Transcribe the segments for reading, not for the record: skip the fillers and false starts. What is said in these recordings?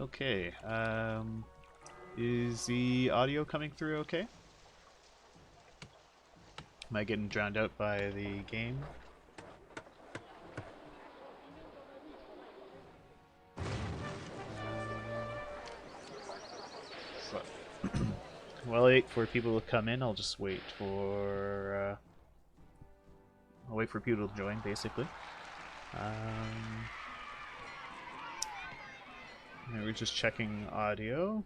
Okay. Is the audio coming through okay? Am I getting drowned out by the game? So, while I wait for people to come in, I'll just wait for I'll wait for people to join, basically. And we're just checking audio.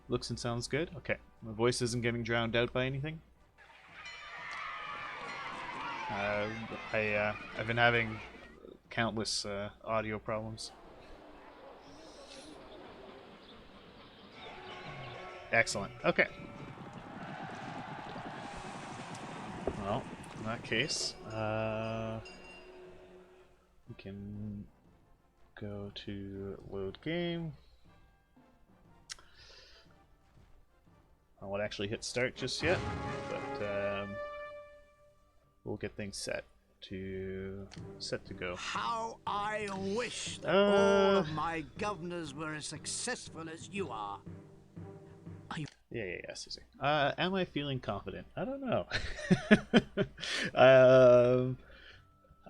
Looks and sounds good. Okay, my voice isn't getting drowned out by anything. I've been having countless audio problems. Excellent. Okay. Well, in that case, we can go to load game. I won't actually hit start just yet, but we'll get things set to go. How I wish that all of my governors were as successful as you are. Yeah, Caesar. Am I feeling confident? I don't know.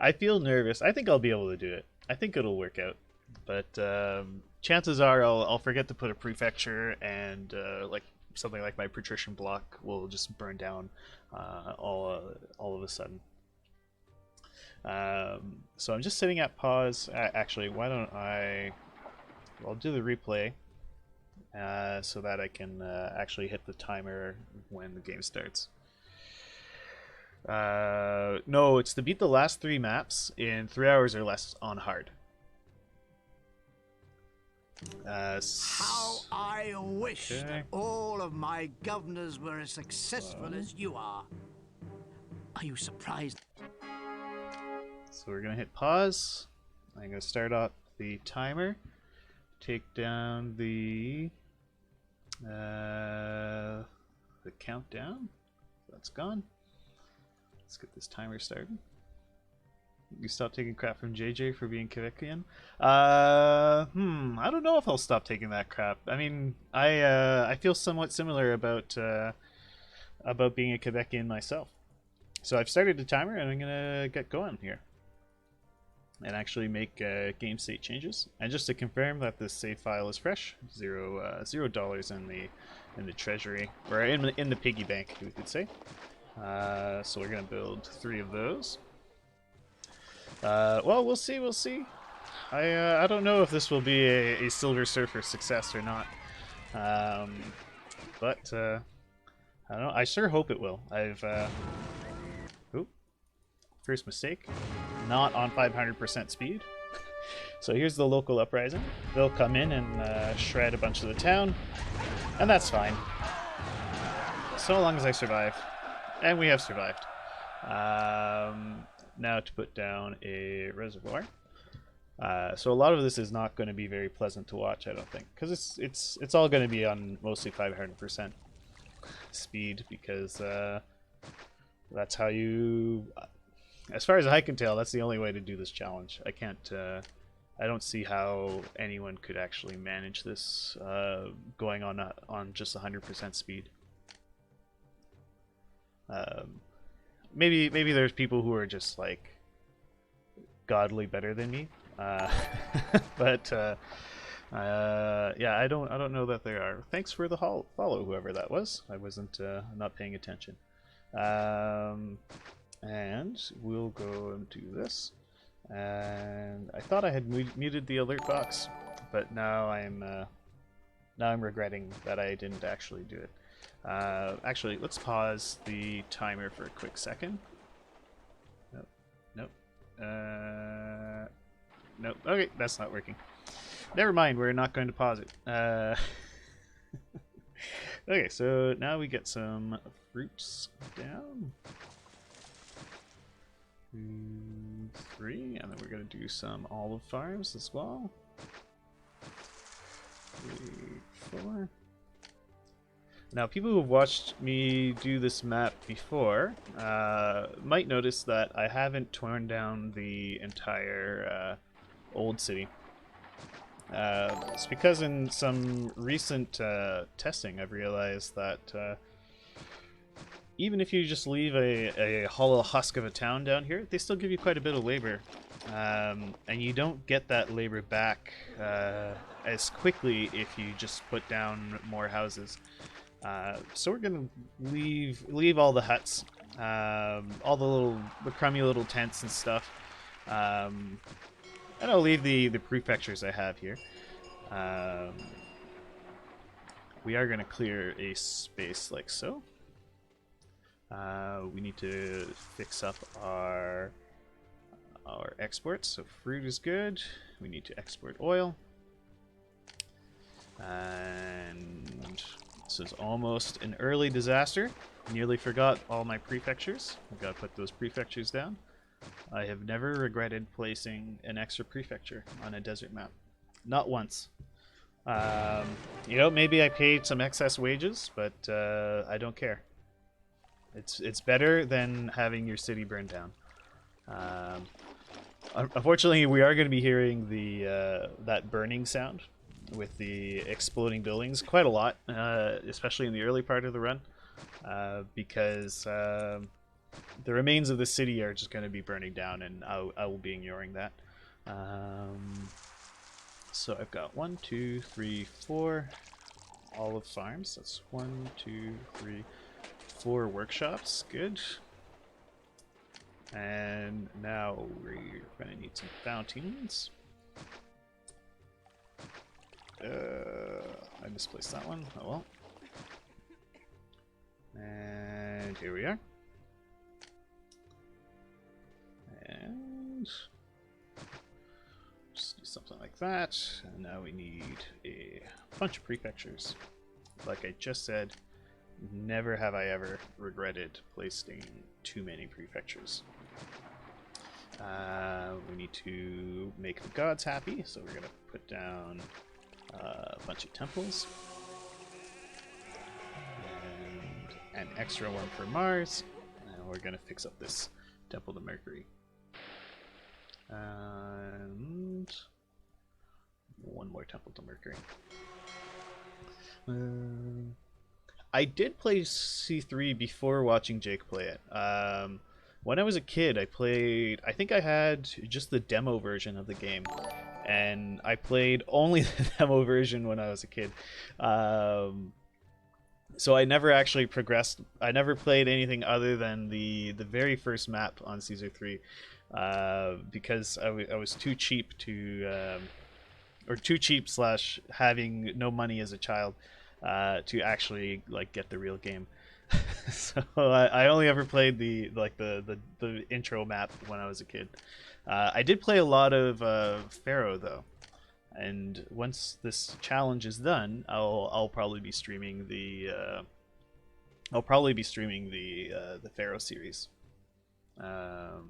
I feel nervous. I think I'll be able to do it. I think it'll work out. But chances are I'll forget to put a prefecture, and like something like my patrician block will just burn down all of a sudden. So I'm just sitting at pause. Actually, why don't I'll do the replay so that I can actually hit the timer when the game starts. No, it's to beat the last 3 maps in 3 hours or less on hard. How I wish that all of my governors were as successful as you are. Are you surprised? So we're gonna hit pause. I'm gonna start off the timer. Take down the countdown. That's gone. Let's get this timer started. You stop taking crap from JJ for being Quebecian. I don't know if I'll stop taking that crap. I mean, I feel somewhat similar about being a Quebecian myself. So I've started the timer and I'm gonna get going here and actually make game state changes. And just to confirm that this save file is fresh, $0 in the treasury, or in the piggy bank, we could say. So we're gonna build 3 of those. Well, we'll see. I don't know if this will be a Silver Surfer success or not. But I don't know. I sure hope it will. First mistake. Not on 500% speed. So here's the local uprising. They'll come in and shred a bunch of the town, and that's fine. So long as I survive. And we have survived. Now to put down a reservoir. So a lot of this is not going to be very pleasant to watch, I don't think, because it's all going to be on mostly 500% speed, because that's how you, as far as I can tell, that's the only way to do this challenge. I don't see how anyone could actually manage this going on just 100% speed. Maybe there's people who are just like godly better than me, but yeah, I don't know that there are. Thanks for the follow, whoever that was. I wasn't not paying attention. And we'll go and do this. And I thought I had muted the alert box, but now I'm regretting that I didn't actually do it. Actually, let's pause the timer for a quick second. Nope. Nope. Okay, that's not working. Never mind, we're not going to pause it. Okay, so now we get some fruits down. 2, 3, and then we're going to do some olive farms as well. 3, 4. Now, people who have watched me do this map before might notice that I haven't torn down the entire old city. It's because in some recent testing, I've realized that even if you just leave a hollow husk of a town down here, they still give you quite a bit of labor. And you don't get that labor back as quickly if you just put down more houses. So we're gonna leave all the huts, all the crummy little tents and stuff, and I'll leave the prefectures I have here. We are gonna clear a space like so. We need to fix up our exports. So fruit is good. We need to export oil. And this is almost an early disaster. Nearly forgot all my prefectures. I've got to put those prefectures down. I have never regretted placing an extra prefecture on a desert map. Not once. You know, maybe I paid some excess wages, but I don't care. It's better than having your city burned down. Unfortunately, we are going to be hearing the that burning sound with the exploding buildings quite a lot, especially in the early part of the run, because the remains of the city are just going to be burning down, and I will be ignoring that. So I've got 1, 2, 3, 4 olive farms. That's 1, 2, 3, 4 workshops. Good. And now we're going to need some fountains. I misplaced that one. Oh well. And here we are. And just do something like that. And now we need a bunch of prefectures. Like I just said, never have I ever regretted placing too many prefectures. We need to make the gods happy, so we're going to put down a bunch of temples. And an extra one for Mars. And we're going to fix up this temple to Mercury. And one more temple to Mercury. I did play C3 before watching Jake play it. When I was a kid, I think I had just the demo version of the game, and I played only the demo version when I was a kid. So I never actually progressed. I never played anything other than the very first map on Caesar 3, because I was too cheap to, or too cheap / having no money as a child to actually like get the real game. So I only ever played the intro map when I was a kid. I did play a lot of Pharaoh though, and once this challenge is done, I'll probably be streaming the the Pharaoh series. I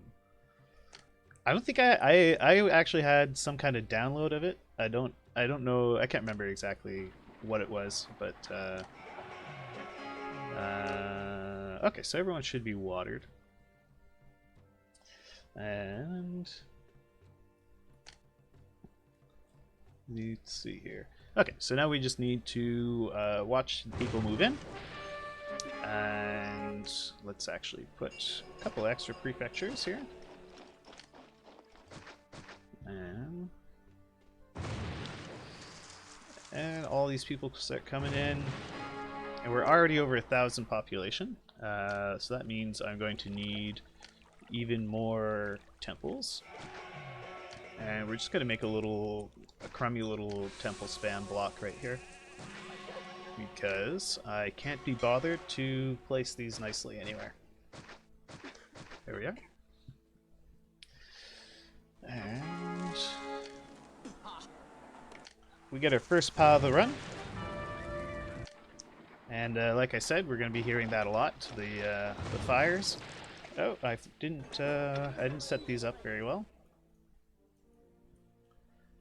don't think I actually had some kind of download of it. I don't know. I can't remember exactly what it was, but okay, so everyone should be watered. And let's see here. Okay, so now we just need to watch people move in. And let's actually put a couple extra prefectures here. And all these people start coming in. And we're already over 1,000 population. So that means I'm going to need even more temples. And we're just going to make a crummy little temple spam block right here, because I can't be bothered to place these nicely anywhere. There we are. And we get our first pile of the run. And like I said, we're going to be hearing that a lot. The fires. Oh, I didn't set these up very well.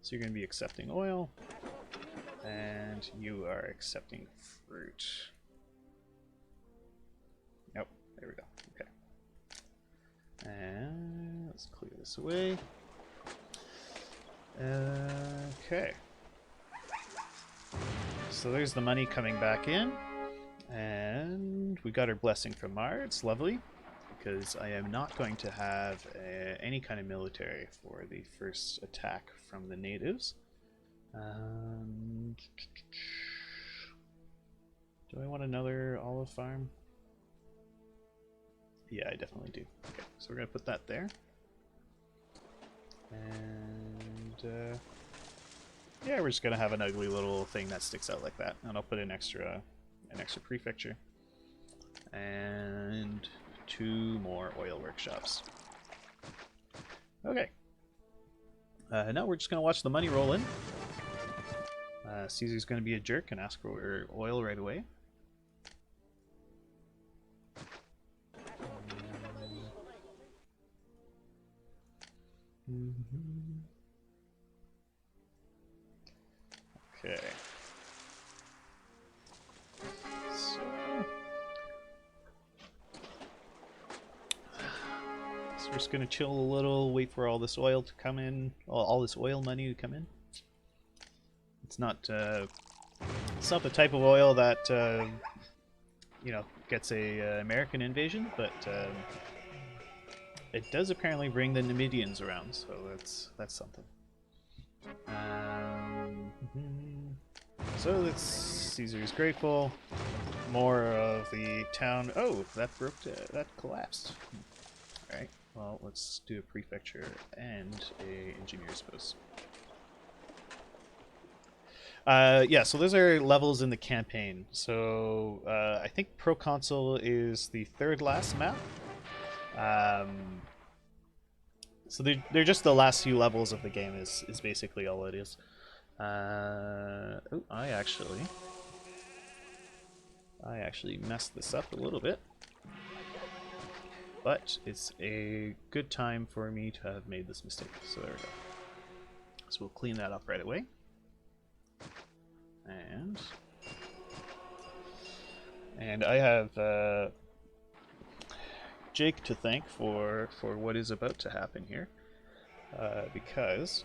So you're going to be accepting oil, and you are accepting fruit. Nope, there we go. Okay. And let's clear this away. Okay. So there's the money coming back in. And we got our blessing from Mar. It's lovely. Because I am not going to have any kind of military for the first attack from the natives. Do I want another olive farm? Yeah, I definitely do. Okay, so we're going to put that there. And yeah, we're just going to have an ugly little thing that sticks out like that. And I'll put an extra prefecture. And 2 more oil workshops. Okay. Now we're just going to watch the money roll in. Caesar's going to be a jerk and ask for oil right away. Okay. So we're just gonna chill a little, wait for all this oil to come in, all this oil money to come in. It's not the type of oil that you know, gets a American invasion, but it does apparently bring the Numidians around, so that's something. So that's Caesar's grateful. More of the town. Oh, that broke. That collapsed. All right. Well, let's do a prefecture and a engineer's post. Yeah, so those are levels in the campaign. So I think proconsul is the 3rd last map. So they're just the last few levels of the game is basically all it is. Oh, I actually messed this up a little bit. But it's a good time for me to have made this mistake. So there we go. So we'll clean that up right away. And I have Jake to thank for what is about to happen here. Because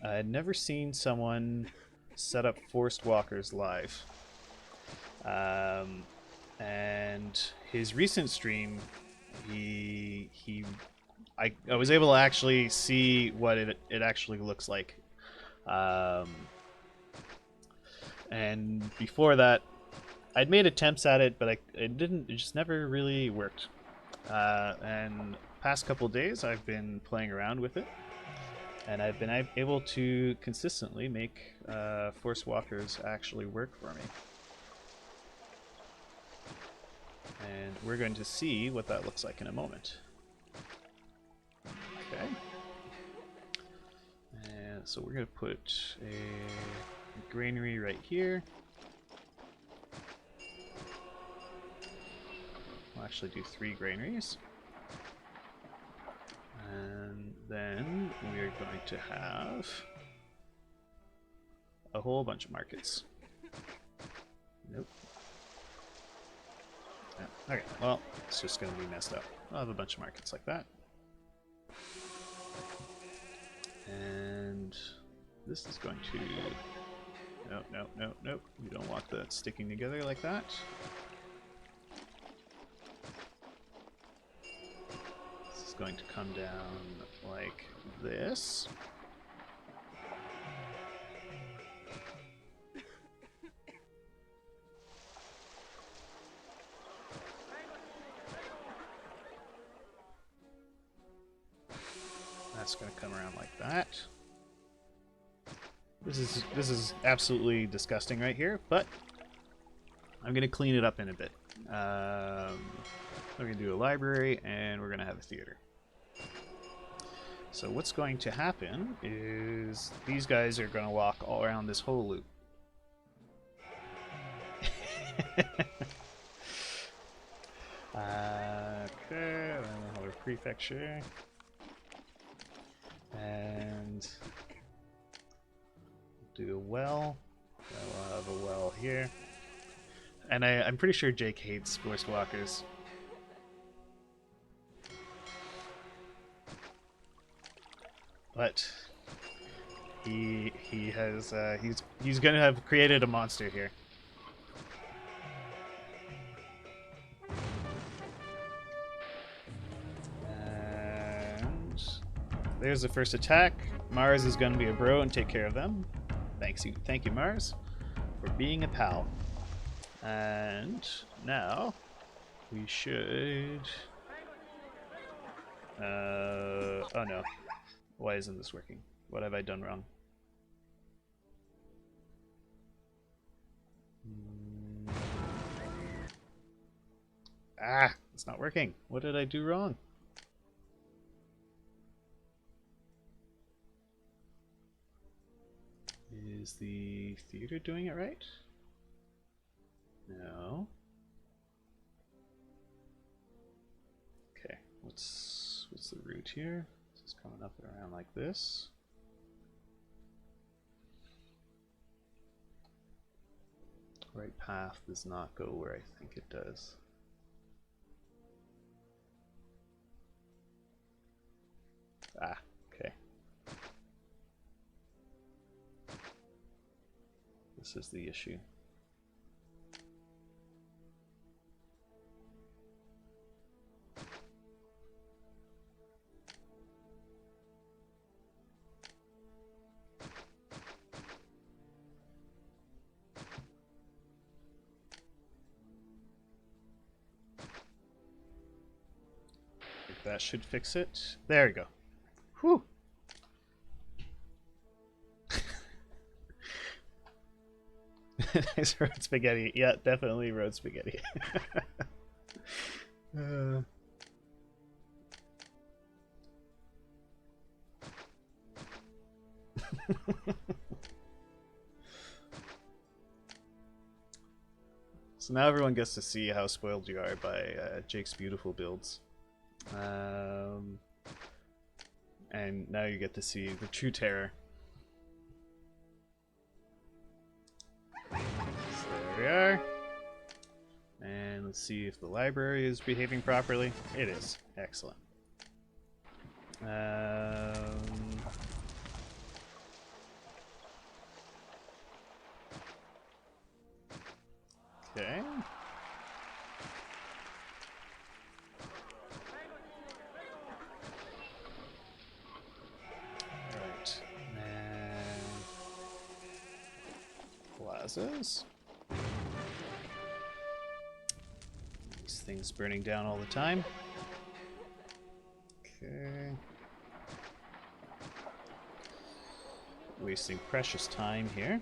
I had never seen someone set up forced walkers live. And his recent stream, I was able to actually see what it actually looks like. And before that, I'd made attempts at it, but it just never really worked. And past couple days, I've been playing around with it, and I've been able to consistently make force walkers actually work for me. And we're going to see what that looks like in a moment. Okay. And so we're going to put a granary right here. We'll actually do 3 granaries. And then we're going to have a whole bunch of markets. Nope. Yeah, okay, well, it's just going to be messed up. I'll have a bunch of markets like that. And this is going to... Nope. You don't want that sticking together like that. This is going to come down like this. That's going to come around like that. This is absolutely disgusting right here, but I'm going to clean it up in a bit. We're going to do a library, and we're going to have a theater. So what's going to happen is these guys are going to walk all around this whole loop. Okay, then we'll have a prefecture. And do a well. We'll have a well here. And I'm pretty sure Jake hates forced walkers. But He has he's gonna have created a monster here. And there's the first attack. Mars is gonna be a bro and take care of them. Thank you, Mars, for being a pal. And now we should. Oh no. Why isn't this working? What have I done wrong? Ah, it's not working. What did I do wrong? Is the theater doing it right? No. Okay, what's the route here? This is coming up and around like this. Right path does not go where I think it does. Ah, okay. This is the issue. That should fix it. There we go. Whew. Nice road spaghetti. Yeah, definitely road spaghetti. So now everyone gets to see how spoiled you are by Jake's beautiful builds. And now you get to see the true terror. So there we are. And let's see if the library is behaving properly. It is. Excellent. Okay. Alright. And plazas. These things burning down all the time. Okay. Wasting precious time here.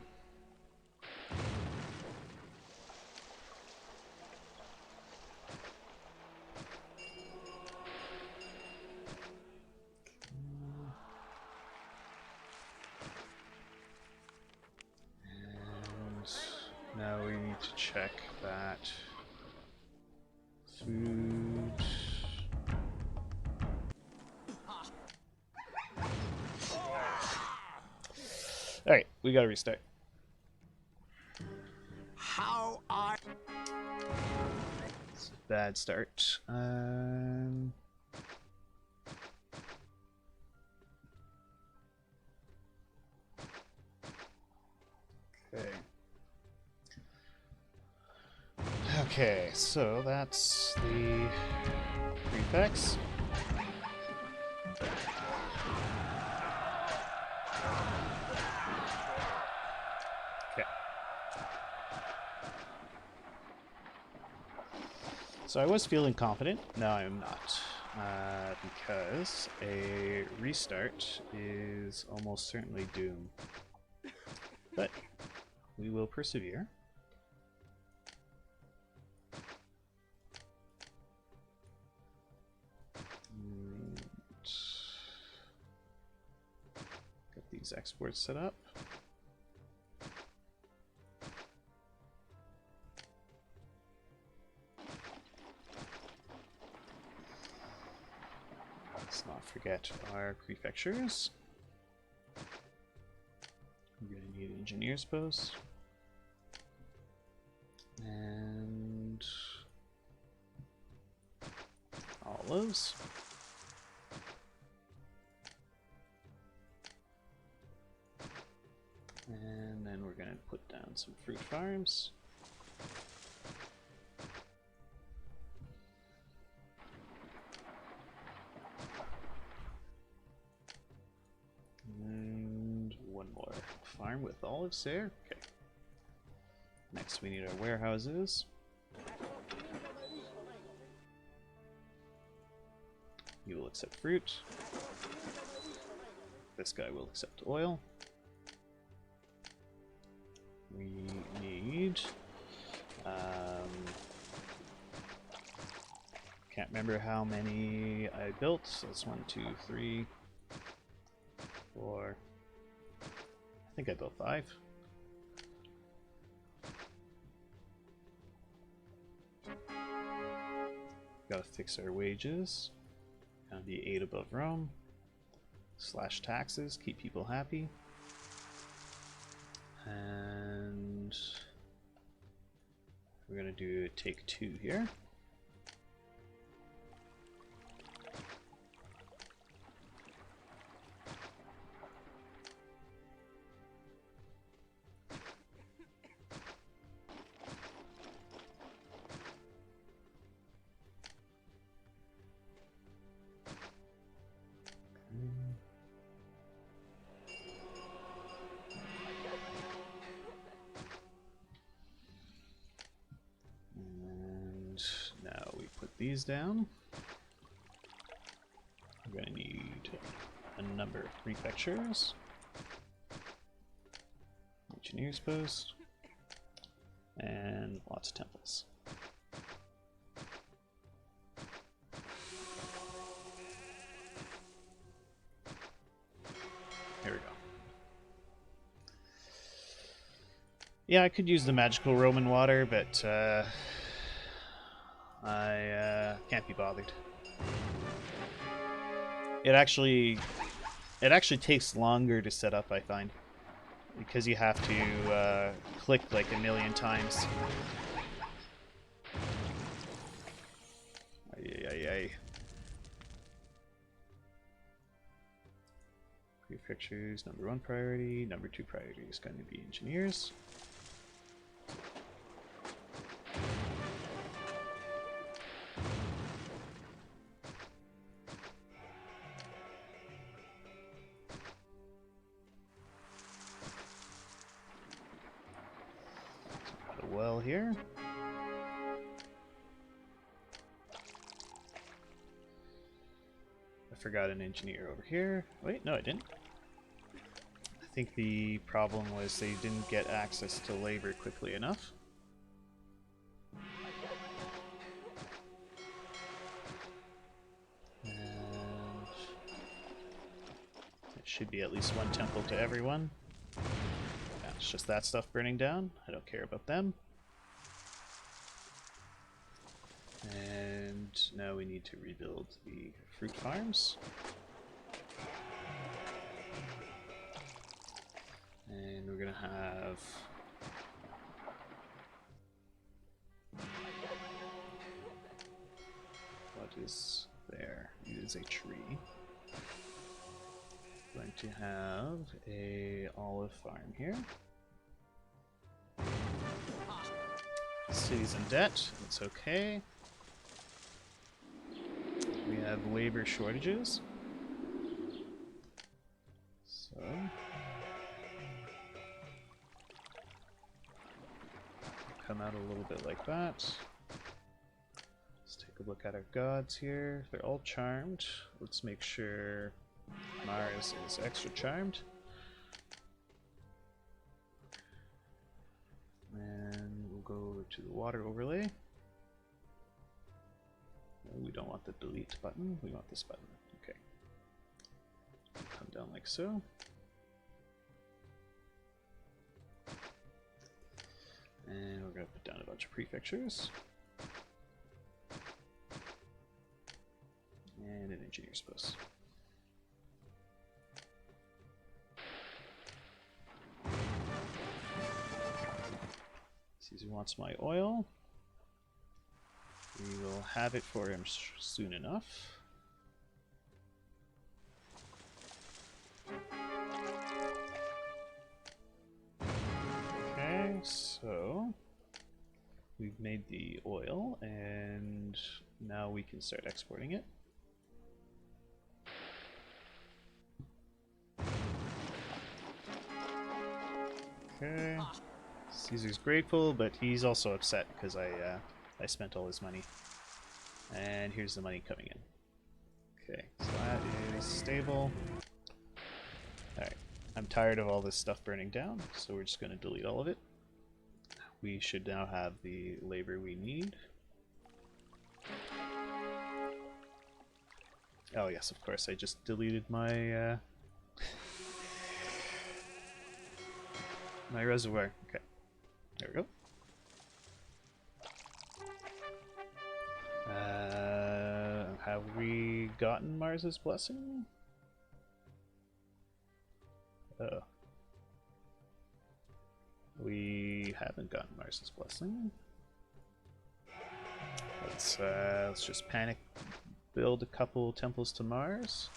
Now we need to check that food. Alright, we gotta restart. How are... It's a bad start. Okay. Okay, so that's the prefix. Okay. So I was feeling confident. Now I'm not. Because a restart is almost certainly doom. But we will persevere. Get these exports set up. Let's not forget our prefectures. We're going to need engineers posts. And olives. put down some fruit farms. And one more farm with olives there. Okay. Next we need our warehouses. You will accept fruit. This guy will accept oil. We need... can't remember how many I built. So it's 1, 2, 3, 4. I think I built 5. Gotta fix our wages. Gotta be 8 above Rome. Slash taxes, keep people happy. And we're gonna do take 2 here. Now we put these down. We're going to need a number of prefectures, engineer's post, and lots of temples. Here we go. Yeah, I could use the magical Roman water, but I can't be bothered. It actually takes longer to set up, I find, because you have to click like a million times. Ay. Prefectures, number 1 priority. Number 2 priority is going to be engineers. Well here. I forgot an engineer over here. Wait, no I didn't. I think the problem was they didn't get access to labor quickly enough. And it should be at least 1 temple to everyone. Yeah, it's just that stuff burning down. I don't care about them. And now we need to rebuild the fruit farms. And we're gonna have what is there? It is a tree. Going to have a olive farm here. City's in debt. It's okay. We have labor shortages. So come out a little bit like that. Let's take a look at our gods here. They're all charmed. Let's make sure Mars is extra charmed. And we'll go to the water overlay. No, we don't want the delete button, we want this button. Okay. Come down like so. And we're going to put down a bunch of prefectures. And an engineer's post. Caesar wants my oil. We will have it for him soon enough. Okay. So we've made the oil, and now we can start exporting it. Okay. Caesar's grateful, but he's also upset because I spent all his money. And here's the money coming in. Okay, so that is stable. Alright, I'm tired of all this stuff burning down, so we're just going to delete all of it. We should now have the labor we need. Oh yes, of course, I just deleted my my reservoir. Okay, there we go. Have we gotten Mars's blessing? Oh. We haven't gotten Mars's blessing. Let's just panic build a couple temples to Mars.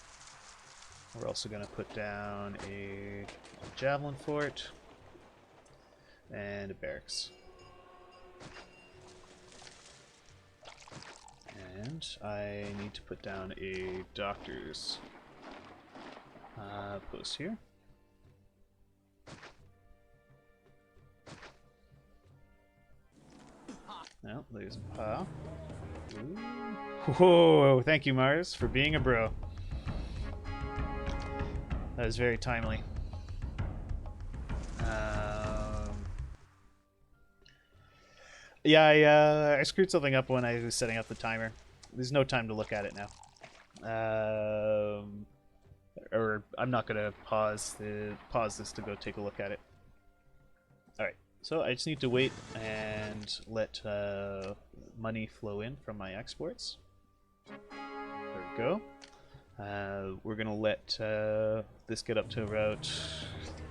We're also going to put down a javelin fort and a barracks. And I need to put down a doctor's post here. Well, there's a pile. Whoa, thank you, Mars, for being a bro. That was very timely. Yeah, I screwed something up when I was setting up the timer. There's no time to look at it now. Or I'm not gonna pause this to go take a look at it. All right, so I just need to wait and let money flow in from my exports. There we go. We're gonna let this get up to about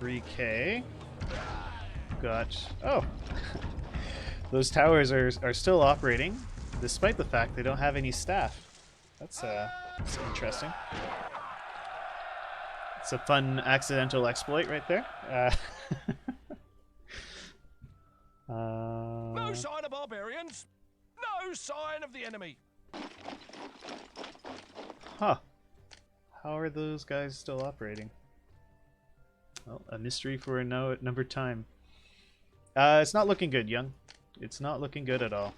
3K. Got those towers are still operating, despite the fact they don't have any staff. That's interesting. It's a fun accidental exploit right there. No sign of barbarians. No sign of the enemy. Huh. How are those guys still operating? Well, a mystery for another time. It's not looking good, Young. It's not looking good at all.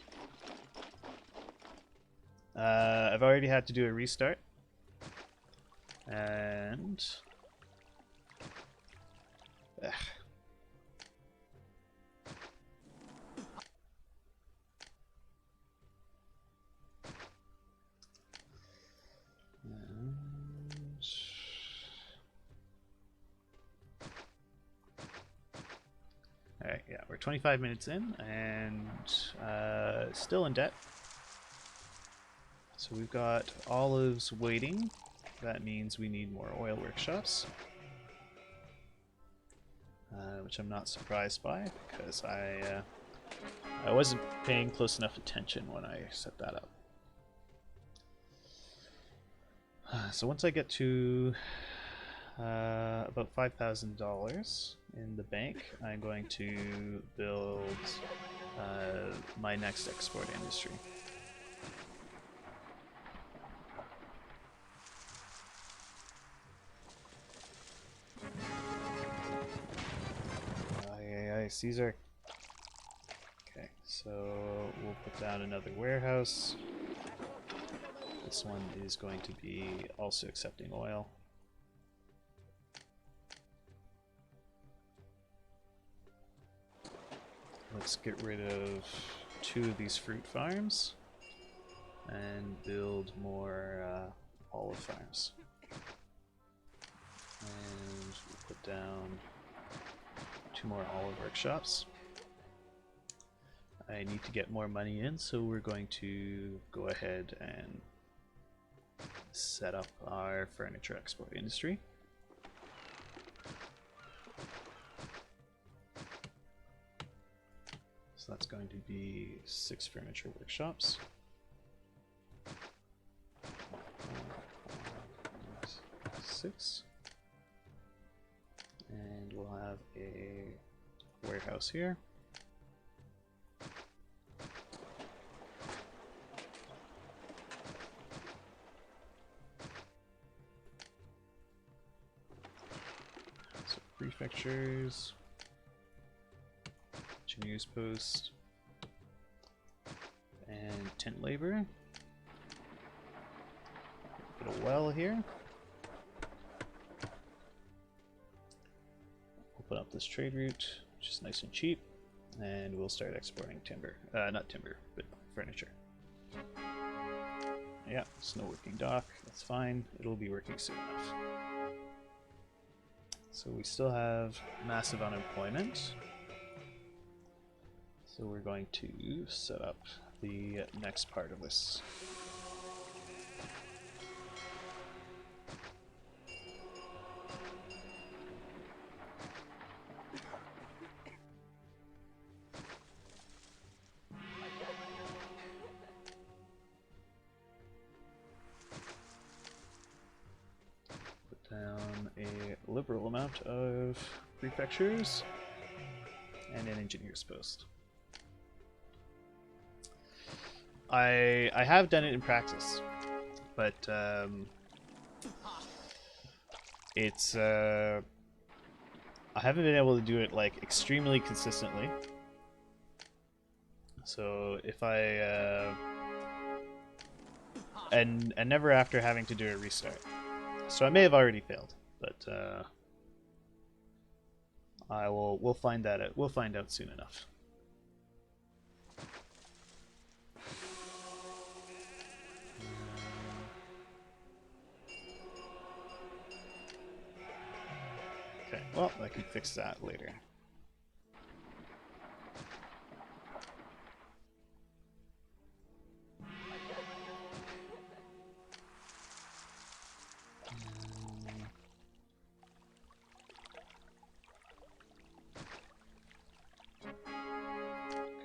I've already had to do a restart. And... Alright, yeah, we're 25 minutes in and still in debt. So we've got olives waiting. That means we need more oil workshops. Which I'm not surprised by, because I wasn't paying close enough attention when I set that up. So once I get to about $5,000 in the bank, I'm going to build my next export industry. Aye, Caesar. Okay, so we'll put down another warehouse. This one is going to be also accepting oil. Let's get rid of 2 of these fruit farms and build more olive farms. And we'll put down 2 more olive workshops. I need to get more money in, so we're going to go ahead and set up our furniture export industry. So that's going to be 6 furniture workshops. 6. And we'll have a warehouse here. Prefectures. Engineers post. And tent labor. Put a well here. Open up this trade route, which is nice and cheap, and we'll start exporting timber. Not timber, but furniture. Yeah, it's no working dock. That's fine. It'll be working soon enough. So we still have massive unemployment. So we're going to set up the next part of this. Down a liberal amount of prefectures and an engineer's post. I have done it in practice, but it's I haven't been able to do it like extremely consistently. So if I and never after having to do a restart. So I may have already failed, but we'll find that out. We'll find out soon enough. Okay, well, I can fix that later.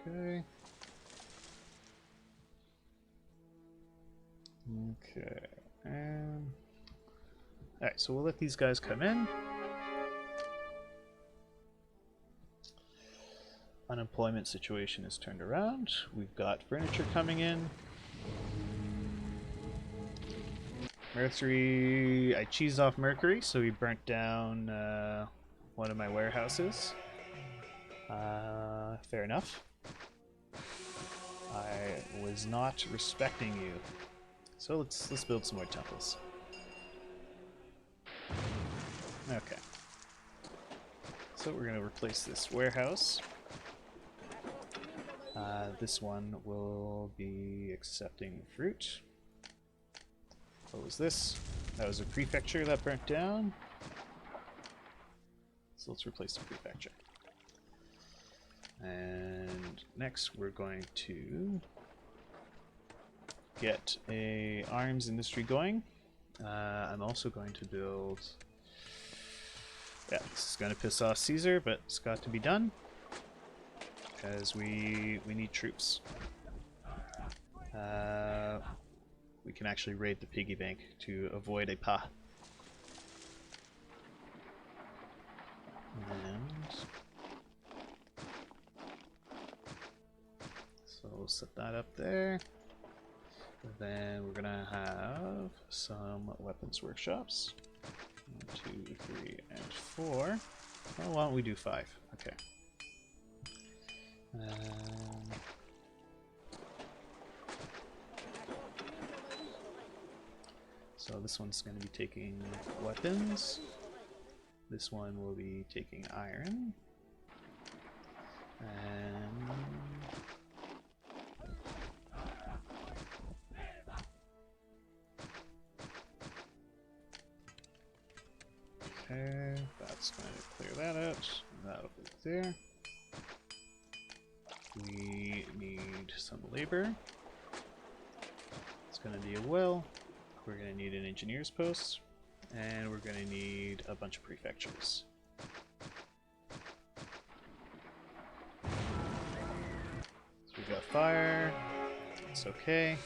Okay. Okay. Alright, so we'll let these guys come in. Unemployment situation is turned around. We've got furniture coming in. Mercury, I cheesed off Mercury, so we burnt down one of my warehouses. Fair enough. I was not respecting you. So let's build some more temples. Okay. So we're gonna replace this warehouse. This one will be accepting fruit. What was this? That was a prefecture that burnt down. So let's replace the prefecture. And next we're going to get a arms industry going. I'm also going to build... Yeah, this is going to piss off Caesar, but it's got to be done. Because we need troops. We can actually raid the piggy bank to avoid a pa. And so we'll set that up there. Then we're gonna have some weapons workshops. 1, 2, 3, and 4. Well, why don't we do 5? Okay. So this one's going to be taking weapons. This one will be taking iron. And okay, that's going to clear that out. That'll be there. We need some labor. It's going to be a well. We're going to need an engineer's post. And we're going to need a bunch of prefectures. So we've got fire. It's okay.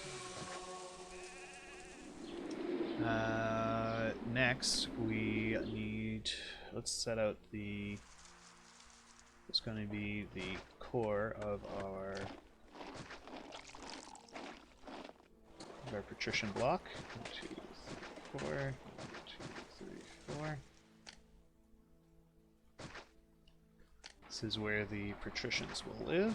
Next, we need... Let's set out the... It's going to be the core of our patrician block. 1, 2, 3, 4. 1, 2, 3, 4. This is where the patricians will live.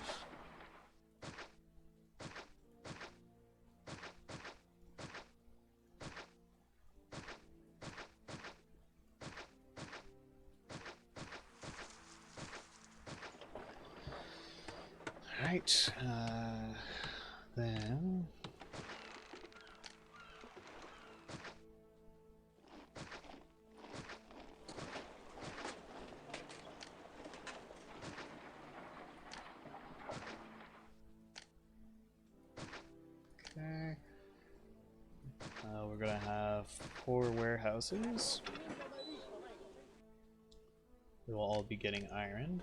Alright, then... Okay. We're gonna have 4 warehouses. They will all be getting iron.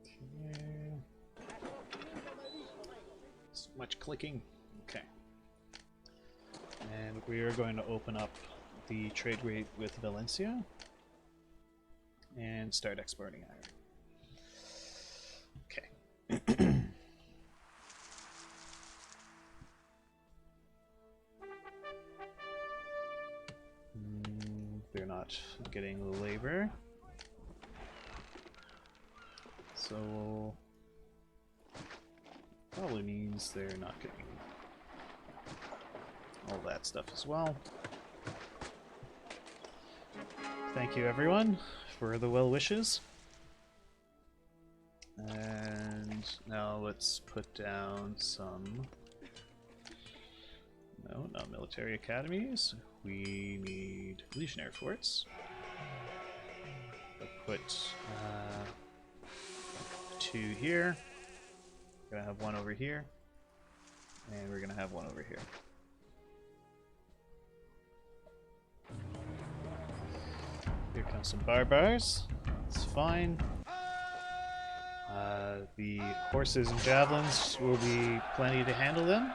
Okay. So much clicking. Okay. And we are going to open up the trade rate with Valencia and start exporting iron. Okay. They're not getting the labor, so probably means they're not getting all that stuff as well. Thank you everyone for the well wishes. And now let's put down some, no, not military academies. We need legionnaire forts. I'll put 2 here. We're gonna have 1 over here. And we're gonna have 1 over here. Here comes some barbars. It's fine. The horses and javelins will be plenty to handle them.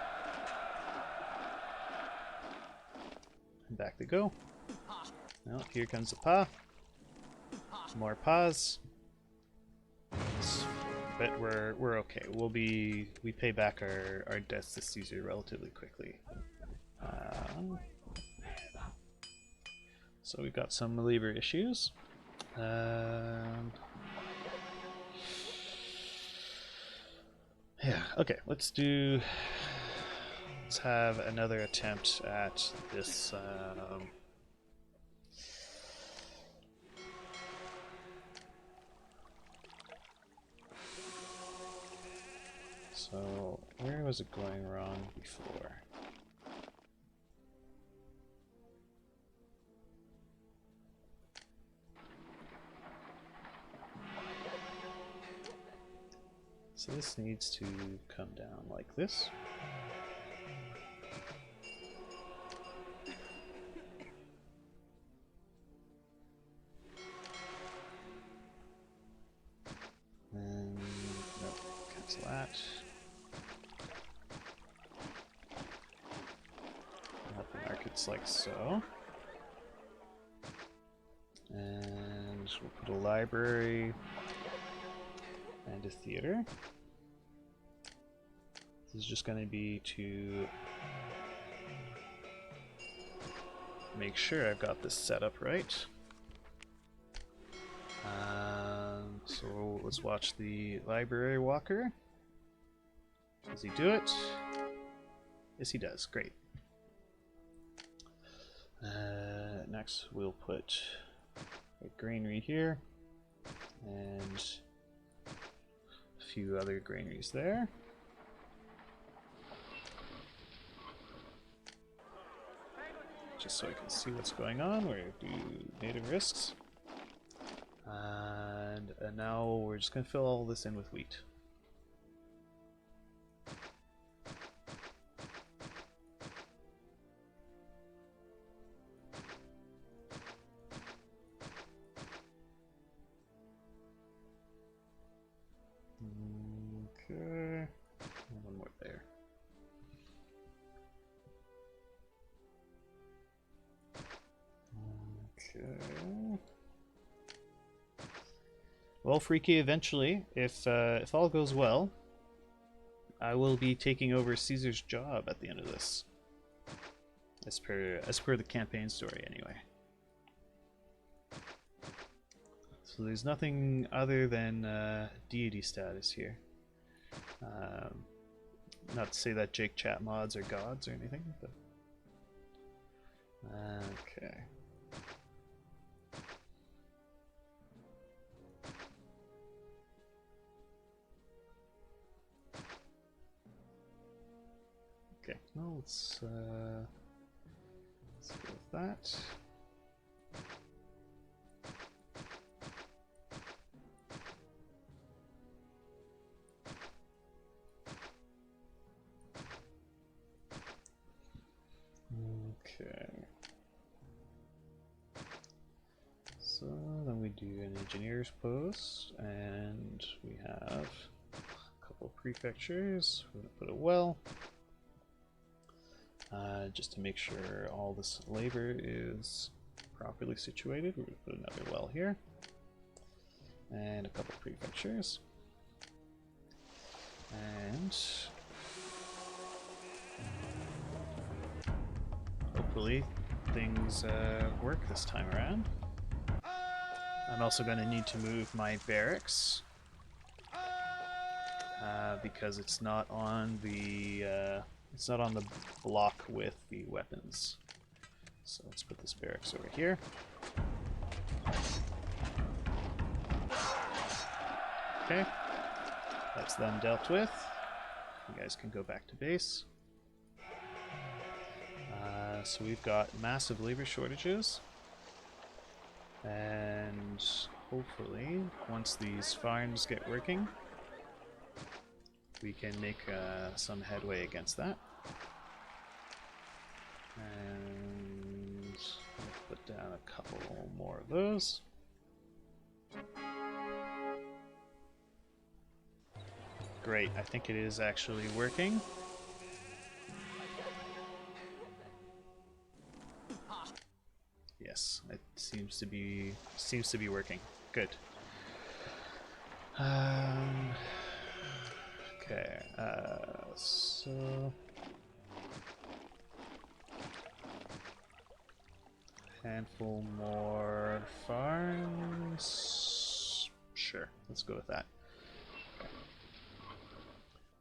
And back they go. Well, here comes the pa. More pas. But we're okay. We pay back our debts to Caesar relatively quickly. So we've got some labor issues. Yeah, okay, let's have another attempt at this so where was it going wrong before? So this needs to come down like this. And nope, cancel that. Have the markets like so. And we'll put a library and a theater. This is just going to be to make sure I've got this set up right. So let's watch the library walker. Does he do it? Yes, he does. Great. Next, we'll put a granary here and a few other granaries there. Just so I can see what's going on, where do native risks. And now we're just going to fill all this in with wheat. Okay, one more there. Okay. Well, Freaky, eventually, if all goes well, I will be taking over Caesar's job at the end of this. As per the campaign story, anyway. So there's nothing other than deity status here. Not to say that Jake Chat mods are gods or anything, but okay. Okay, well, let's go with that. Okay. So then we do an engineer's post, and we have a couple of prefectures. We're going to put a well. Just to make sure all this labor is properly situated, we're going to put another well here. And a couple of prefectures. And hopefully things work this time around. I'm also going to need to move my barracks because it's not on the block with the weapons. So let's put this barracks over here. Okay, that's then dealt with. You guys can go back to base. So we've got massive labor shortages, and hopefully once these farms get working, we can make some headway against that. And I'll put down a couple more of those. Great, I think it is actually working. Yes, it seems to be working. Good. Okay, so handful more farms. Sure, let's go with that.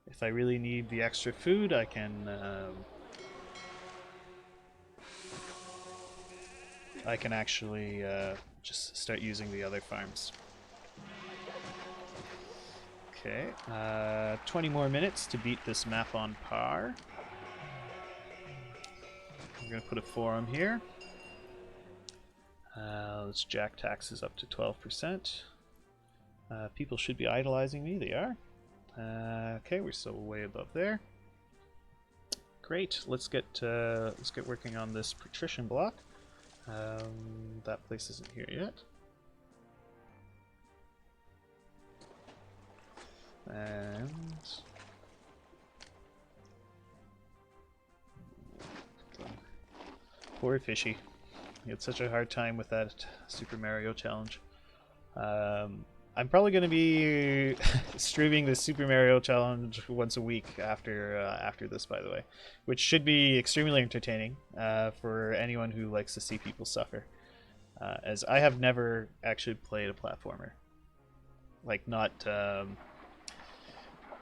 If I really need the extra food, I can actually just start using the other farms. Okay, 20 more minutes to beat this map on par. We're going to put a forum here. Let's jack taxes up to 12%. People should be idolizing me. They are. Okay, we're still way above there. Great. Let's get working on this patrician block. That place isn't here yet. And poor Fishy. He had such a hard time with that Super Mario challenge. I'm probably going to be streaming the Super Mario challenge once a week after this, by the way, which should be extremely entertaining for anyone who likes to see people suffer. As I have never actually played a platformer, like not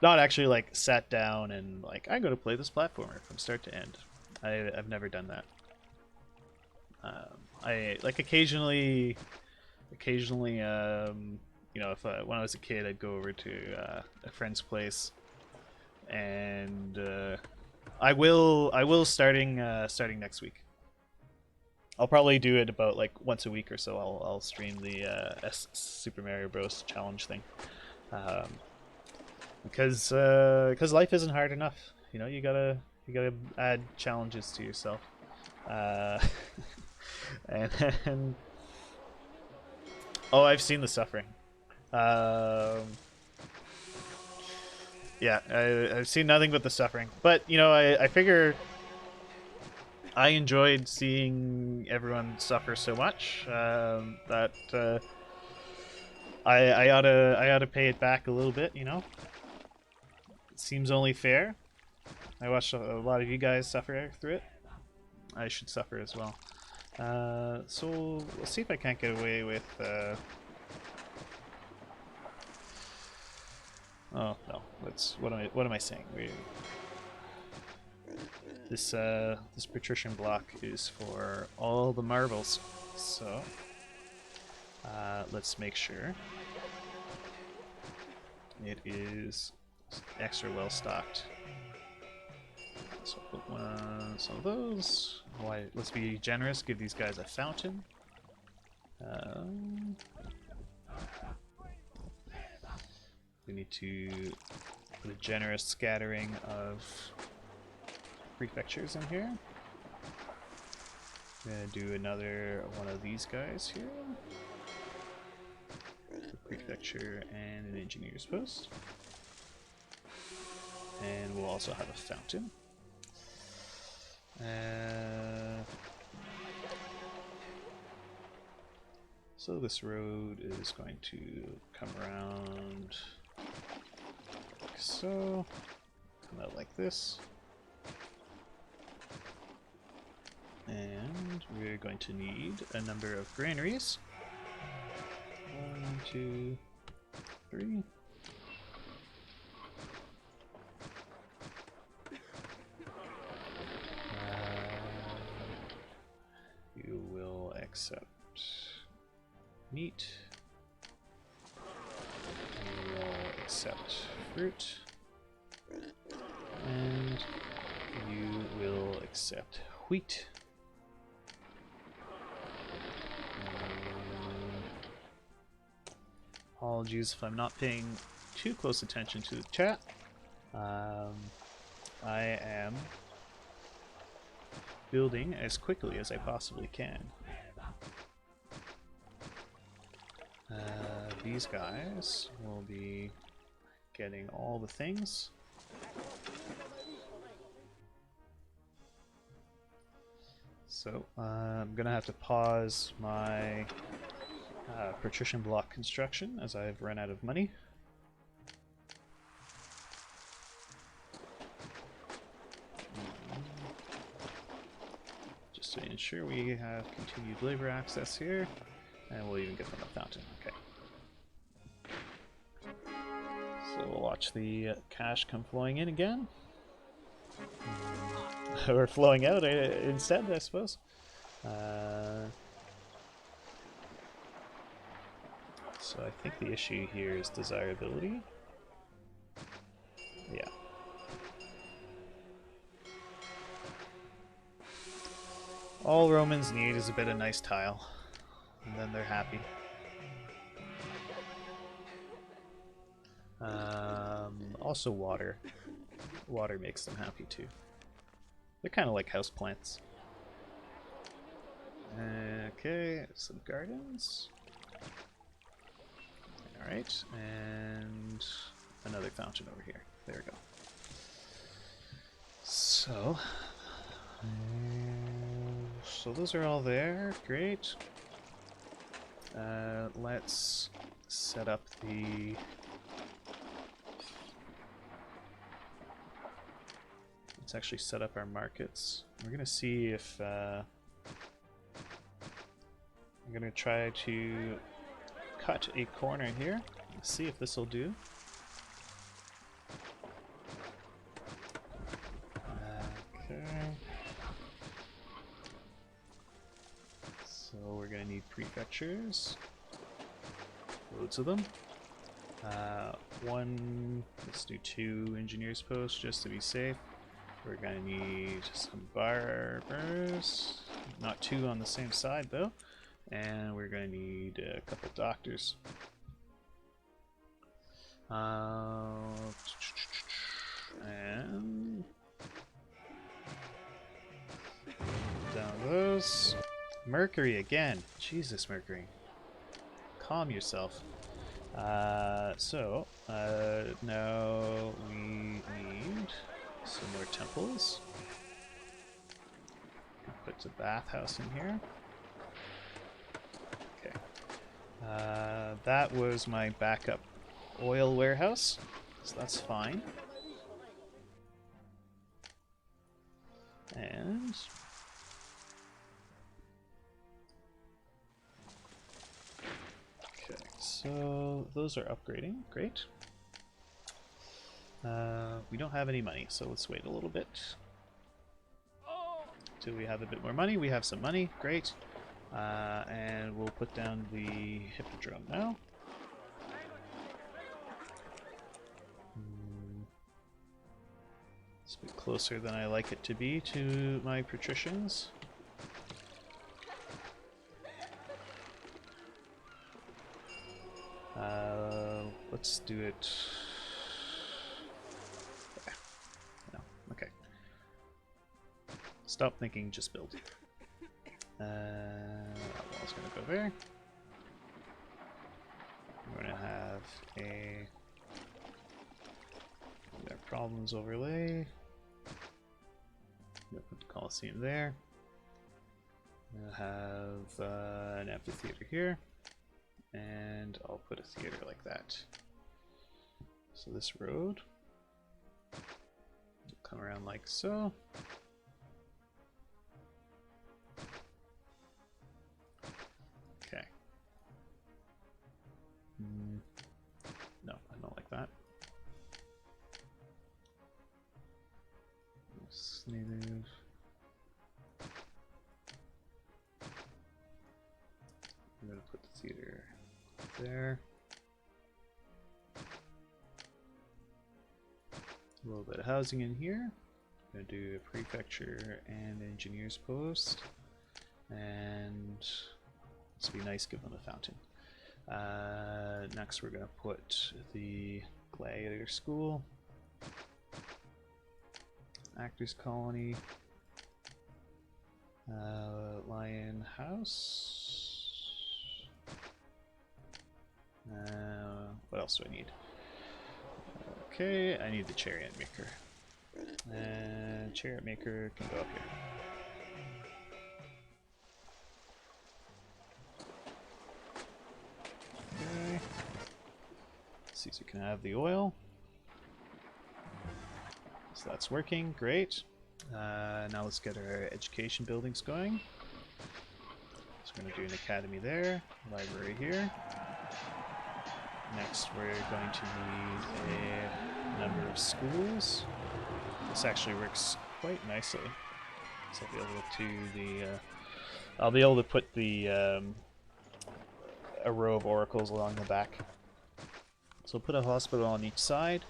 actually like sat down and like I'm going to play this platformer from start to end. I've never done that. I like occasionally. You know, when I was a kid, I'd go over to a friend's place, and I will starting next week. I'll probably do it about like once a week or so. I'll stream the Super Mario Bros. Challenge thing, because life isn't hard enough. You know, you gotta add challenges to yourself, and then oh, I've seen the suffering. Yeah, I've seen nothing but the suffering. But, you know, I figure I enjoyed seeing everyone suffer so much that I ought to pay it back a little bit, you know? Seems only fair. I watched a lot of you guys suffer through it. I should suffer as well. So we'll see if I can't get away with. Oh no! What am I saying? This patrician block is for all the marbles. So let's make sure it is extra well stocked. So put some of those. Why? Let's be generous. Give these guys a fountain. We need to put a generous scattering of prefectures in here. I'm gonna do another one of these guys here. A prefecture and an engineer's post. And we'll also have a fountain. So this road is going to come around like so, come out like this, and we're going to need a number of granaries. 1, 2, 3. You will accept meat. You will accept fruit. And you will accept wheat. Apologies if I'm not paying too close attention to the chat. I am building as quickly as I possibly can. These guys will be getting all the things. So I'm gonna have to pause my patrician block construction as I've run out of money. Just to ensure we have continued labor access here, and we'll even get them a fountain. Okay. So we'll watch the cash come flowing in again. Or flowing out instead, I suppose. So I think the issue here is desirability. Yeah. All Romans need is a bit of nice tile, and then they're happy. Also water. Water makes them happy too. They're kind of like houseplants. Okay, some gardens. Alright, and another fountain over here. There we go. So those are all there. Great. Let's set up the... Let's actually set up our markets. We're gonna see if I'm gonna try to cut a corner here. Let's see if this will do. Okay. So we're gonna need prefectures. Loads of them. Let's do 2 engineers posts just to be safe. We're gonna need some barbers, not 2 on the same side though, and we're gonna need a couple doctors. And down those. Mercury again. Jesus, Mercury. Calm yourself. Now we need some more temples. Put a bathhouse in here. Okay. That was my backup oil warehouse, so that's fine. buildings. Okay, so those are upgrading. Great. We don't have any money, so let's wait a little bit till we have a bit more money. We have some money. Great. And we'll put down the hippodrome now. It's a bit closer than I like it to be to my patricians. Let's do it. No, okay. Stop thinking, just build. That wall's gonna go there. We're gonna have a their problems overlay. We'll put the Coliseum there. We'll have an amphitheater here, and I'll put a theater like that. So this road will come around like so. Okay. No, I don't like that. Native. I'm going to put the theater there. A little bit of housing in here. I'm going to do a prefecture and engineer's post. And this would be nice, give them a fountain. Next we're going to put the gladiator school. Actors Colony, Lion House. What else do I need? Okay, I need the chariot maker. And chariot maker can go up here. Okay. Caesar can have the oil. So that's working, great. Now let's get our education buildings going. So we're going to do an academy there, library here. Next we're going to need a number of schools. This actually works quite nicely. So I'll be able to do the I'll be able to put the a row of oracles along the back. So we'll put a hospital on each side.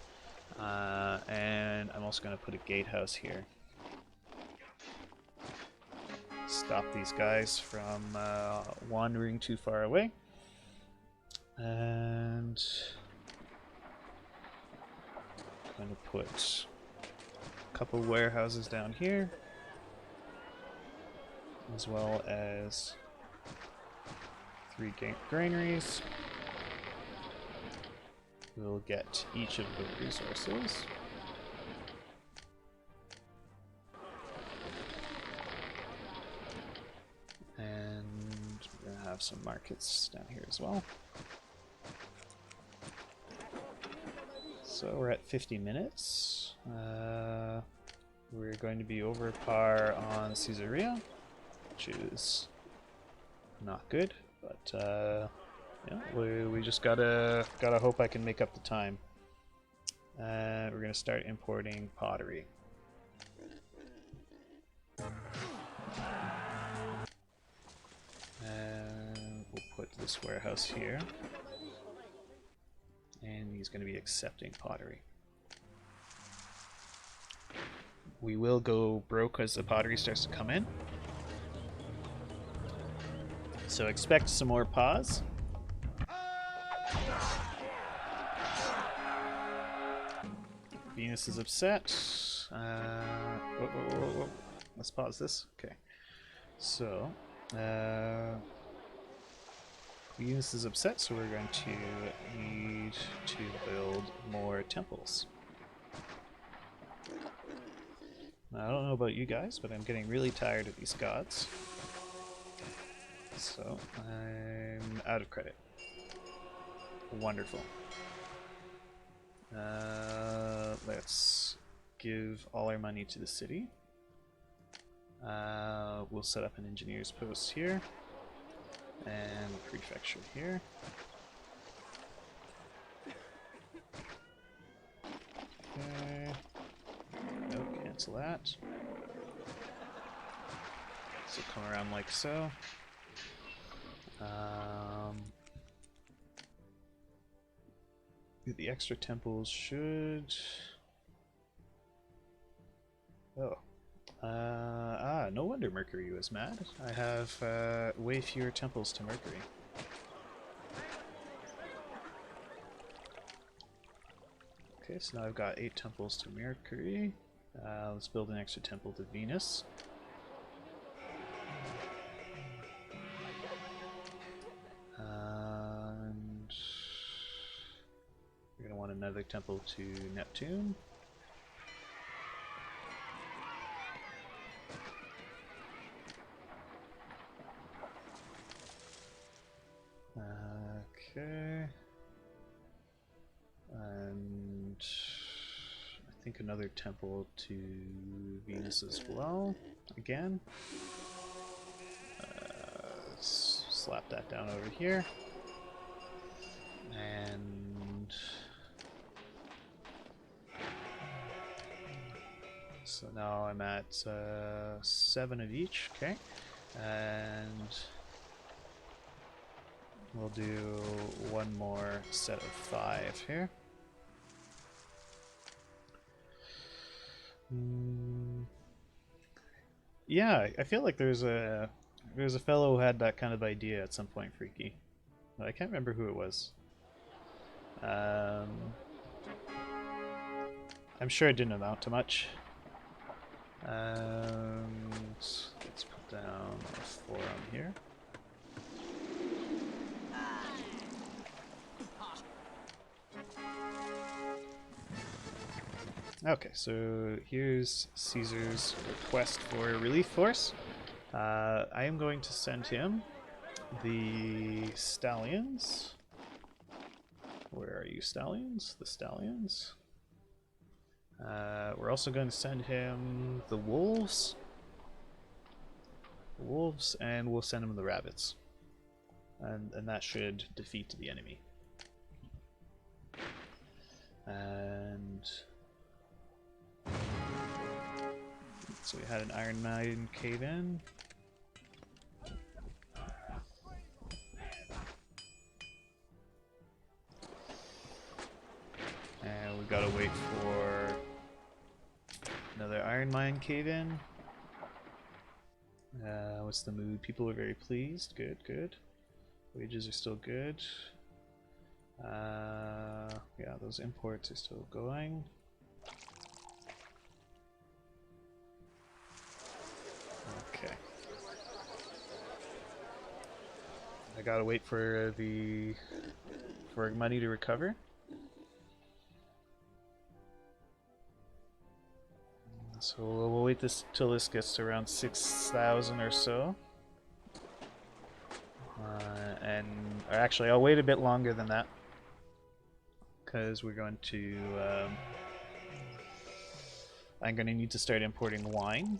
And I'm also going to put a gatehouse here. Stop these guys from wandering too far away. And I'm going to put a couple warehouses down here, as well as 3 granaries. We'll get each of the resources. And we're going to have some markets down here as well. So we're at 50 minutes. We're going to be over par on Caesarea, which is not good, but yeah, we just gotta hope I can make up the time. We're gonna start importing pottery. We'll put this warehouse here, and he's gonna be accepting pottery. We will go broke as the pottery starts to come in, so expect some more pause. Venus is upset. Whoa. Let's pause this. Okay. So, Venus is upset, so we're going to need to build more temples. Now, I don't know about you guys, but I'm getting really tired of these gods. So, I'm out of credit. Wonderful. Let's give all our money to the city. We'll set up an engineer's post here and prefecture here. Okay. No, cancel that. So come around like so. The extra temples should. Oh. No wonder Mercury was mad. I have way fewer temples to Mercury. Okay, so now I've got 8 temples to Mercury. Let's build an extra temple to Venus. And we're going to want another temple to Neptune. Okay. And I think another temple to Venus as well. Again. Slap that down over here. And so now I'm at 7 of each. Okay. And we'll do one more set of 5 here. Yeah, I feel like there's a fellow who had that kind of idea at some point, Freaky. But I can't remember who it was. I'm sure it didn't amount to much. Let's put down a forum here. Okay, so here's Caesar's request for a relief force. I am going to send him the stallions. Where are you, stallions? The stallions. We're also going to send him the wolves. And we'll send him the rabbits. And that should defeat the enemy. And so we had an Iron Mine cave in. And we gotta wait for another Iron Mine cave in. What's the mood? People are very pleased. Good, good. Wages are still good. Yeah, those imports are still going. Okay. I gotta wait for money to recover. So we'll wait till this gets to around 6,000 or so. Or actually, I'll wait a bit longer than that, because we're going to I'm going to need to start importing wine,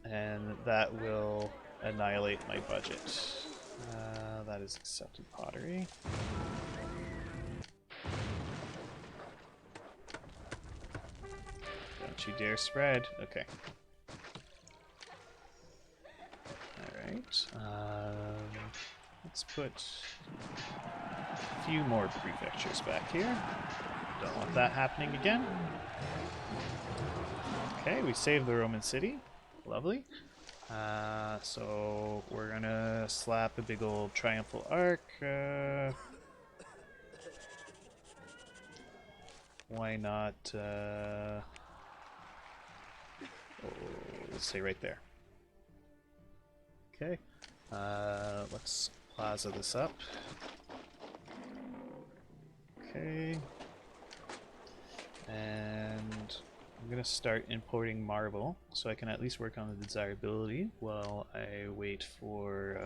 and that will annihilate my budget. That is accepted pottery. Don't you dare spread. Okay. Alright. Let's put a few more prefectures back here. Don't want that happening again. Okay, we saved the Roman city. Lovely. So we're gonna slap a big old triumphal arch. Why not? Let's say right there. Okay. Let's plaza this up. Okay. And I'm gonna start importing marble so I can at least work on the desirability while I wait for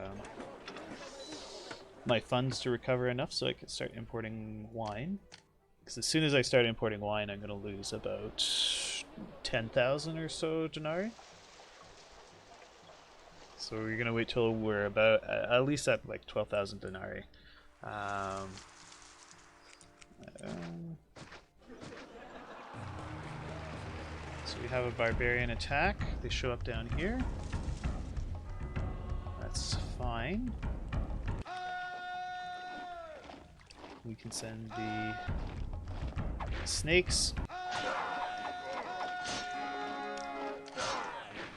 my funds to recover enough so I can start importing wine. Because as soon as I start importing wine, I'm gonna lose about 10,000 or so denarii. So we're gonna wait till we're about at least at like 12,000 denarii. Um, so we have a barbarian attack. They show up down here. That's fine. We can send the snakes.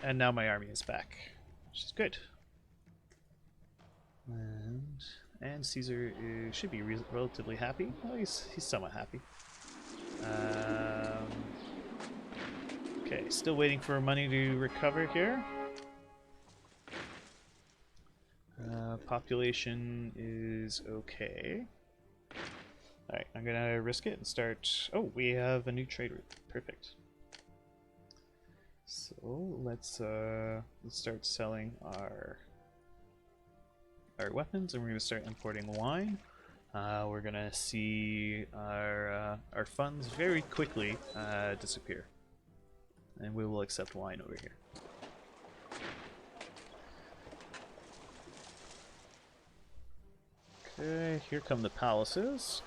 And now my army is back, which is good. And Caesar should be relatively happy. Well, he's somewhat happy. Okay, still waiting for money to recover here. Population is okay. Alright, I'm gonna risk it and start... Oh, we have a new trade route. Perfect. So let's start selling our weapons, and we're gonna start importing wine. We're gonna see our funds very quickly disappear, and we will accept wine over here. Okay, here come the palaces.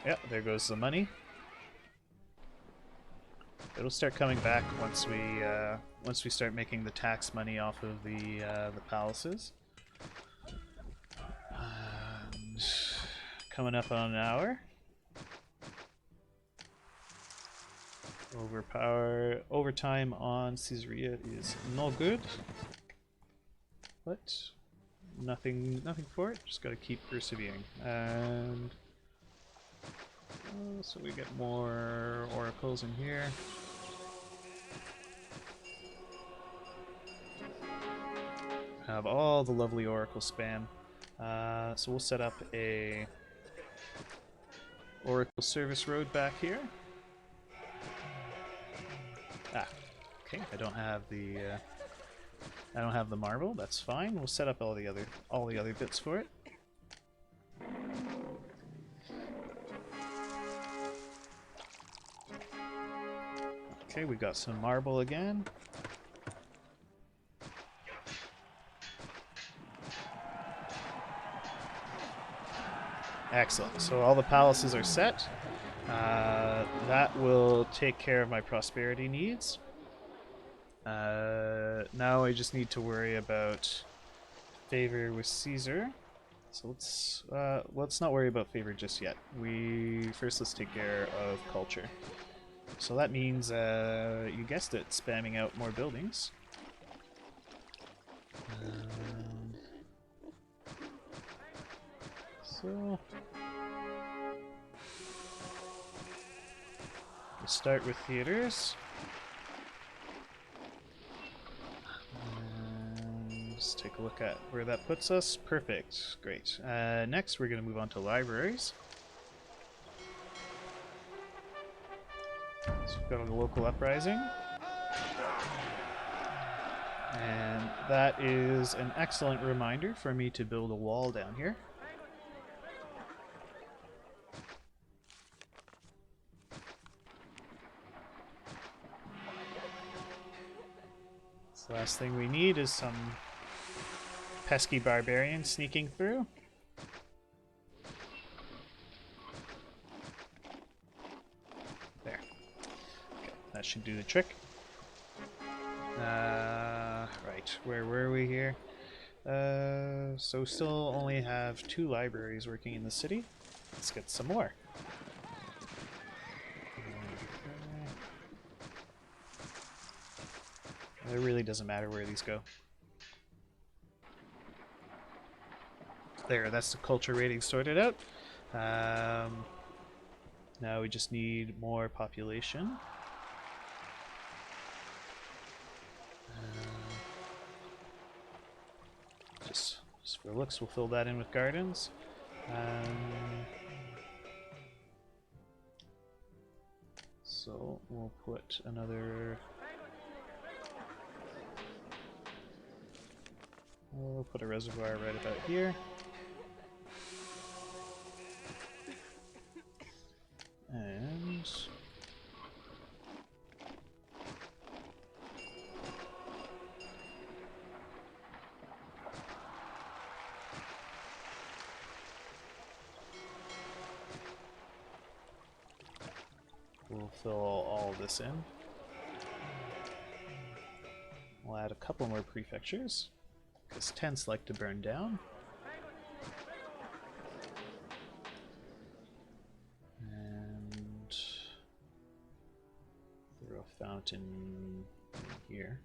Yep, there goes the money. It'll start coming back once we start making the tax money off of the palaces. And coming up on an hour. Overtime on Caesarea is no good. But nothing for it. Just gotta keep persevering. And so we get more oracles in here. Have all the lovely oracle spam. So we'll set up a oracle service road back here. Okay. I don't have the marble. That's fine. We'll set up all the other bits for it. Okay, we got some marble again. Excellent. So all the palaces are set. That will take care of my prosperity needs. Now I just need to worry about favor with Caesar. So let's not worry about favor just yet. Let's take care of culture. So that means, you guessed it, spamming out more buildings. So we'll start with theaters. Let's take a look at where that puts us. Perfect. Great. Next, we're going to move on to libraries. So we've got a local uprising. And that is an excellent reminder for me to build a wall down here. So the last thing we need is some pesky barbarians sneaking through. There. Okay, that should do the trick. Right, where were we here? So still only have 2 libraries working in the city. Let's get some more. It really doesn't matter where these go. There, that's the culture rating sorted out. Now we just need more population. Just for looks, we'll fill that in with gardens. So we'll put another... We'll put a reservoir right about here. And We'll fill all this in. We'll add a couple more prefectures, because tents like to burn down. And throw a fountain in here.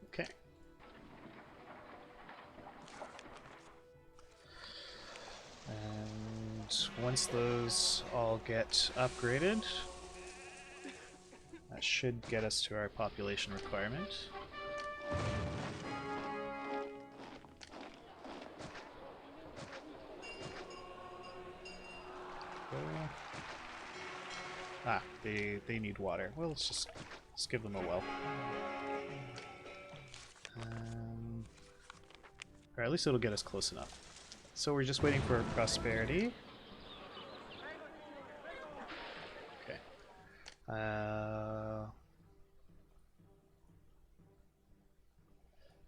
Okay. And once those all get upgraded, that should get us to our population requirement. Ah, they need water. Well, let's give them a well. Or at least it'll get us close enough. So we're just waiting for prosperity. Okay.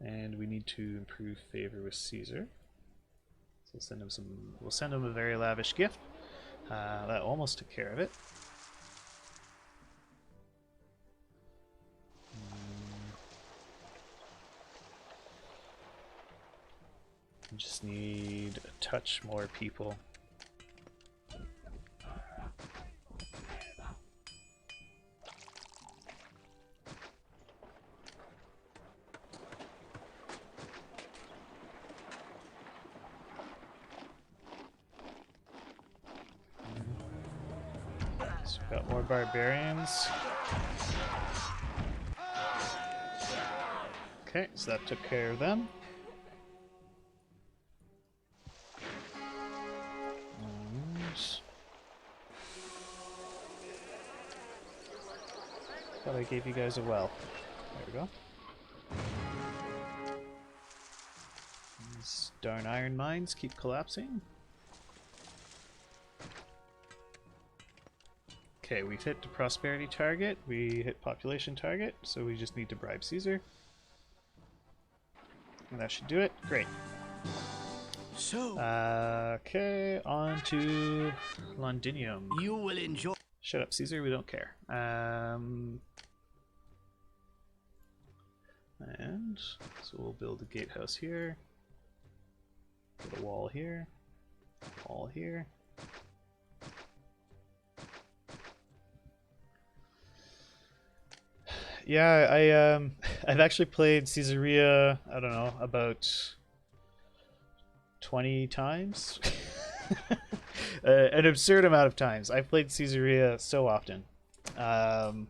And we need to improve favor with Caesar. So we'll send him we'll send him a very lavish gift. That almost took care of it. We just need a touch more people. So we've got more barbarians. Okay, so that took care of them. Thought I gave you guys a well. There we go. These darn iron mines keep collapsing. Okay, we've hit the prosperity target, we hit population target, so we just need to bribe Caesar. And that should do it. Great. So, okay, on to Londinium. you will enjoy. Shut up, Caesar, we don't care. And so we'll build a gatehouse here. Put a wall here. Wall here. Yeah, I've actually played Caesarea, I don't know, about 20 times. An absurd amount of times. I've played Caesarea so often. And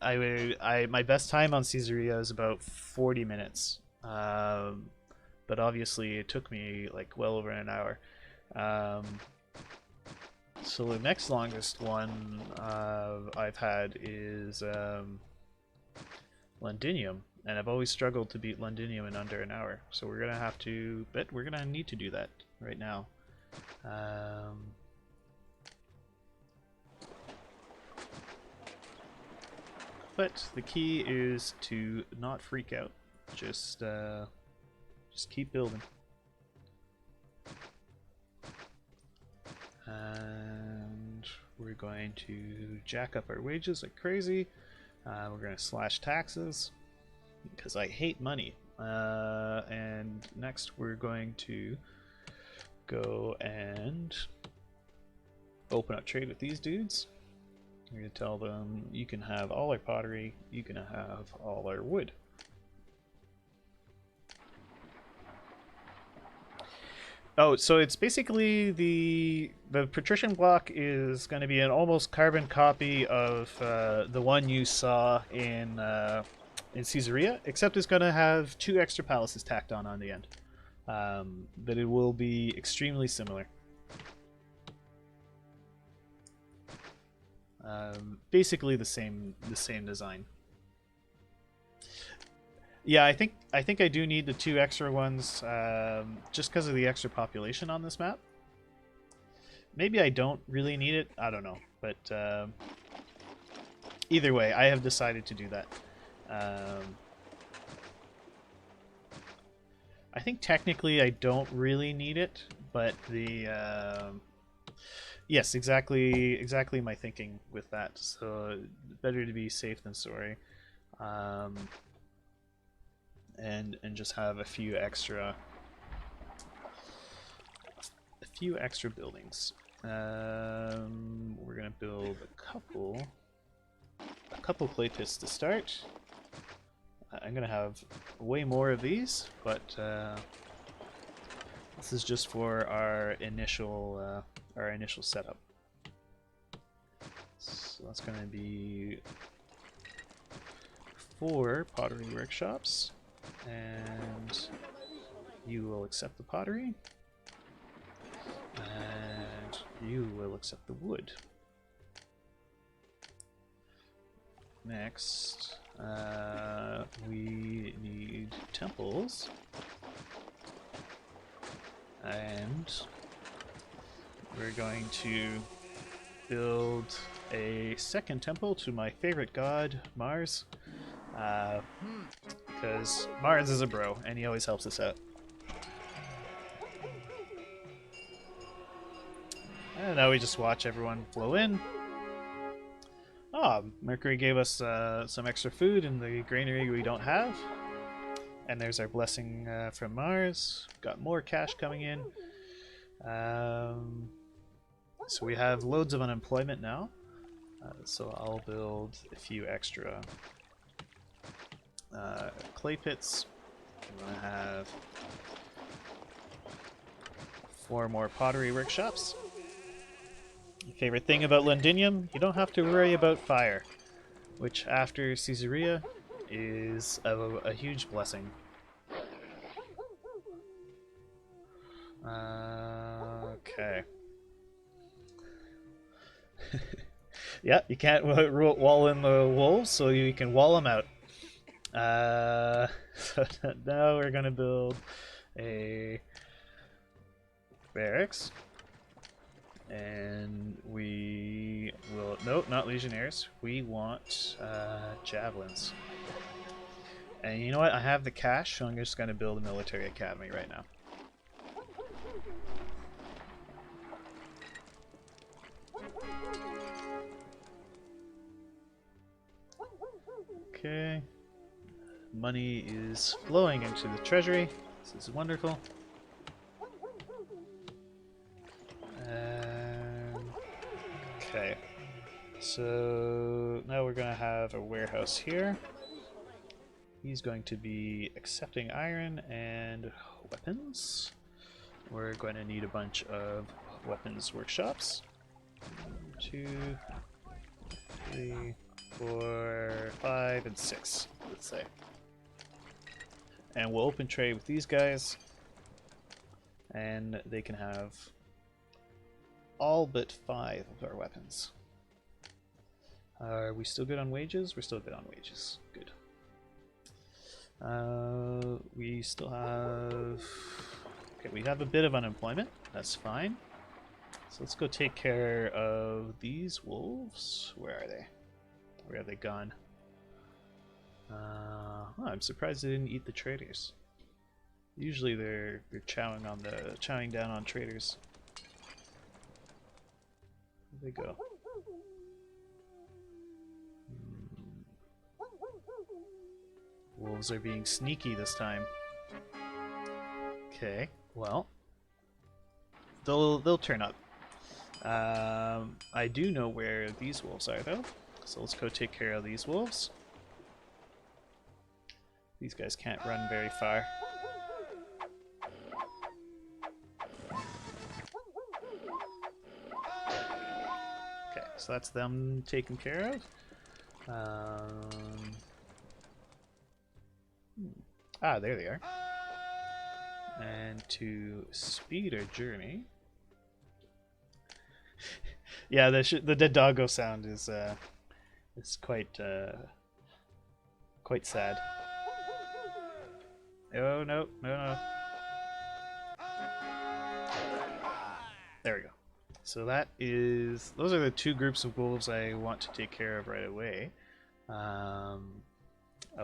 my best time on Caesarea is about 40 minutes. But obviously it took me like well over an hour. So the next longest one I've had is Londinium, and I've always struggled to beat Londinium in under an hour. So we're gonna have to, but we're gonna need to do that right now. But the key is to not freak out. Just keep building. And we're going to jack up our wages like crazy. We're going to slash taxes because I hate money. And next we're going to go and open up trade with these dudes. We're going to tell them you can have all our pottery, you can have all our wood. Oh, so it's basically the patrician block is going to be an almost carbon copy of the one you saw in Caesarea, except it's going to have 2 extra palaces tacked on the end. But it will be extremely similar. Basically the same design. Yeah, I think I do need the 2 extra ones just because of the extra population on this map. Maybe I don't really need it. I don't know, but either way, I have decided to do that. I think technically I don't really need it, but the yes, exactly my thinking with that. So better to be safe than sorry, and just have a few extra buildings. We're gonna build a couple clay pits to start. I'm gonna have way more of these, but this is just for our initial setup. So that's gonna be 4 pottery workshops, and you will accept the pottery, and you will accept the wood. Next, we need temples, and we're going to build a second temple to my favorite god, Mars, because Mars is a bro and he always helps us out. And now we just watch everyone flow in. Oh, Mercury gave us some extra food in the granary we don't have. And there's our blessing from Mars. Got more cash coming in. So we have loads of unemployment now. So I'll build a few extra clay pits. I'm going to have 4 more pottery workshops. Favorite thing about Londinium, you don't have to worry about fire, which after Caesarea is a huge blessing. Okay. Yeah, you can't wall in the wolves, so you can wall them out. So now we're gonna build a barracks. And we will... Nope, not legionnaires. We want javelins. And you know what? I have the cash, so I'm just going to build a military academy right now. Okay. Money is flowing into the treasury. This is wonderful. Okay, so now we're going to have a warehouse here. He's going to be accepting iron and weapons. We're going to need a bunch of weapons workshops. 2, 3, 4, 5, and 6, let's say. And we'll open trade with these guys, and they can have all but 5 of our weapons. Are we still good on wages? We're still good on wages. Good. We still have... Okay, we have a bit of unemployment. That's fine. So let's go take care of these wolves. Where are they? Where have they gone? Oh, I'm surprised they didn't eat the traders. Usually they're chowing down on traders. Where'd they go? Wolves are being sneaky this time. Okay, well, they'll turn up. I do know where these wolves are though, so let's go take care of these wolves. These guys can't run very far. Okay, so that's them taken care of. There they are. And to speed our journey... Yeah, the dead doggo sound is quite sad. Oh no. There we go. So those are the 2 groups of wolves I want to take care of right away. I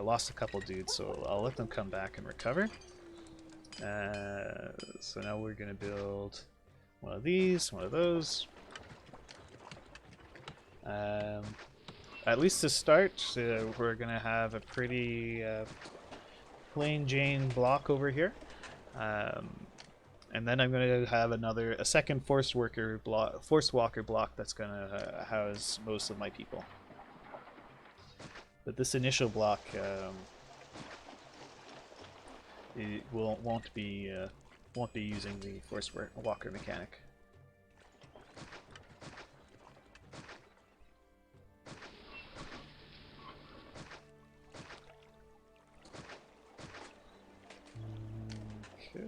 lost a couple dudes, so I'll let them come back and recover. So now we're gonna build one of these, one of those. At least to start, we're gonna have a pretty plain Jane block over here, and then I'm gonna have a second force walker block that's gonna house most of my people. But this initial block it won't be using the force walker mechanic. Okay.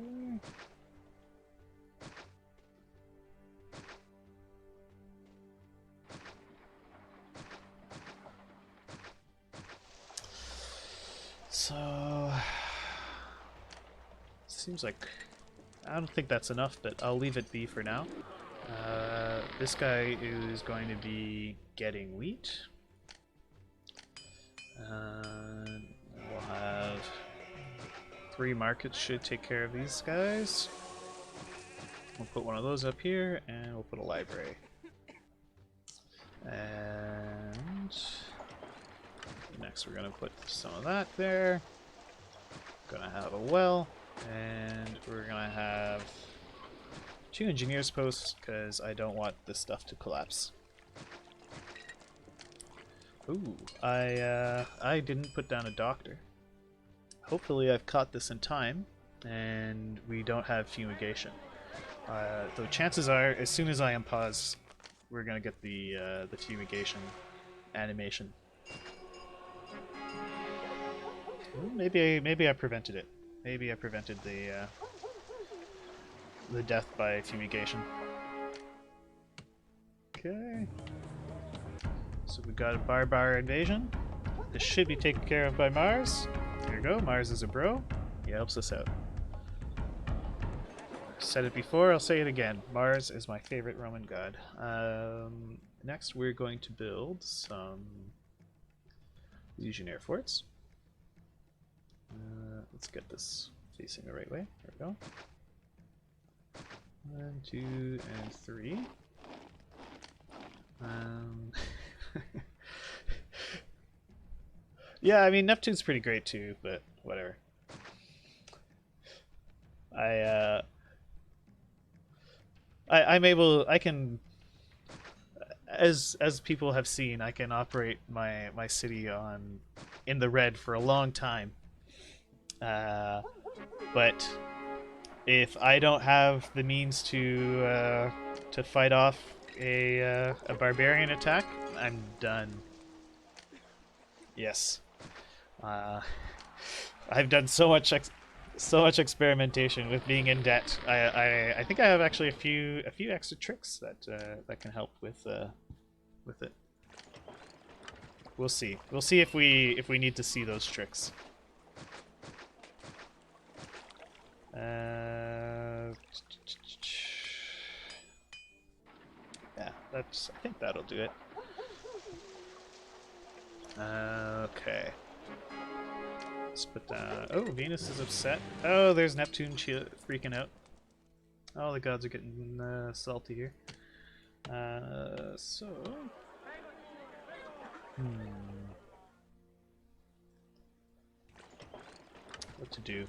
So seems like I don't think that's enough, but I'll leave it be for now. This guy is going to be getting wheat. We'll have 3 markets should take care of these guys. We'll put one of those up here, and we'll put a library. And next we're going to put some of that there. Gonna have a well, and we're going to have 2 engineers posts, because I don't want this stuff to collapse. Ooh, I didn't put down a doctor. Hopefully I've caught this in time, and we don't have fumigation. Though chances are, as soon as I unpause, we're gonna get the fumigation animation. Ooh, maybe I prevented it. Maybe I prevented the death by fumigation. Okay. So we've got a barbar invasion. This should be taken care of by Mars. There you go, Mars is a bro. He helps us out. I've said it before, I'll say it again. Mars is my favorite Roman god. Next we're going to build some Legionnaire forts. Let's get this facing the right way. There we go. 1, 2, and 3. Yeah, I mean Neptune's pretty great too, but whatever. I can, as people have seen, I can operate my city in the red for a long time. But if I don't have the means to fight off a barbarian attack, I'm done. Yes. I've done so much experimentation with being in debt. I think I have actually a few extra tricks that can help with it. We'll see. We'll see if we need to see those tricks. Yeah, I think that'll do it. Okay. Let's put down. Oh, Venus is upset. Oh, there's Neptune freaking out. All the gods are getting salty here. So. What to do?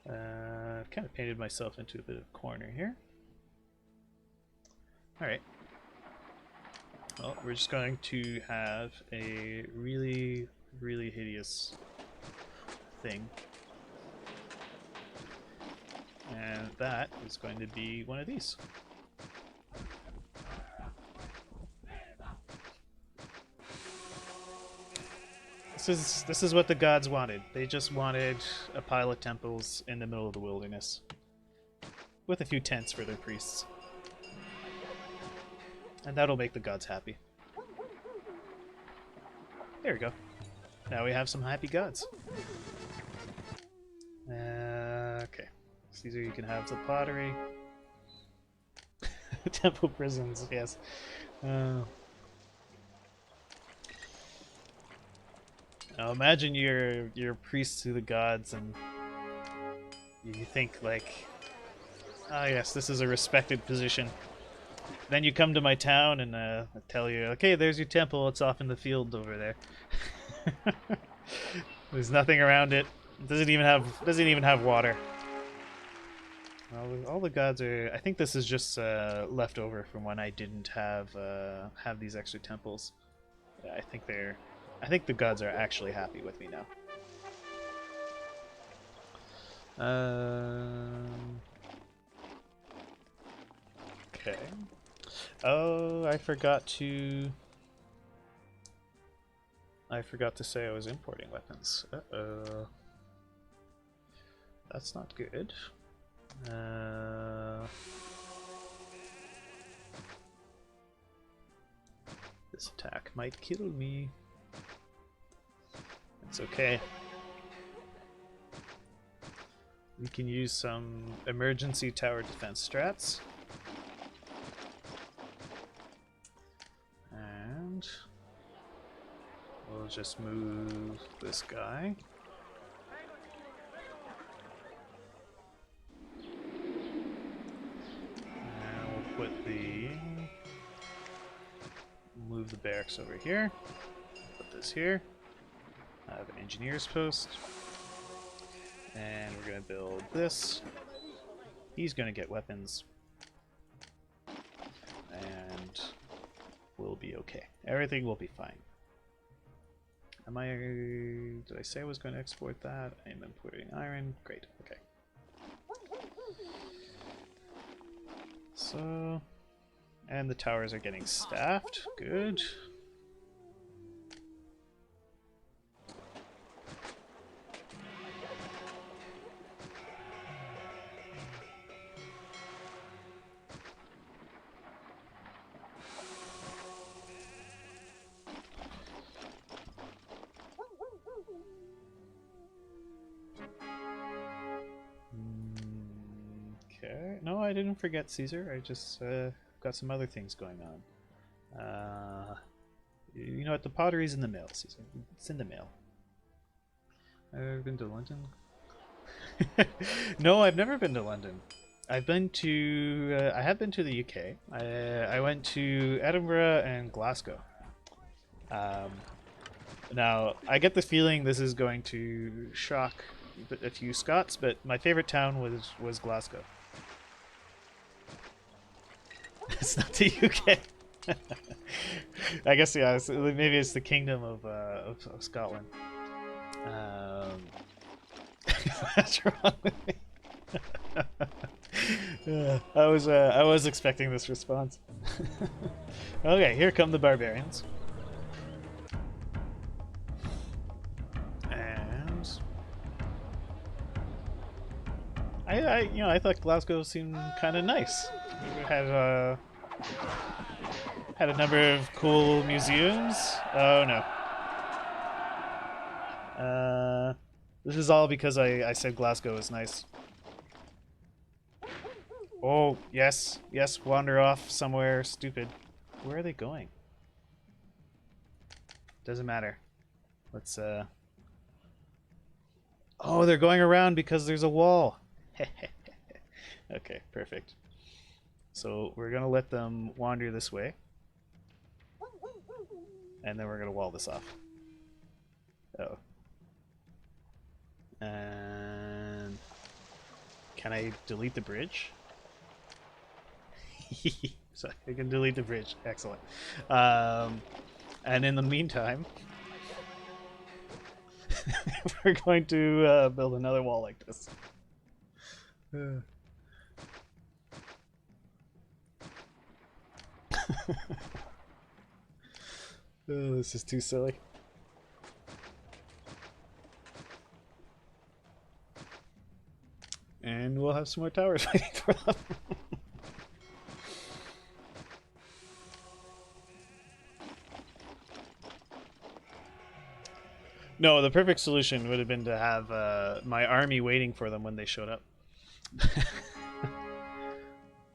I've kind of painted myself into a bit of a corner here. Alright. Well, we're just going to have a really, really hideous thing. And that is going to be one of these. This is what the gods wanted. They just wanted a pile of temples in the middle of the wilderness. With a few tents for their priests. And that'll make the gods happy. There we go. Now we have some happy gods. Okay. Caesar, you can have the pottery. Temple prisons, yes. Now imagine you're priests to the gods, and You think like, ah, yes, this is a respected position. Then you come to my town and I tell you, okay, there's your temple. It's off in the field over there. There's nothing around it. It doesn't even have water. All the gods are. I think this is just left over from when I didn't have these extra temples. Yeah, I think the gods are actually happy with me now. Okay. Oh, I forgot to say I was importing weapons. Uh-oh. That's not good. This attack might kill me. It's okay. We can use some emergency tower defense strats. And we'll just move this guy. And we'll move the barracks over here. Put this here. I have an engineer's post. And we're going to build this. He's going to get weapons. And we'll be okay. Everything will be fine. Did I say I was going to export that? I'm importing iron. Great. Okay. So, and the towers are getting staffed. Good. Okay. No, I didn't forget Caesar. I just got some other things going on. You know what? The pottery's in the mail, Caesar. It's in the mail. I've been to London. No, I've never been to London. I've been to. I have been to the UK. I went to Edinburgh and Glasgow. Now, I get the feeling this is going to shock a few Scots, but my favorite town was Glasgow. It's not the UK. I guess, yeah, maybe it's the Kingdom of Scotland. What's wrong with me? I was expecting this response. Okay, here come the barbarians. And I thought Glasgow seemed kind of nice. We had a number of cool museums. Oh no. This is all because I said Glasgow is nice. Oh, yes, wander off somewhere stupid. Where are they going? Doesn't matter. Let's, Oh, they're going around because there's a wall. Okay, perfect. So we're gonna let them wander this way. And then we're gonna wall this off. Oh. And can I delete the bridge? So I can delete the bridge. Excellent. And in the meantime, we're going to build another wall like this. Oh, this is too silly. And we'll have some more towers waiting for them. No, the perfect solution would have been to have my army waiting for them when they showed up.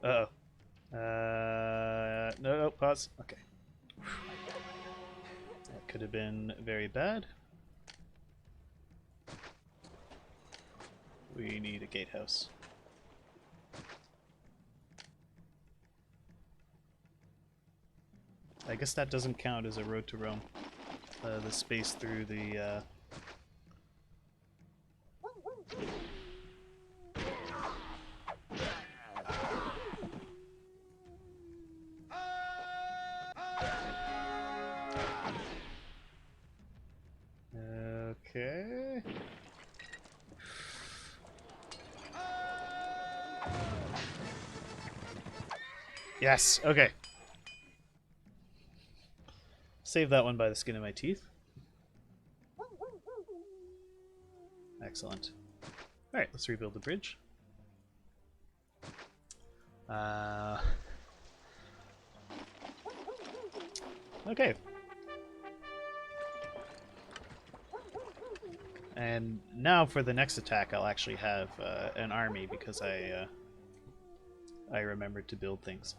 Uh-oh. No, pause. Okay. That could have been very bad. we need a gatehouse. I guess that doesn't count as a road to Rome. The space through the... Okay. Yes, okay. Save that one by the skin of my teeth. Excellent. Alright, let's rebuild the bridge. Okay. And now for the next attack, I'll actually have an army because I remembered to build things.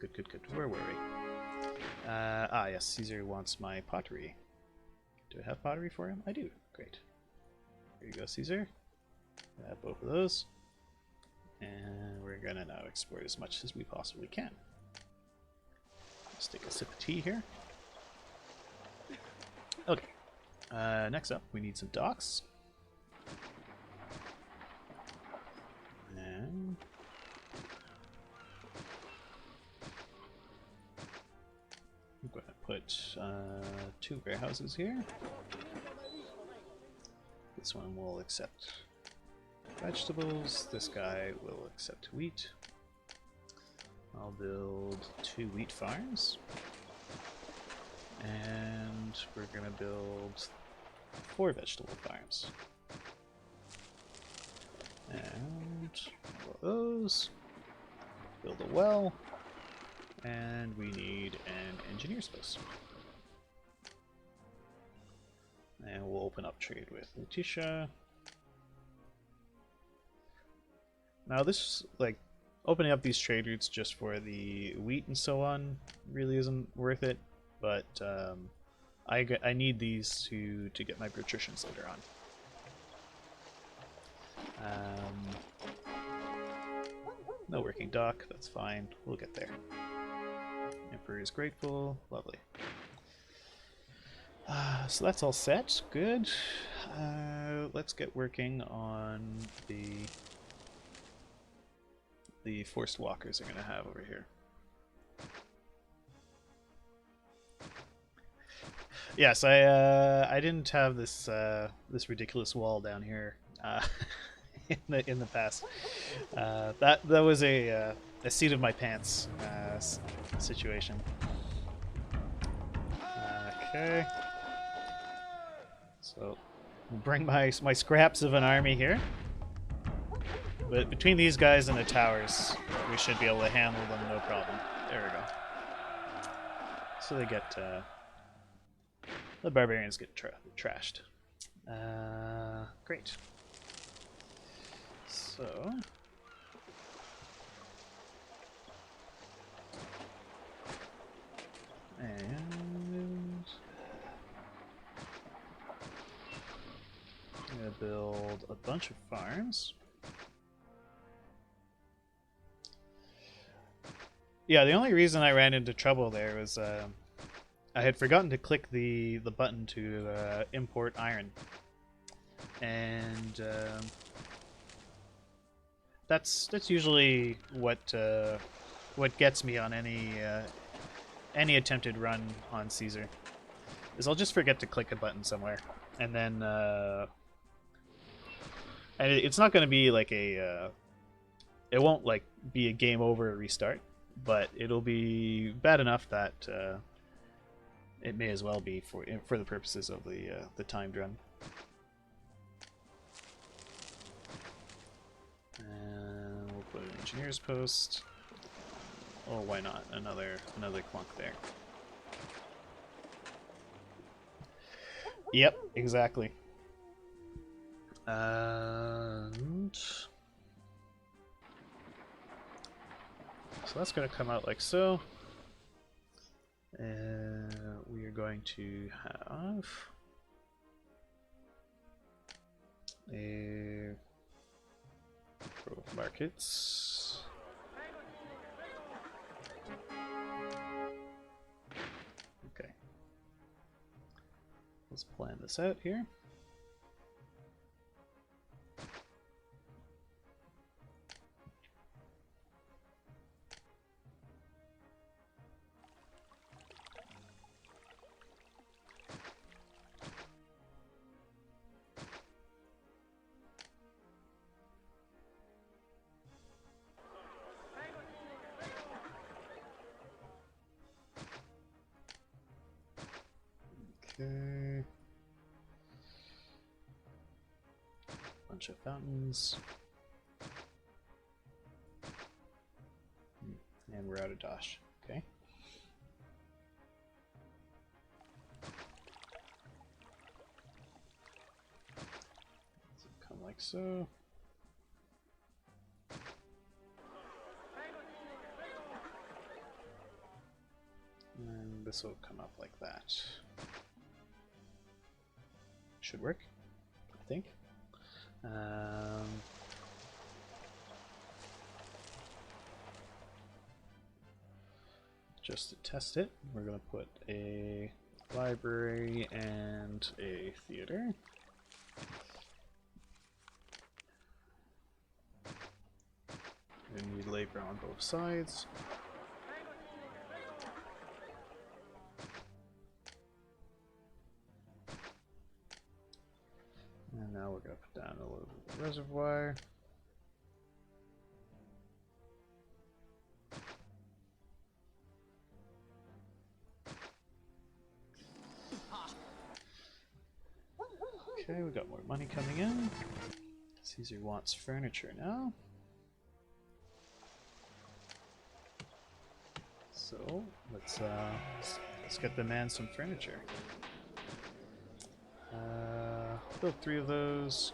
Good, good, good. Where were we? Yes, Caesar wants my pottery. Do I have pottery for him? I do. Great. Here you go, Caesar. Grab both of those. And we're gonna now export as much as we possibly can. Let's take a sip of tea here. Okay. Next up, we need some docks. And I'm going to put 2 warehouses here. This one will accept vegetables. This guy will accept wheat. I'll build 2 wheat farms. And we're going to build 4 vegetable farms. And all of those. Build a well. And we need an engineer's post. And we'll open up trade with Letitia. Now this, like, opening up these trade routes just for the wheat and so on really isn't worth it, but I need these to get my patricians later on. No working dock, that's fine, we'll get there. Emperor is grateful, lovely. So that's all set, good. Let's get working on the forced walkers I'm going to have over here. Yes, I didn't have this this ridiculous wall down here in the past. That was a seat of my pants situation. Okay. So we'll bring my scraps of an army here. But between these guys and the towers, we should be able to handle them no problem. There we go. So they get the barbarians get trashed. Great. So and I'm gonna build a bunch of farms. Yeah, the only reason I ran into trouble there was I had forgotten to click the button to import iron, and that's usually what gets me on any attempted run on Caesar. Is I'll just forget to click a button somewhere, and then and it's not going to be like a it won't like be a game over restart, but it'll be bad enough that it may as well be for the purposes of the timed run. And we'll put an engineer's post. Oh, why not? Another clunk there. Yep, exactly. And so that's going to come out like so. And we are going to have a row of markets. Okay. Let's plan this out here. Okay. Bunch of fountains. And we're out of dosh. Okay. So come like so. And this will come up like that. Should work, I think. Just to test it, we're going to put a library and a theater. We need labor on both sides. And now we're going to put down a little bit of reservoir. Okay, we got more money coming in. Caesar wants furniture now. So let's get the man some furniture. Build 3 of those.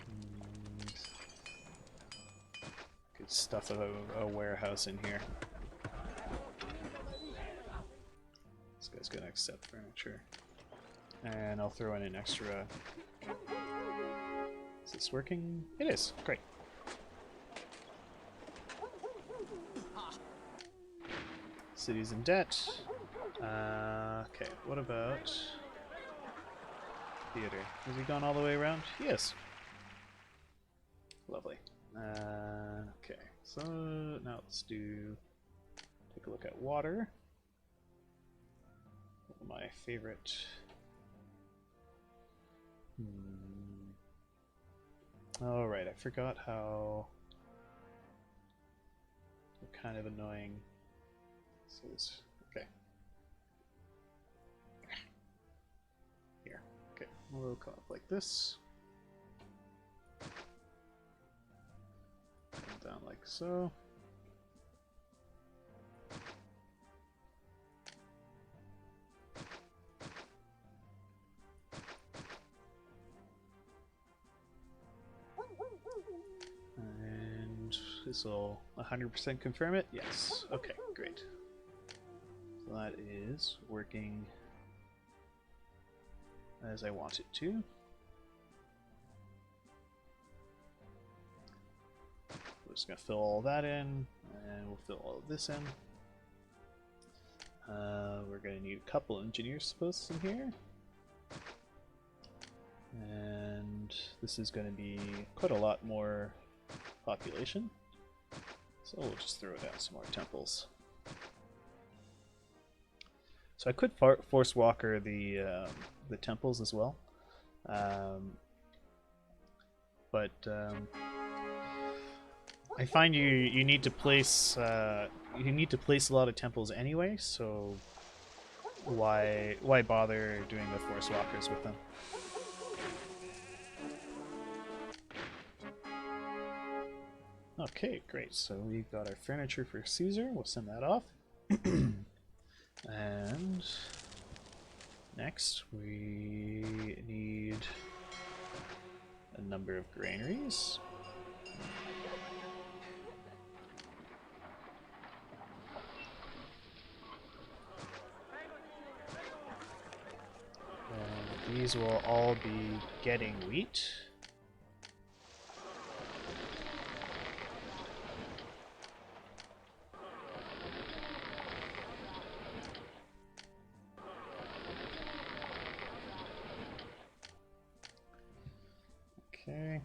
And could stuff a warehouse in here. This guy's gonna accept furniture. And I'll throw in an extra. Is this working? It is. Great. City's in debt. Okay, what about theater? Has he gone all the way around? Yes. Lovely. Okay, so now let's take a look at water. One of my favorite. Oh, right, I forgot how kind of annoying this is. Okay. Here. Okay, we'll come up like this. Come down like so. And this will 100% confirm it? Yes. Okay, great. So that is working as I want it to. We're just going to fill all that in, and we'll fill all of this in. We're going to need a couple engineers posts in here. And this is going to be quite a lot more population. So we'll just throw down some more temples. So I could force walker the temples as well, but I find you need to place a lot of temples anyway. So why bother doing the force walkers with them? Okay, great. So we've got our furniture for Caesar. We'll send that off. And next we need a number of granaries. And these will all be getting wheat. Okay.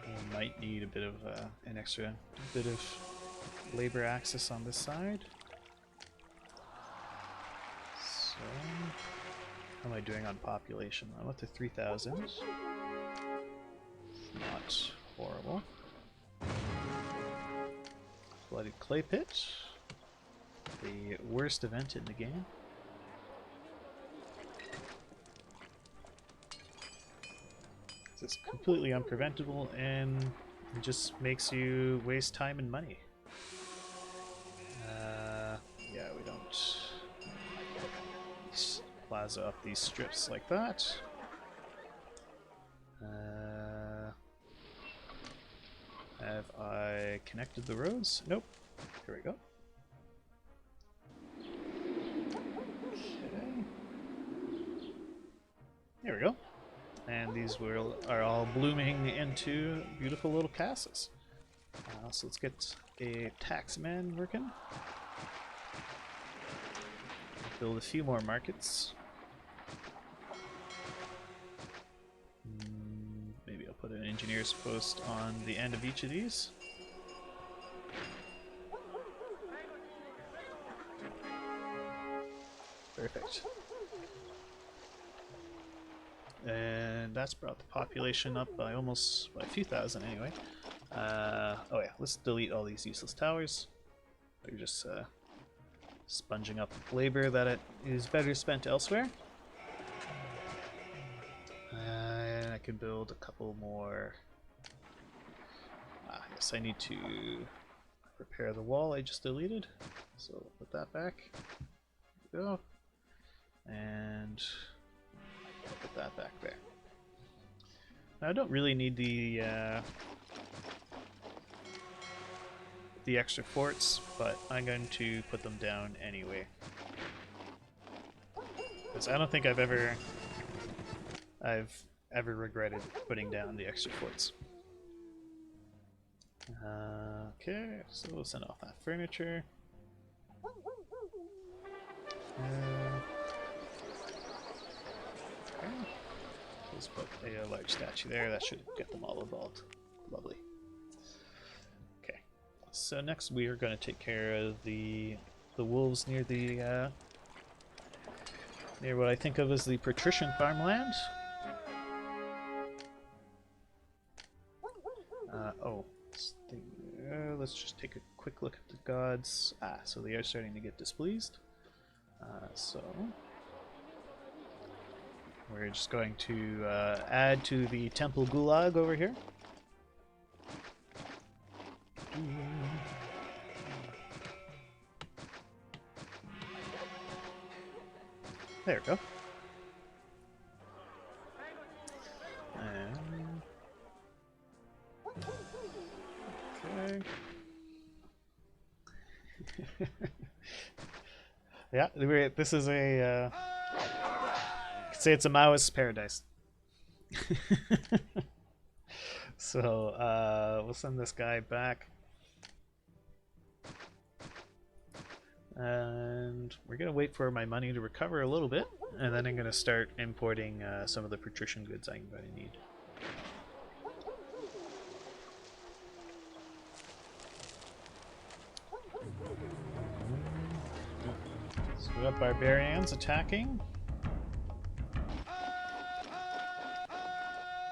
We might need a bit of an extra bit of labor access on this side. So, how am I doing on population? I'm up to 3,000. Not horrible. Flooded clay pit. The worst event in the game. It's completely unpreventable and it just makes you waste time and money. Yeah, we don't plaza up these strips like that. Have I connected the roads? Nope. Here we go. Okay. There we go. And these are all blooming into beautiful little castles. So let's get a taxman working. Build a few more markets. Maybe I'll put an engineer's post on the end of each of these. Perfect. And that's brought the population up by a few thousand anyway. Oh yeah, let's delete all these useless towers. They're just sponging up labor that it is better spent elsewhere. And I can build a couple more. Yes, I need to repair the wall I just deleted. So put that back. There we go. And put that back there. Now I don't really need the extra forts, but I'm going to put them down anyway. Because I don't think I've ever regretted putting down the extra forts. Okay, so we'll send off that furniture. Okay. Let's put a large statue there. That should get them all involved. Lovely. Okay. So next we are going to take care of the wolves near the near what I think of as the patrician farmland. Let's just take a quick look at the gods. So they are starting to get displeased. So we're just going to add to the temple gulag over here. There we go. And okay. Yeah, this is a you could say it's a Maoist paradise. So we'll send this guy back. And we're going to wait for my money to recover a little bit, and then I'm going to start importing some of the patrician goods I'm going to need. So we got barbarians attacking.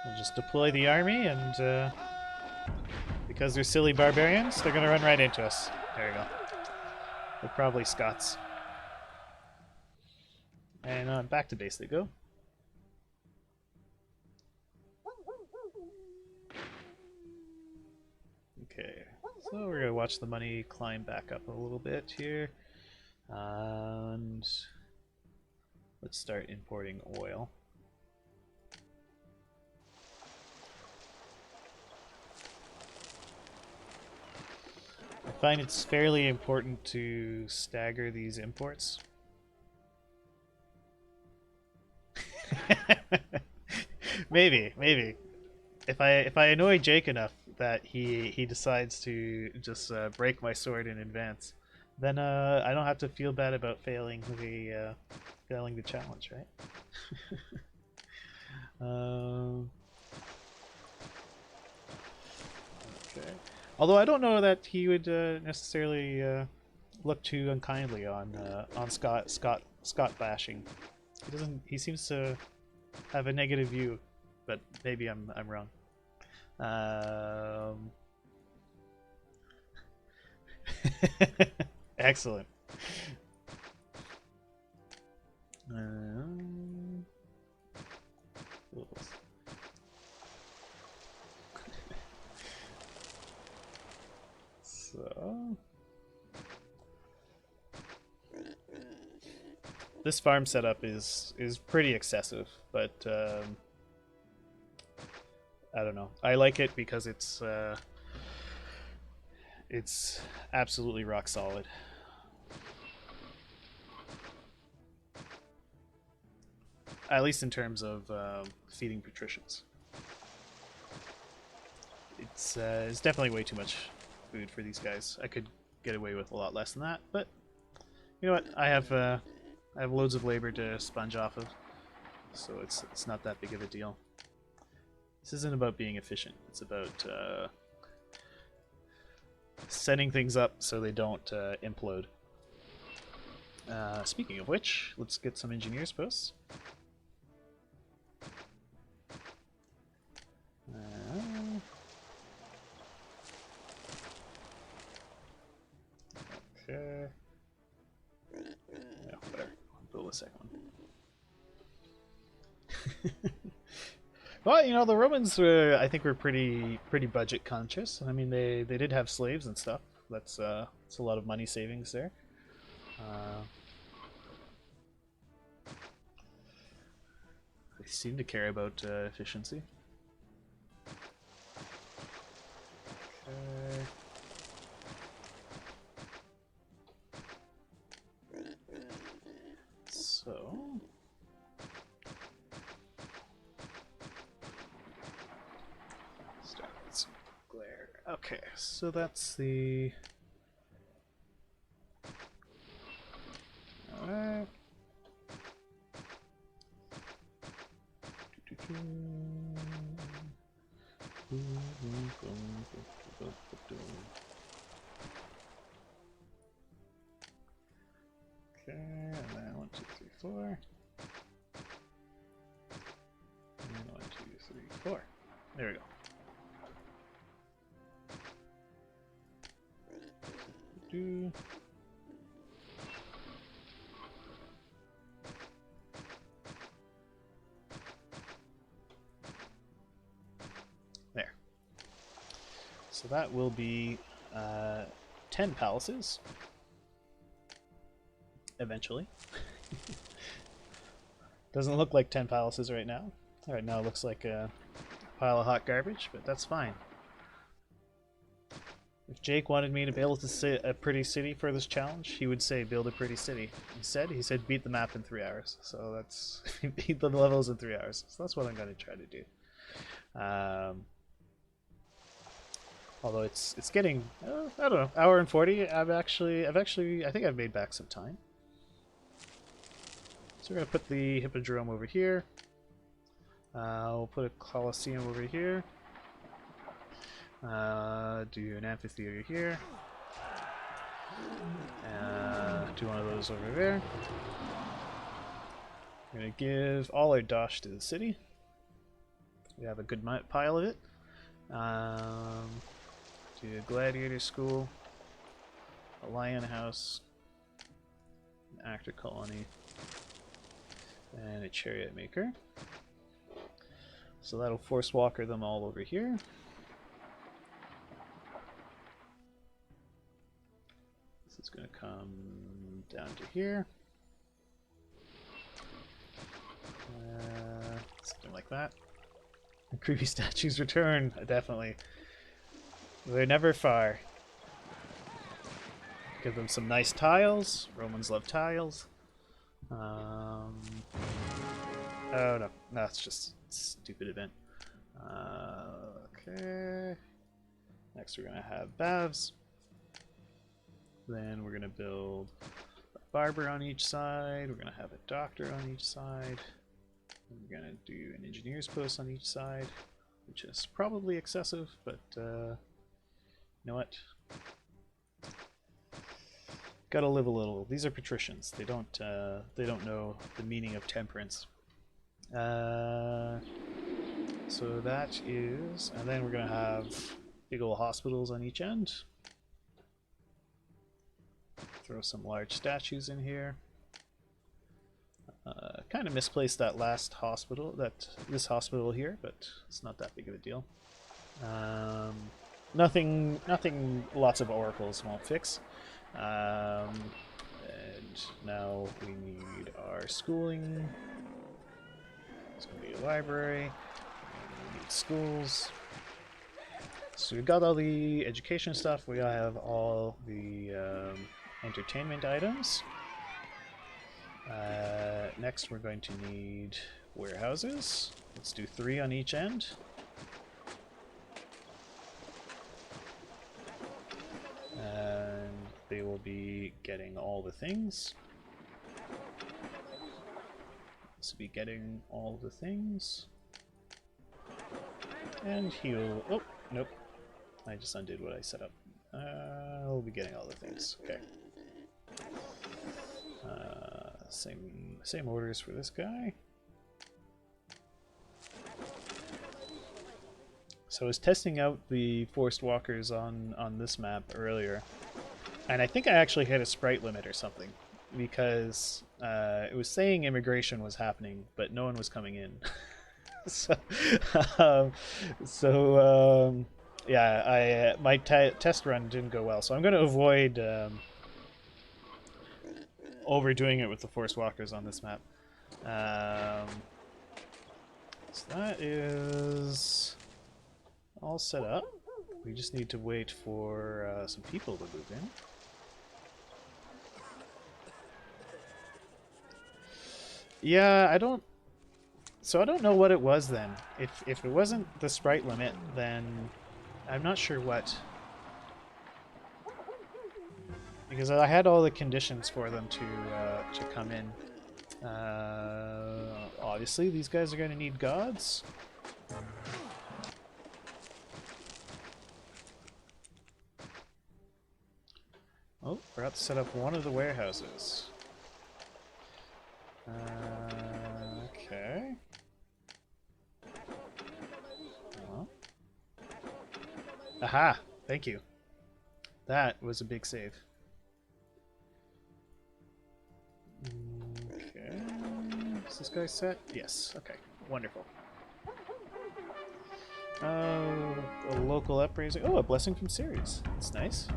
We'll just deploy the army, and because they're silly barbarians, they're going to run right into us. There you go. They're probably Scots. And back to base they go. Okay, so we're going to watch the money climb back up a little bit here. And let's start importing oil. I find it's fairly important to stagger these imports. Maybe. If I annoy Jake enough that he decides to just break my sword in advance, then I don't have to feel bad about failing the challenge, right? Okay. Although I don't know that he would necessarily look too unkindly on Scott bashing. He doesn't. He seems to have a negative view, but maybe I'm wrong. Excellent. So this farm setup is pretty excessive, but I don't know. I like it because it's absolutely rock solid. At least in terms of feeding patricians. It's definitely way too much food for these guys. I could get away with a lot less than that, but you know what? I have loads of labor to sponge off of, so it's not that big of a deal. This isn't about being efficient. It's about setting things up so they don't implode. Speaking of which, let's get some engineers posts. Okay. Yeah, whatever. I'll build a second one. Well, you know, the Romans, I think, were pretty budget conscious. I mean, they did have slaves and stuff. That's a lot of money savings there. They seem to care about efficiency. Okay. So start with some glare. Okay, so that's the. Alright. Okay, and then 1, 2, 3, 4. And then 1, 2, 3, 4. There we go. There. So that will be 10 palaces. Eventually. Doesn't look like 10 palaces right now. Right now it looks like a pile of hot garbage, but that's fine. If Jake wanted me to be able to say a pretty city for this challenge, he would say build a pretty city. Instead, he said beat the map in 3 hours. So that's beat the levels in 3 hours. So that's what I'm going to try to do. Although it's getting I don't know, hour and 40. I think I've made back some time. So we're going to put the Hippodrome over here. We'll put a Colosseum over here. Do an amphitheater here. Do one of those over there. We're going to give all our dosh to the city. We have a good pile of it. Do a gladiator school, a lion house, an actor colony, and a chariot maker. So that'll force walker them all over here. This is going to come down to here. Something like that. And creepy statues return, definitely. They're never far. Give them some nice tiles. Romans love tiles. Oh no, that's just a stupid event. Okay. Next we're gonna have baths. Then we're gonna build a barber on each side. We're gonna have a doctor on each side. And we're gonna do an engineer's post on each side, which is probably excessive, but you know what? Gotta live a little. These are patricians. They don't know the meaning of temperance. So that is, and then we're gonna have big old hospitals on each end. Throw some large statues in here. Kind of misplaced that last hospital, this hospital here, but it's not that big of a deal. Nothing lots of oracles won't fix. And now we need our schooling. It's going to be a library. We need schools. So we've got all the education stuff. We have all the entertainment items. Next we're going to need warehouses. Let's do 3 on each end. And they will be getting all the things. This will be getting all the things. And he'll... Oh, nope. I just undid what I set up. I'll be getting all the things. Okay. Same orders for this guy. So I was testing out the forced walkers on this map earlier, and I think I actually hit a sprite limit or something, because it was saying immigration was happening, but no one was coming in. Yeah, my test run didn't go well, so I'm going to avoid overdoing it with the forced walkers on this map. So that is all set up. We just need to wait for some people to move in. Yeah, I don't know what it was then. If it wasn't the sprite limit, then I'm not sure what. Because I had all the conditions for them to come in. Obviously, these guys are going to need gods. Oh, forgot to set up one of the warehouses. Okay. Oh. Aha! Thank you. That was a big save. Okay. Is this guy set? Yes. Okay. Wonderful. A local upraising. Oh, a blessing from Ceres. That's nice.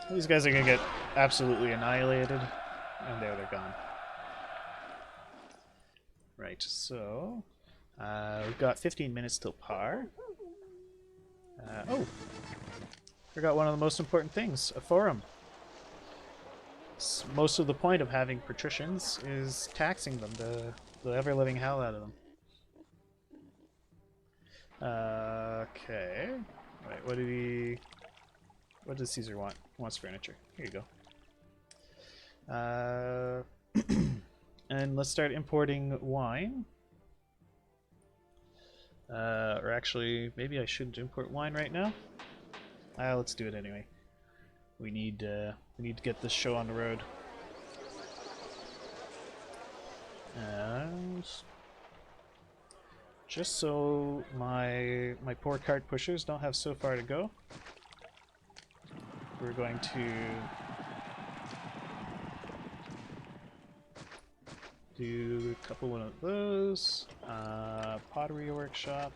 These guys are gonna get absolutely annihilated. And there they're gone. Right, so... we've got 15 minutes till par. Oh! Forgot one of the most important things. A forum. Most of the point of having patricians is taxing them, the ever-living hell out of them. Okay. Right, what does Caesar want? He wants furniture. Here you go. And let's start importing wine. Or actually, maybe I shouldn't import wine right now. Let's do it anyway. We need to get this show on the road. And just so my poor cart pushers don't have so far to go, we're going to do a couple of those. Pottery workshop.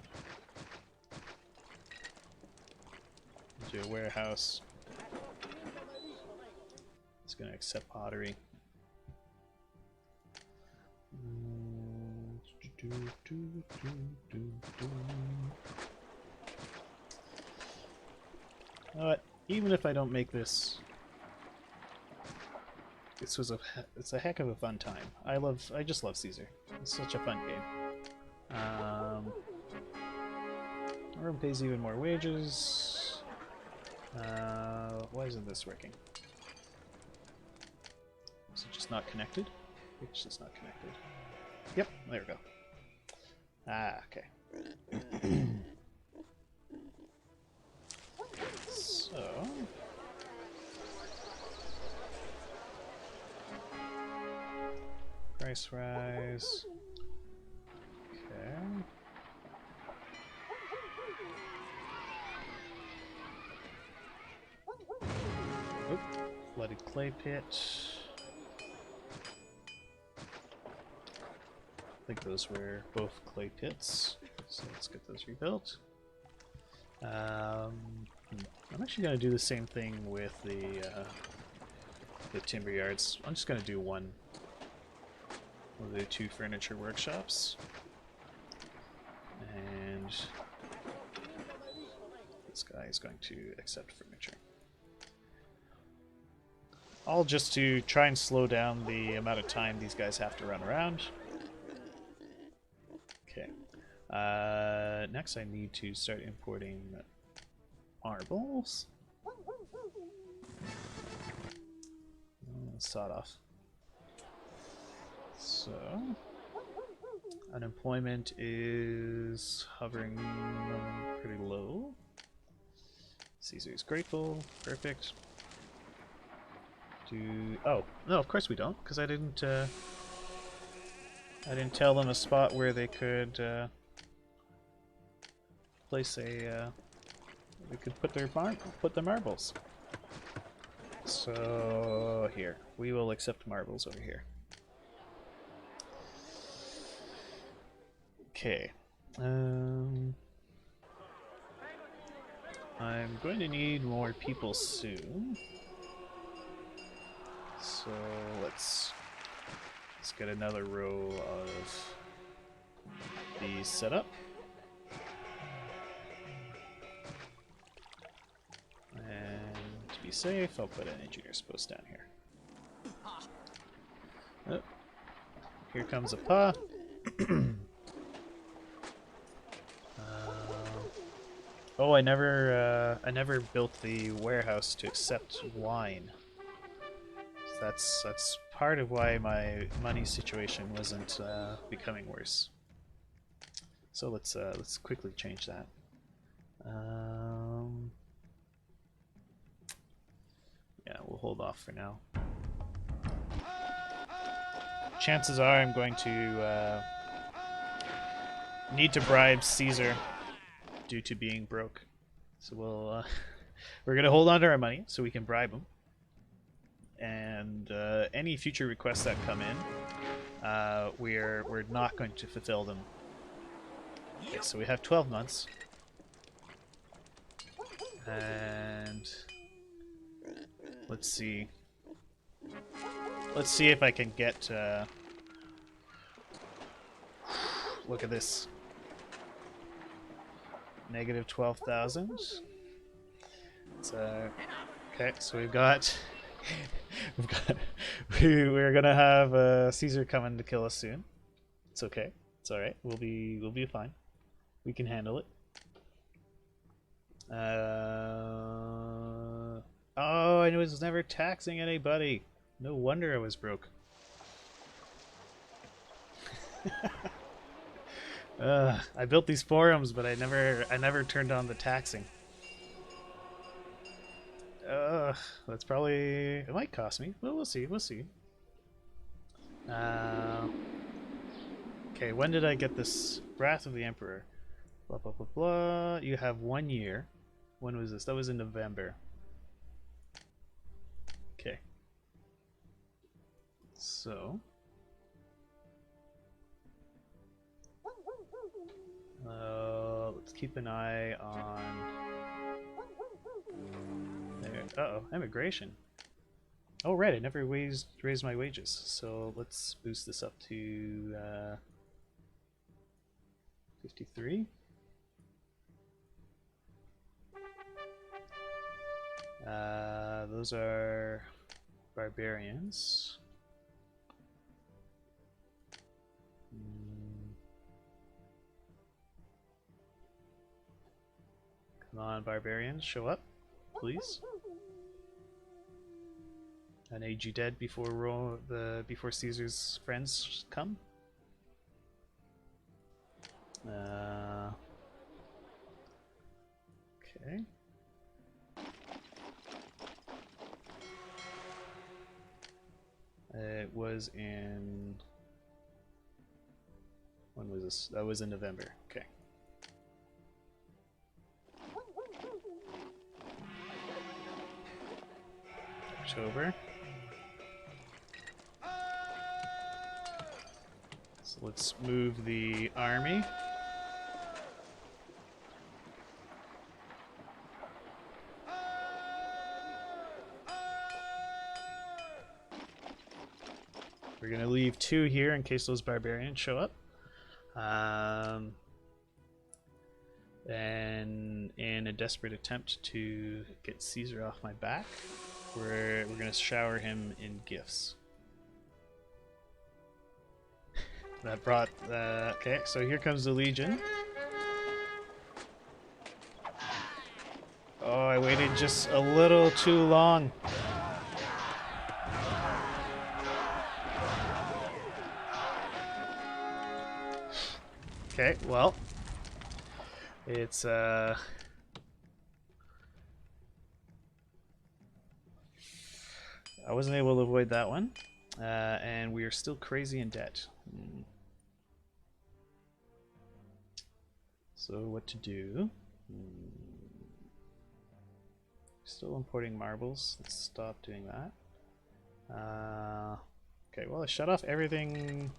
Do a warehouse. It's going to accept pottery. even if I don't make this, it's a heck of a fun time. I just love Caesar. It's such a fun game. Rome pays even more wages. Why isn't this working? Is it just not connected? It's just not connected. Yep, there we go. Ah, okay. So... price rise. Okay. Oop, flooded clay pit. I think those were both clay pits, so let's get those rebuilt. I'm actually going to do the same thing with the timber yards. I'm just going to do one. We'll do 2 furniture workshops. And this guy is going to accept furniture. All just to try and slow down the amount of time these guys have to run around. Okay. Next I need to start importing marbles. Sawed off. So, unemployment is hovering pretty low. Caesar is grateful. Perfect. Oh no, of course we don't, because I didn't tell them a spot where they could place a they could put their marbles. So here, we will accept marbles over here. Okay. I'm going to need more people soon. So let's get another row of these set up. And to be safe, I'll put an engineer's post down here. Oh, here comes a paw. Oh, I never built the warehouse to accept wine. So that's part of why my money situation wasn't becoming worse. So let's quickly change that. Yeah, we'll hold off for now. Chances are I'm going to need to bribe Caesar due to being broke. So we're gonna hold on to our money so we can bribe him. And any future requests that come in, we're not going to fulfill them. Okay, so we have 12 months. And let's see. Let's see if I can get look at this. Negative 12,000. Okay, so we've got we're gonna have Caesar coming to kill us soon. It's okay. It's all right. We'll be fine. We can handle it. Oh, I was never taxing anybody. No wonder I was broke. I built these forums, but I never turned on the taxing. That's probably... It might cost me. Well, we'll see. We'll see. Okay, when did I get this? Wrath of the Emperor. Blah, blah, blah, blah. You have 1 year. When was this? That was in November. Okay. So... let's keep an eye on... There. Uh-oh, immigration. Oh, right, I never raised my wages. So let's boost this up to 53. Those are barbarians. Come on, barbarians, show up, please. I need you dead before before Caesar's friends come. Okay. It was in... When was this? That was in November. Okay. October. So let's move the army. We're going to leave 2 here in case those barbarians show up. And in a desperate attempt to get Caesar off my back, we're going to shower him in gifts. That brought... okay, so here comes the Legion. Oh, I waited just a little too long. Okay, well, it's I wasn't able to avoid that one, and we are still crazy in debt. So what to do? Still importing marbles. Let's stop doing that. Okay, well I shut off everything.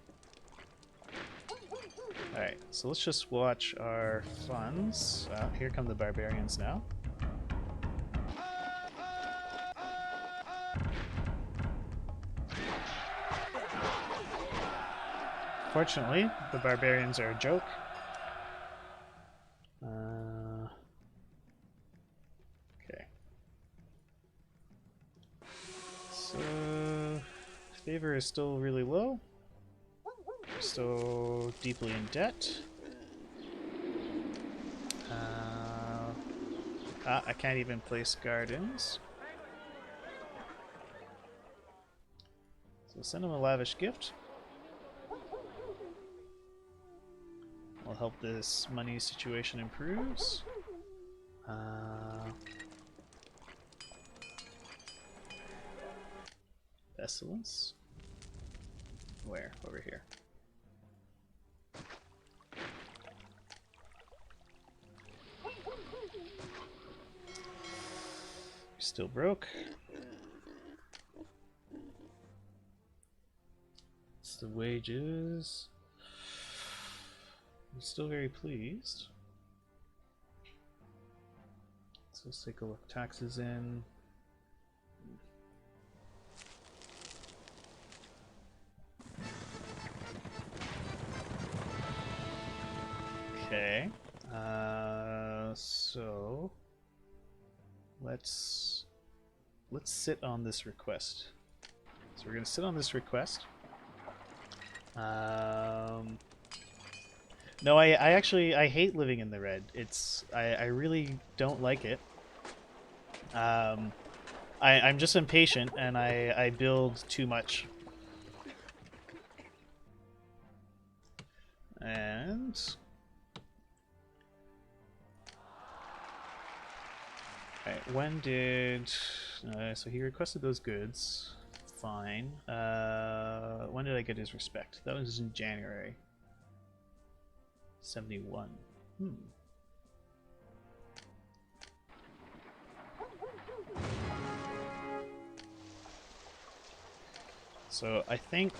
Alright, so let's just watch our funds. Here come the barbarians now. Fortunately, the barbarians are a joke. Okay. So, favor is still really low. So deeply in debt. I can't even place gardens. So send him a lavish gift. Will help this money situation improves. Pestilence. Where? Over here. Still broke. It's the wages. I'm still very pleased. So let's take a look. Taxes in. Okay. So let's sit on this request. So we're gonna sit on this request. No, I actually hate living in the red. I really don't like it. I'm just impatient and I build too much. And alright, when did so he requested those goods. Fine. When did I get his respect? That was in January. 71. So I think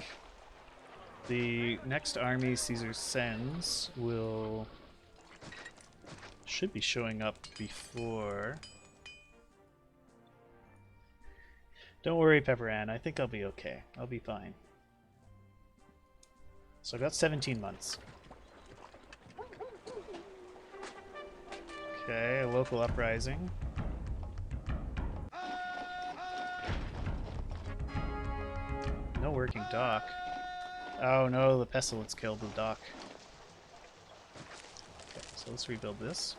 the next army Caesar sends should be showing up before. Don't worry, Pepper Ann. I think I'll be okay. I'll be fine. So I've got 17 months. Okay, a local uprising. no working dock. Oh no, the pestilence killed the dock. Okay, so let's rebuild this.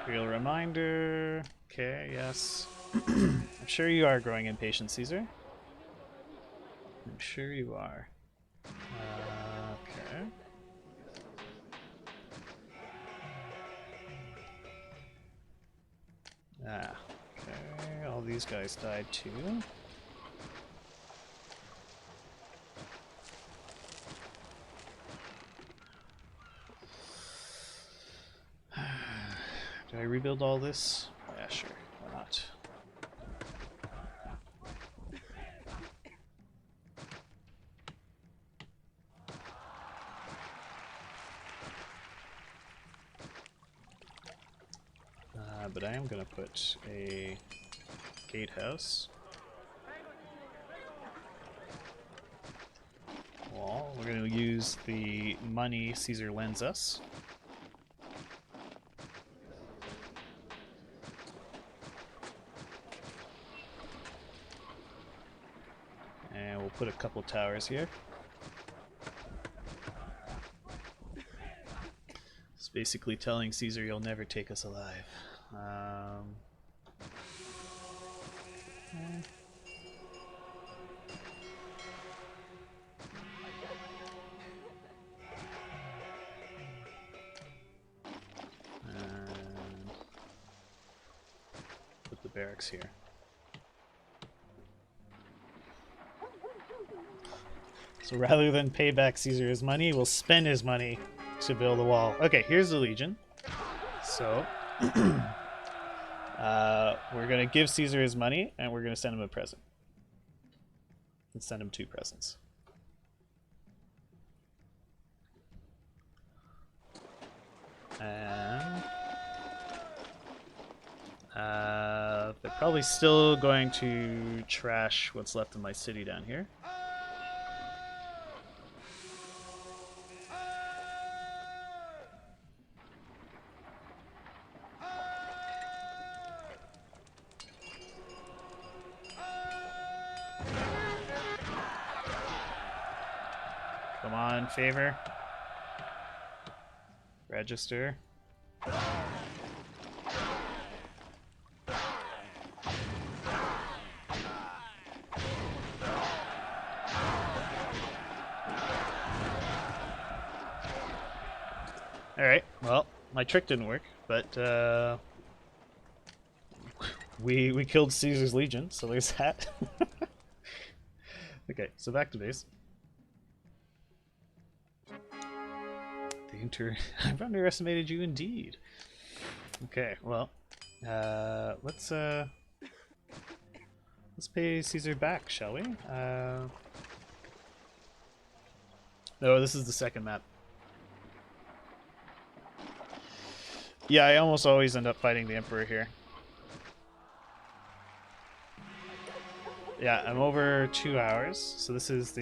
Real reminder. Okay, yes. I'm sure you are growing impatient, Caesar. I'm sure you are. Okay. Ah, okay. All these guys died too. Do I rebuild all this? Yeah, sure. Why not? But I am going to put a gatehouse wall. We're going to use the money Caesar lends us. And we'll put a couple towers here. It's basically telling Caesar you'll never take us alive. And put the barracks here. So rather than pay back Caesar his money, we'll spend his money to build a wall. Okay, here's the Legion. So we're going to give Caesar his money, and we're going to send him a present. Let's send him 2 presents. And they're probably still going to trash what's left of my city down here. Come on, favor. Register. Alright, well, my trick didn't work, but we killed Caesar's Legion, so there's that. Okay, so back to base. I've underestimated you indeed. Okay, well, let's pay Caesar back, shall we? No, this is the second map. Yeah, I almost always end up fighting the Emperor here. Yeah, I'm over 2 hours, so this is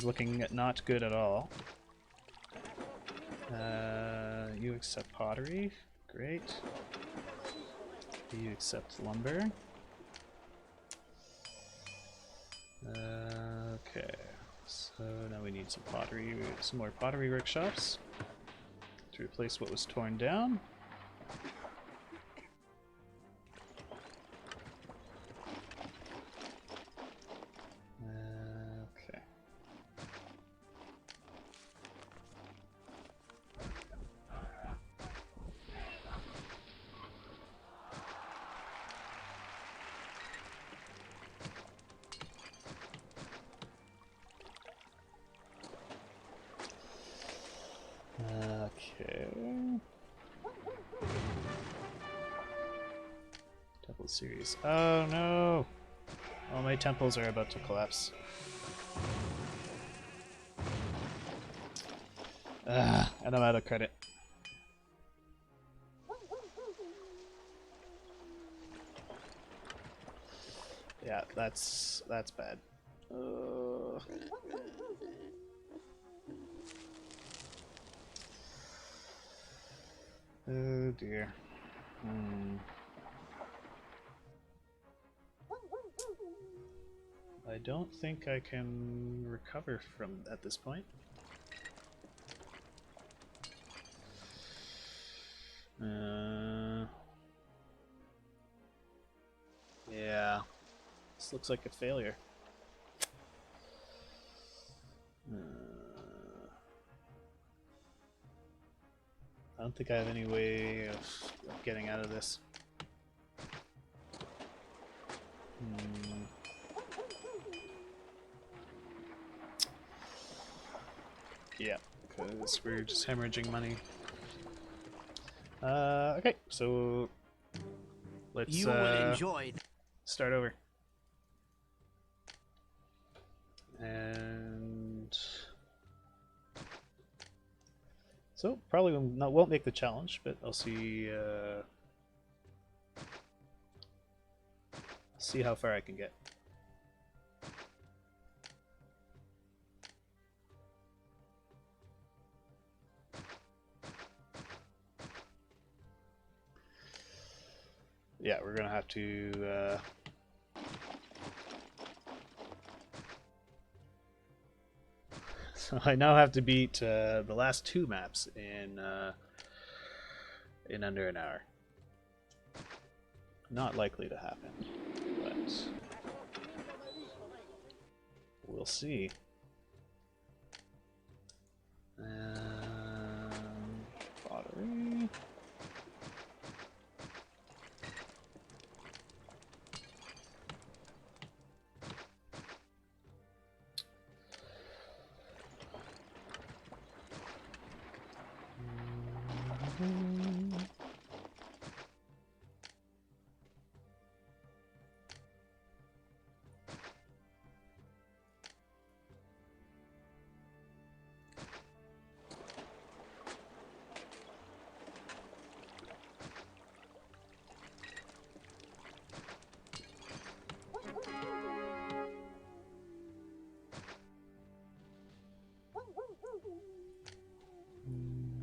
looking not good at all. You accept pottery, great. You accept lumber. Okay, so now we need some pottery, some more pottery workshops to replace what was torn down. Okay. Okay. Temple series. Oh no! All my temples are about to collapse. And I'm out of credit. Yeah, that's bad. Oh dear. I don't think I can recover from at this point. Yeah, this looks like a failure. I don't think I have any way of getting out of this. Yeah, because we're just hemorrhaging money. Okay, so let's You will enjoy. start over. And so probably won't make the challenge, but I'll see see how far I can get. Yeah, we're gonna have to so I now have to beat the last two maps in under an hour. Not likely to happen, but we'll see. Pottery.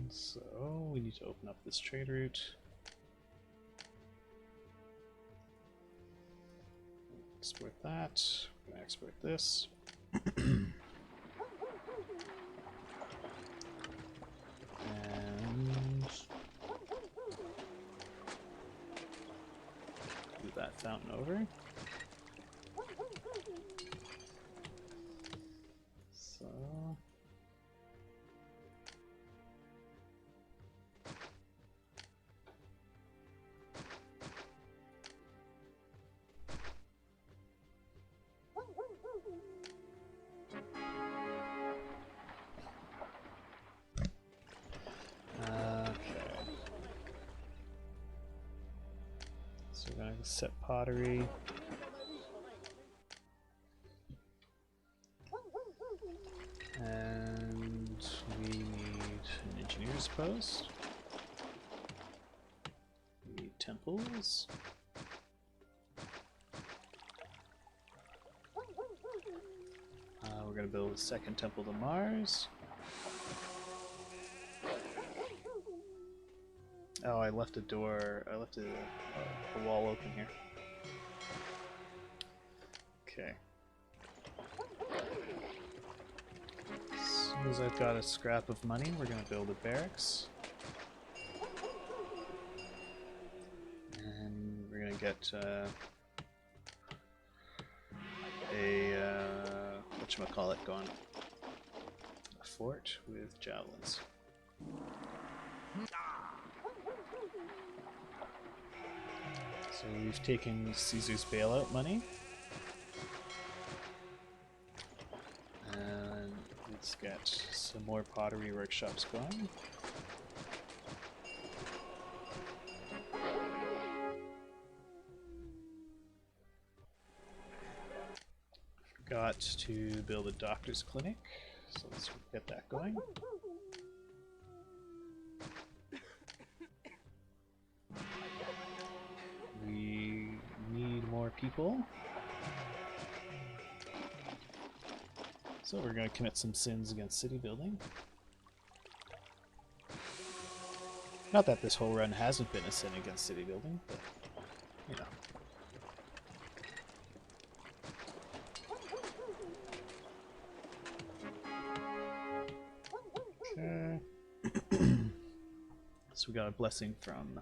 So we need to open up this trade route. Export that. I'm gonna export this. And move that fountain over. So so we're gonna set pottery. And we need an engineer's post. We need temples. We're going to build a second temple to Mars. Oh, I left a door. I left a wall open here. Okay. As soon as I've got a scrap of money, we're going to build a barracks. And we're going to get whatchamacallit going. A fort with javelins. So we've taken Caesar's bailout money. And let's get some more pottery workshops going. Got to build a doctor's clinic, so let's get that going. We need more people, so we're going to commit some sins against city building. Not that this whole run hasn't been a sin against city building, but you know. So we got a blessing from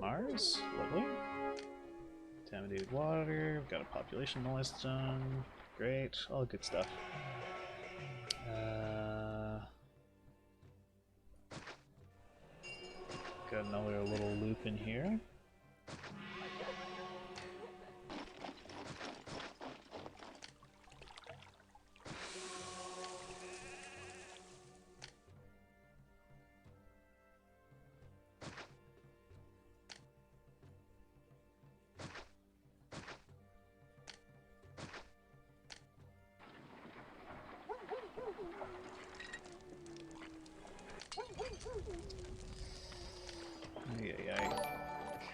Mars. Lovely. Contaminated water. We've got a population milestone. Great. All good stuff. Got another little loop in here.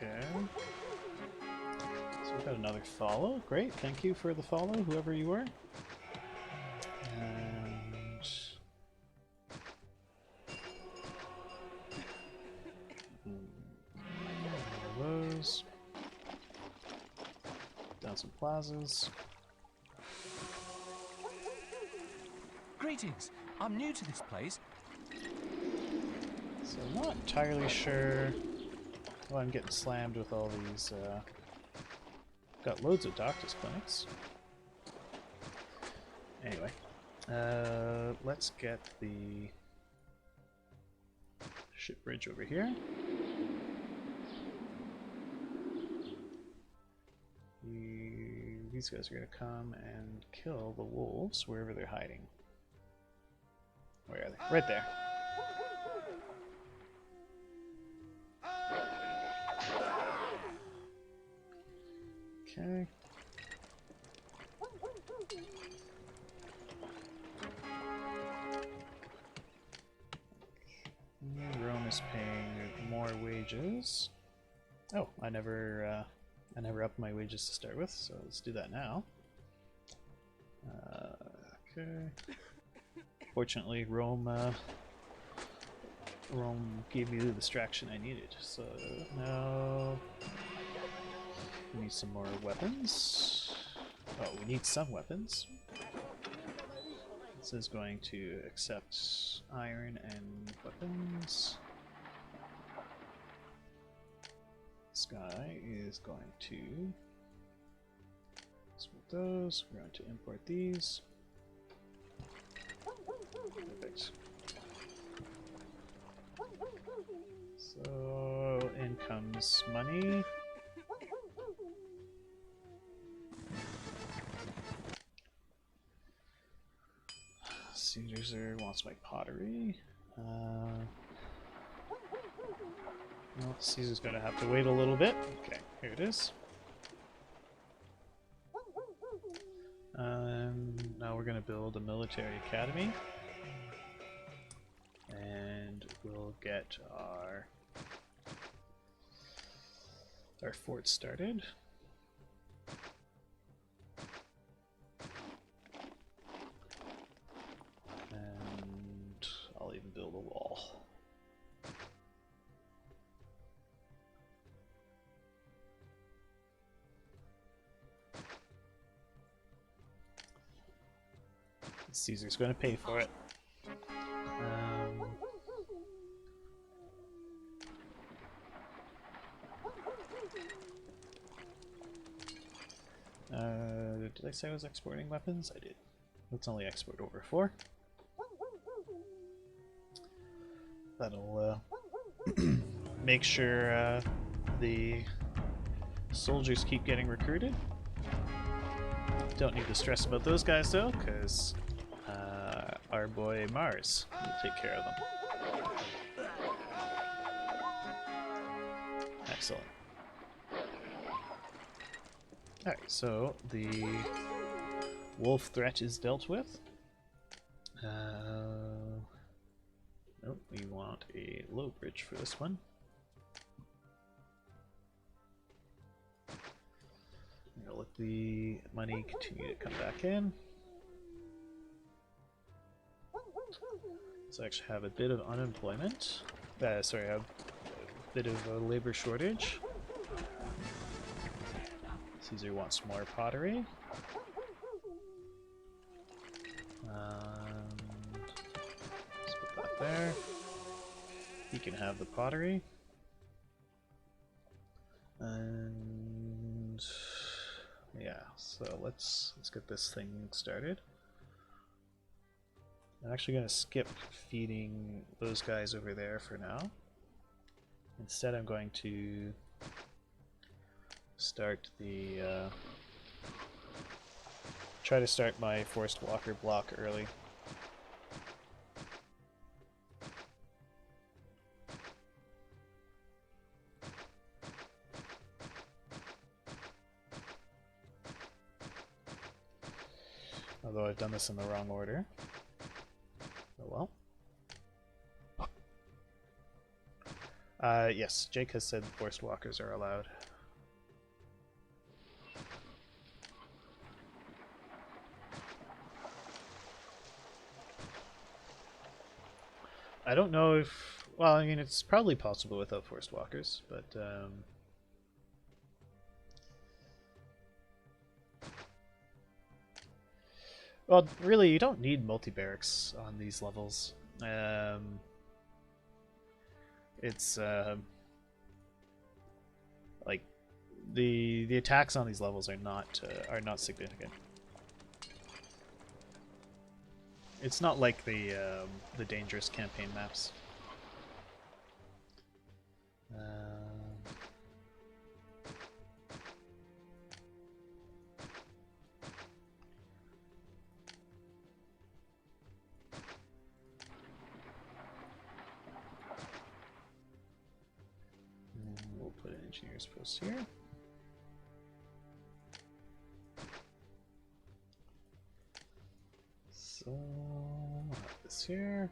Okay. So we got another follow. Great, thank you for the follow, whoever you were. And those. Down some plazas. Greetings. I'm new to this place. So I'm not entirely sure why I'm getting slammed with all these. Got loads of doctor's clinics. Anyway, let's get the ship bridge over here. These guys are going to come and kill the wolves wherever they're hiding. Where are they? Right there. Okay. Rome is paying more wages. Oh, I never upped my wages to start with, so let's do that now. Okay. Fortunately, Rome gave me the distraction I needed. So now we need some more weapons. Oh, we need some weapons. This is going to accept iron and weapons. This guy is going to split those. We're going to import these. Perfect. So in comes money. Caesar wants my pottery. Well, Caesar's gonna have to wait a little bit. Okay, here it is. Now we're gonna build a military academy. And we'll get our fort started. And I'll even build a wall. Caesar's going to pay for it. Did I say I was exporting weapons? I did. Let's only export over 4. That'll make sure the soldiers keep getting recruited. Don't need to stress about those guys though, because our boy Mars will take care of them. Excellent. Alright, so the wolf threat is dealt with. Nope, we want a low bridge for this one. I'm gonna let the money continue to come back in. So I actually have a bit of unemployment. Sorry, I have a bit of a labor shortage. Caesar wants more pottery. Let's put that there. He can have the pottery. And yeah, so let's get this thing started. I'm actually going to skip feeding those guys over there for now. Instead, I'm going to start the try to start my forced walker block early. Although I've done this in the wrong order. Oh well. Yes, Jake has said forced walkers are allowed. I don't know if... Well, I mean, it's probably possible without forced walkers, but... Well, really, you don't need multi-barracks on these levels. It's like the attacks on these levels are not significant. It's not like the dangerous campaign maps. We'll put an engineer's post here. So, we'll have this here.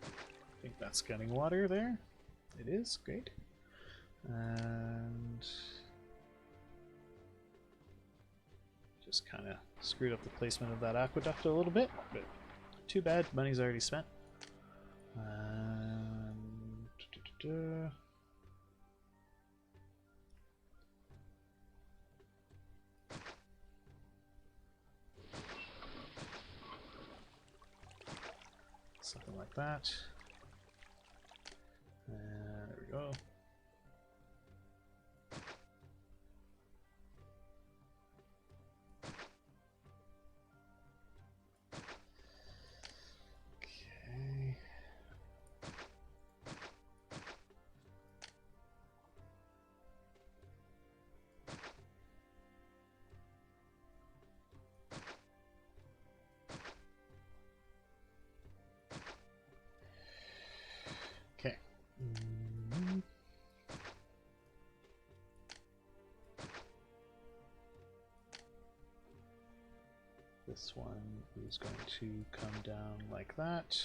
I think that's getting water there. It is, great. And just kind of screwed up the placement of that aqueduct a little bit, but too bad, money's already spent. Something like that. There we go. Okay. Okay. This one is going to come down like that.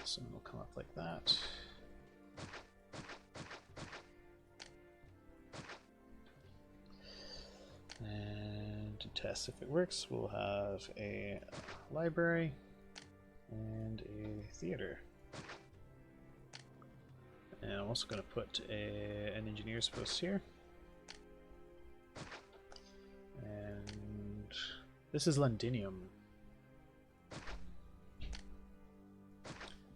This one will come up like that. And to test if it works, we'll have a library and a theater. And I'm also going to put an engineer's post here. And this is Londinium.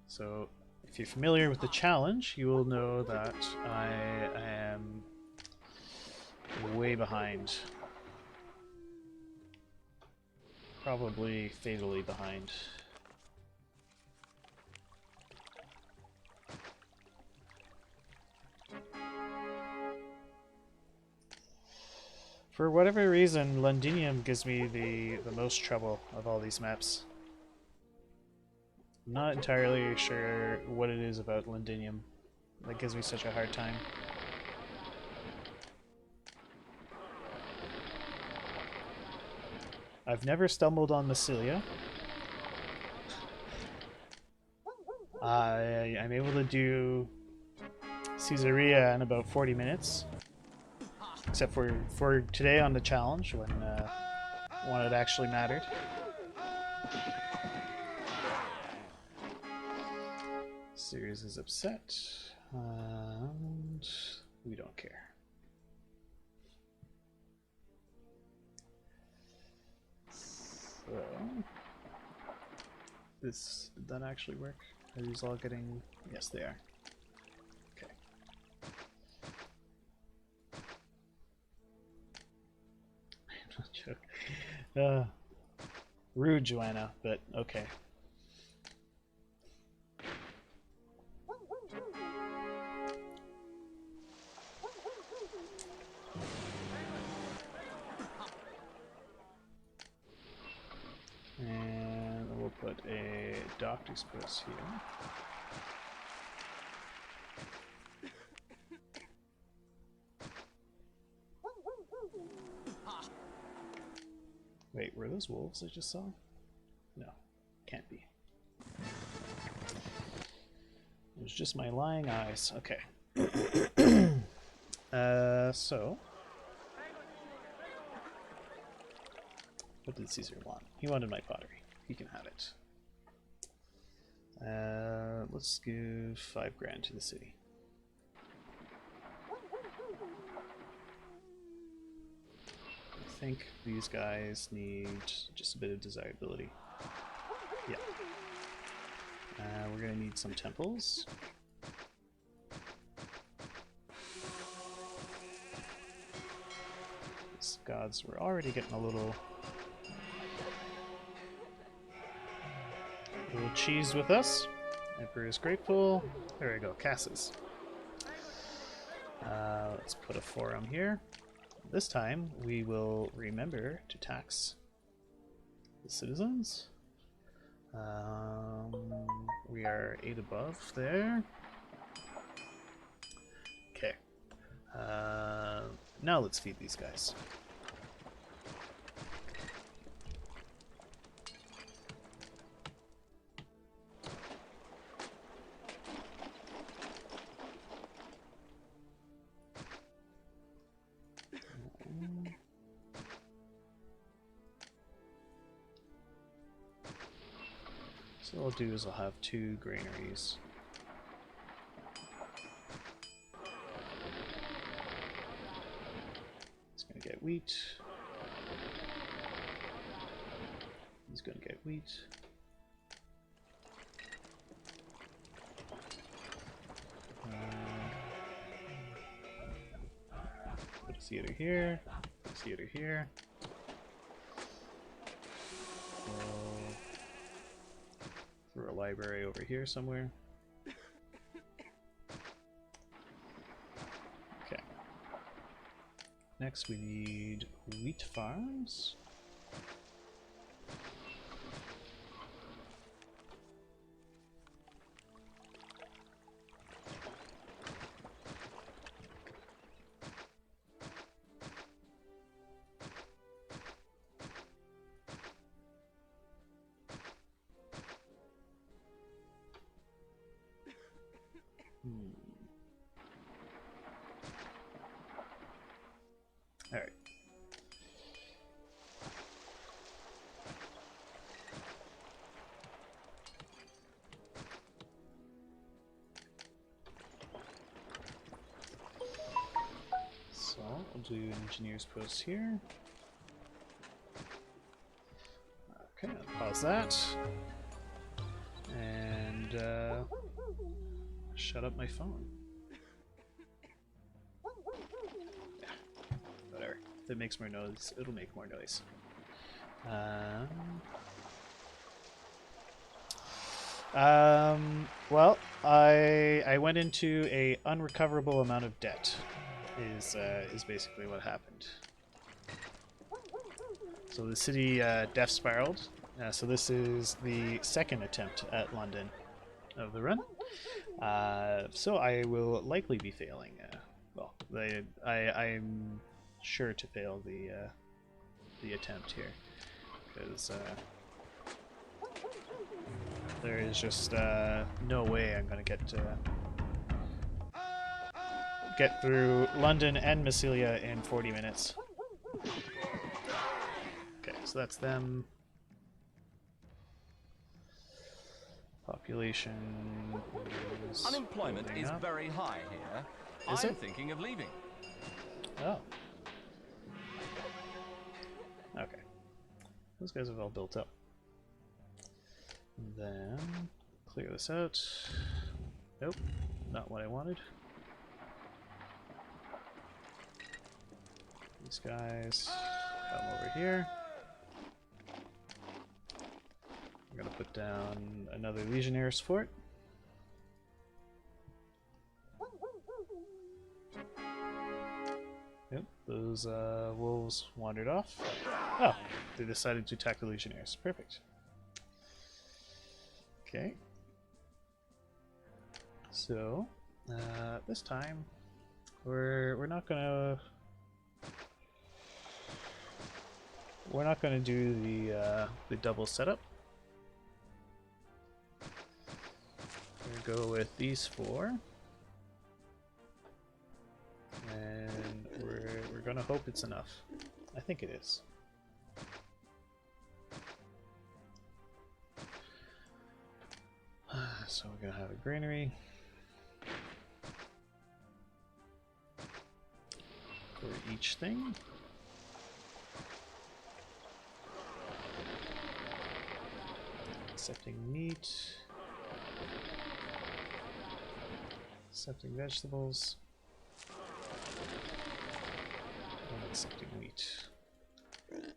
So if you're familiar with the challenge, you will know that I am way behind. Probably fatally behind. For whatever reason, Londinium gives me the most trouble of all these maps. I'm not entirely sure what it is about Londinium that gives me such a hard time. I've never stumbled on Massilia. I'm able to do Caesarea in about 40 minutes. Except for today on the challenge, when it actually mattered. Series is upset, and we don't care. Did that actually work? Are these all getting... Yes, they are. Okay. I'm not joking. Rude, Joanna, but okay. And we'll put a doctor's post here. Wait, were those wolves I just saw? No, can't be. It was just my lying eyes. Okay. So... What did Caesar want? He wanted my pottery. He can have it. Let's give 5 grand to the city. I think these guys need just a bit of desirability. Yeah. We're gonna need some temples. These gods were already getting a little cheese with us. Emperor is grateful. There we go, Cassis. Let's put a forum here. This time we will remember to tax the citizens. We are 8 above there. Okay. Now let's feed these guys. So what I'll do is I'll have 2 granaries. It's gonna get wheat. He's gonna get wheat. Put a theater here. Put a theater here. Throw a library over here somewhere. Okay. Next we need wheat farms. Alright. So, we'll do an engineer's post here. Okay, I'll pause that. And, shut up my phone. If it makes more noise, it'll make more noise. Well, I went into a unrecoverable amount of debt. Is basically what happened. So the city death spiraled. So this is the 2nd attempt at London of the run. So I will likely be failing. Well, I'm sure to fail the attempt here, because there is just no way I'm gonna get through London and Massilia in 40 minutes. Okay, so that's them. Population is Unemployment is up. very high here. Is I'm it? thinking of leaving. Oh. Okay. those guys have all built up. And then clear this out. Nope, not what I wanted. These guys come over here. We're gonna put down another Legionnaires fort. Yep, those wolves wandered off. Oh, they decided to attack the Legionnaires. Perfect. Okay. So, this time we're not gonna do the double setup. We're gonna go with these four. And we're gonna hope it's enough. I think it is. So we're gonna have a granary for each thing. Accepting meat. Accepting vegetables. Accepting wheat.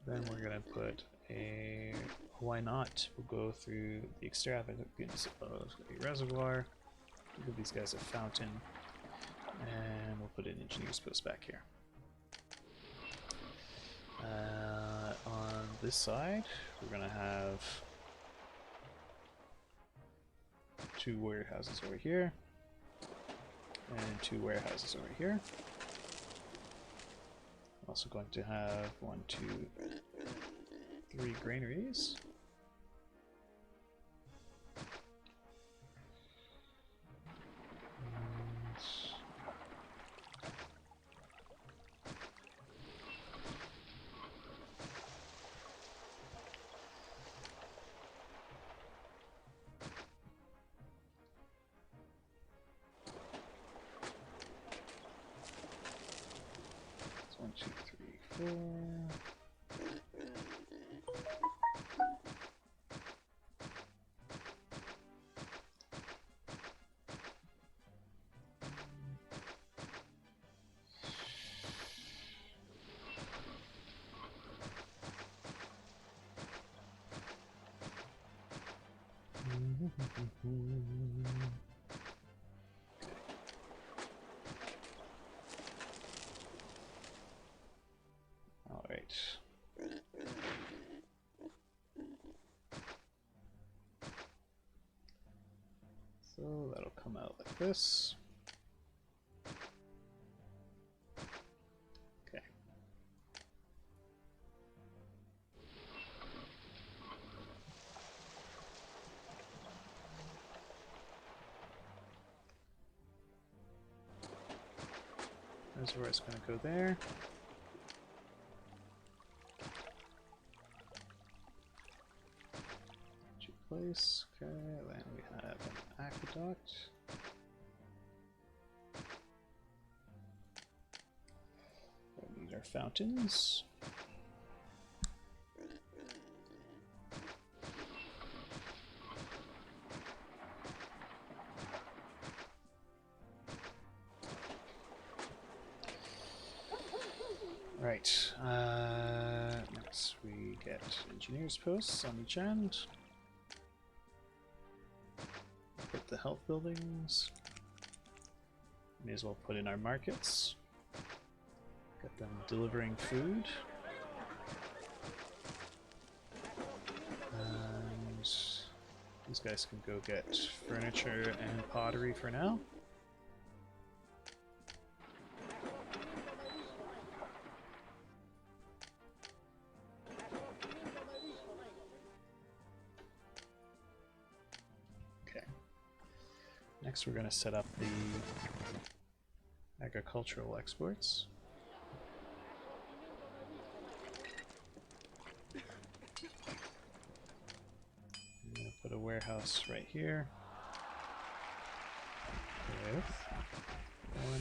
Then we're gonna put a why not? We'll go through the extravagance of a reservoir. We'll give these guys a fountain, and we'll put an engineer's post back here. On this side, we're gonna have 2 warehouses over here, and 2 warehouses over here. Also going to have 1, 2, 3 granaries. It's 1, 2, 3, 4. All right. So that'll come out like this. Okay. That's where it's going to go there. Place. Okay, then we have an aqueduct. We need our fountains. Right. Next we get engineers posts on each end. Put the health buildings. May as well put in our markets. Get them delivering food. And these guys can go get furniture and pottery for now. Next, we're going to set up the agricultural exports. I'm going to put a warehouse right here with 1,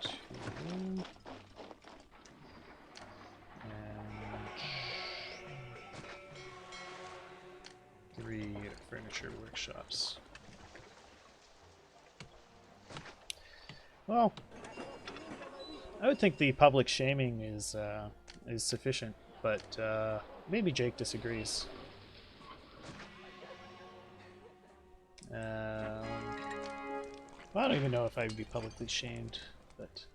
2, 3 furniture workshops. Well, I would think the public shaming is sufficient, but maybe Jake disagrees. Well, I don't even know if I would be publicly shamed, but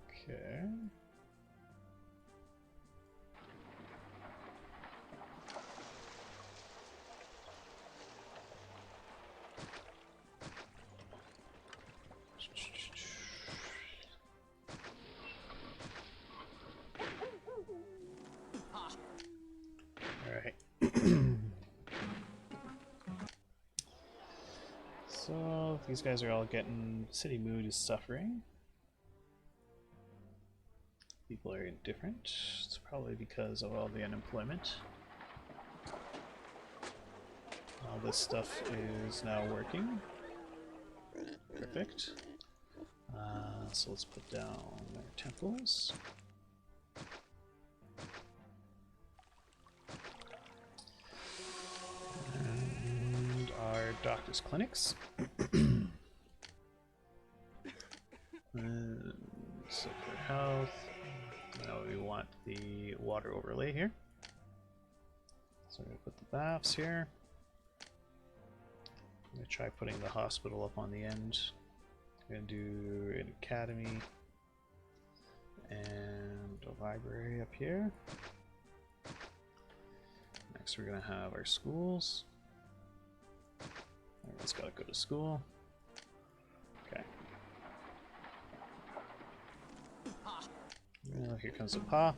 okay. Alright. So, these guys are all getting... City mood is suffering. People are indifferent. It's probably because of all the unemployment. All this stuff is now working. Perfect. So let's put down our temples. And our doctor's clinics. Super health. Now we want the water overlay here. So we're going to put the baths here. I'm going to try putting the hospital up on the end. I'm going to do an academy and a library up here. Next we're going to have our schools. Everyone's got to go to school. Okay. Well, here comes a paw.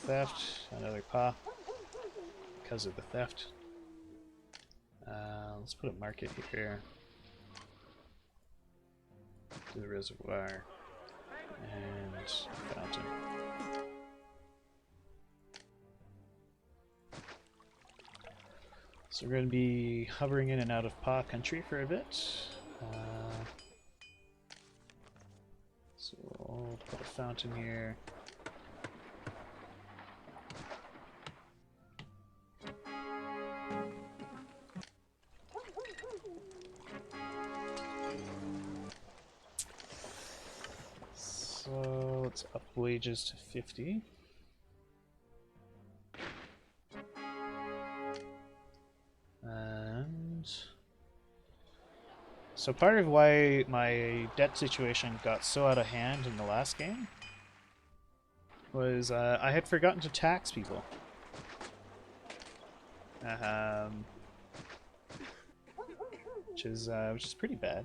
Theft, another paw. Because of the theft. Let's put a market here. Do the reservoir. And a fountain. So we're going to be hovering in and out of paw country for a bit. So I'll put a fountain here. So let's up wages to 50. And so part of why my debt situation got so out of hand in the last game was I had forgotten to tax people. Which is pretty bad.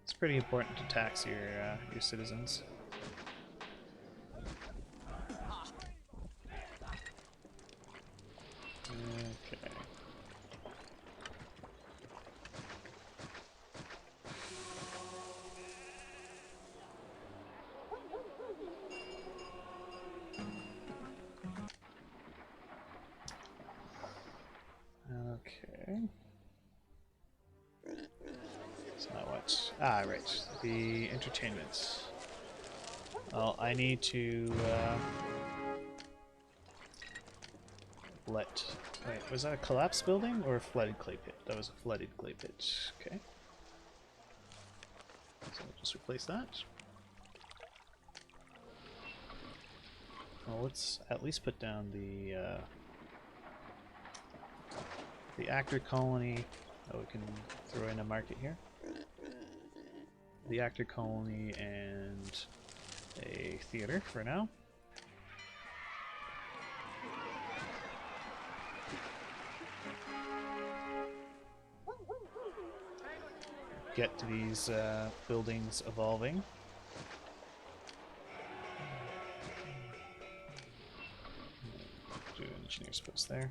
It's pretty important to tax your citizens. Okay. Okay. So now what? Ah, right. The entertainment. Well, I need to let... Wait, was that a collapsed building or a flooded clay pit? That was a flooded clay pit. Okay. So we'll just replace that. Well, let's at least put down the actor colony. Oh, we can throw in a market here. The actor colony and a theater for now. Get these buildings evolving. Do an engineer's post there.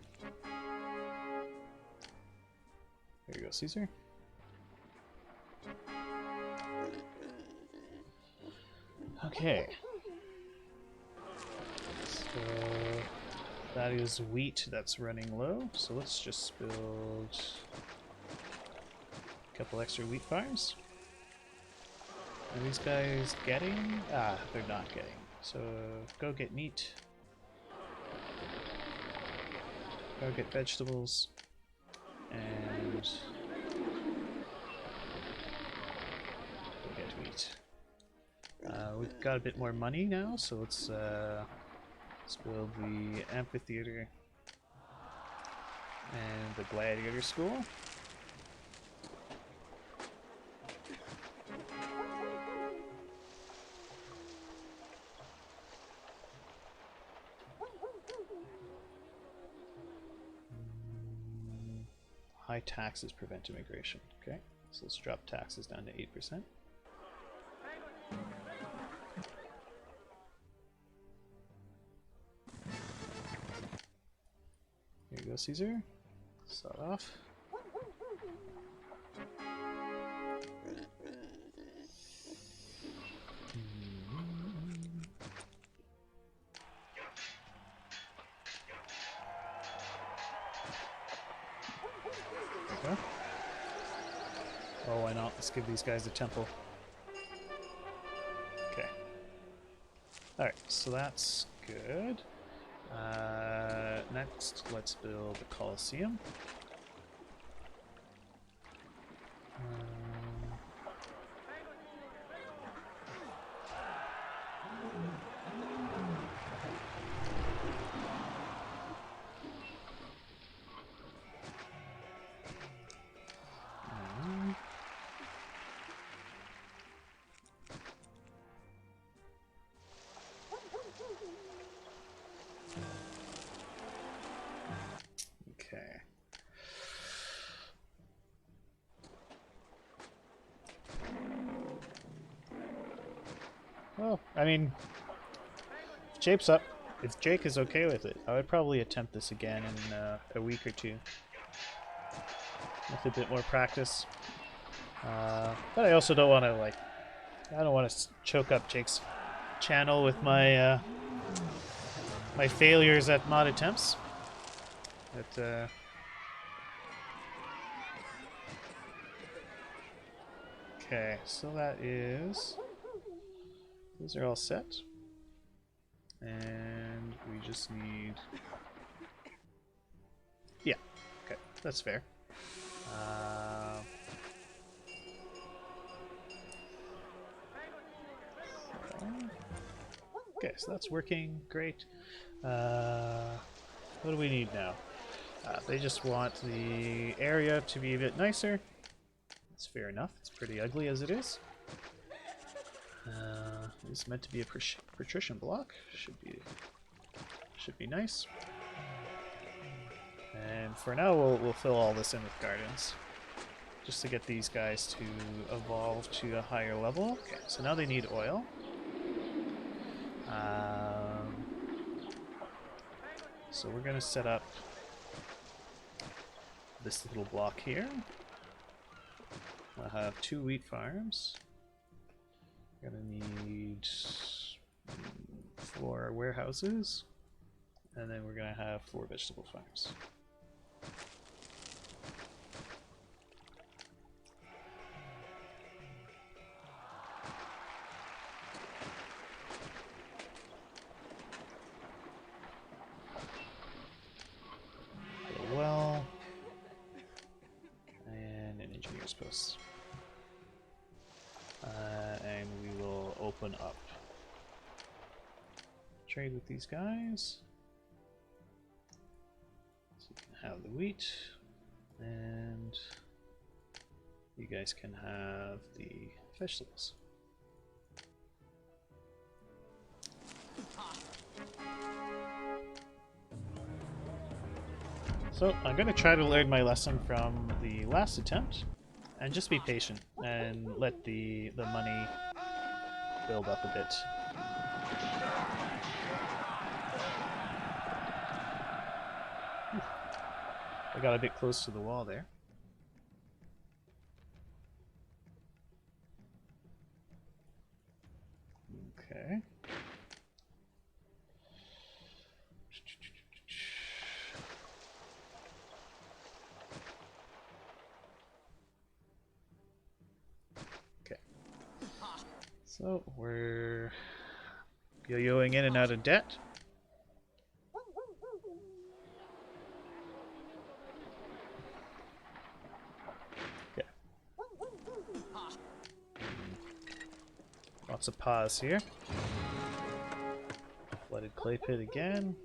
There you go, Caesar. Okay. So that is wheat that's running low. So let's just build a couple extra wheat farms. Are these guys getting? Ah, they're not getting. So go get meat. Go get vegetables. And go get meat. We've got a bit more money now, so let's build the amphitheater and the gladiator school. High taxes prevent immigration. Okay, so let's drop taxes down to 8%. Here you go, Caesar. Start off. Okay. Oh, why not? Let's give these guys a temple. Okay. Alright, so that's good. Next, let's build a Colosseum. Okay. Well, I mean, if Jake is okay with it, I would probably attempt this again in a week or two. With a bit more practice. But I also don't want to, I don't want to choke up Jake's channel with my, my failures at mod attempts. But, okay, so that is... Those are all set. And we just need... Yeah, okay, that's fair. Okay, so that's working great. What do we need now? They just want the area to be a bit nicer. That's fair enough. It's pretty ugly as it is. It's meant to be a patrician block. Should be nice. And for now, we'll fill all this in with gardens, just to get these guys to evolve to a higher level. Okay, so now they need oil. So we're gonna set up this little block here. I'll have 2 wheat farms. Gonna need 4 warehouses, and then we're gonna have 4 vegetable farms. A well, and an engineer's post. And we will open up. Trade with these guys. So you can have the wheat, and you guys can have the vegetables. So I'm going to try to learn my lesson from the last attempt, and just be patient and let the money build up a bit. I got a bit close to the wall there. Okay. Okay. So we're yo-yoing in and out of debt. Okay. Lots of pause here. Flooded clay pit again.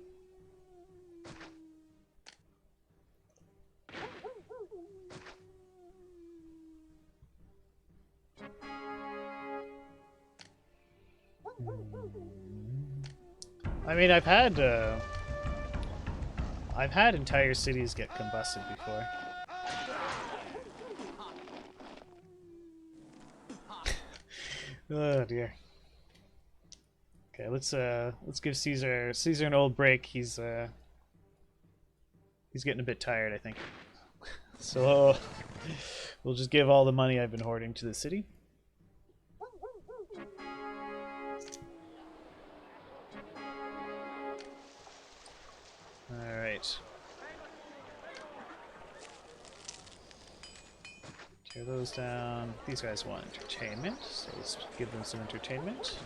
I mean, I've had entire cities get combusted before. Oh dear. Okay, let's give Caesar an old break. He's getting a bit tired, I think. So we'll just give all the money I've been hoarding to the city. All right. Tear those down. These guys want entertainment, so let's give them some entertainment.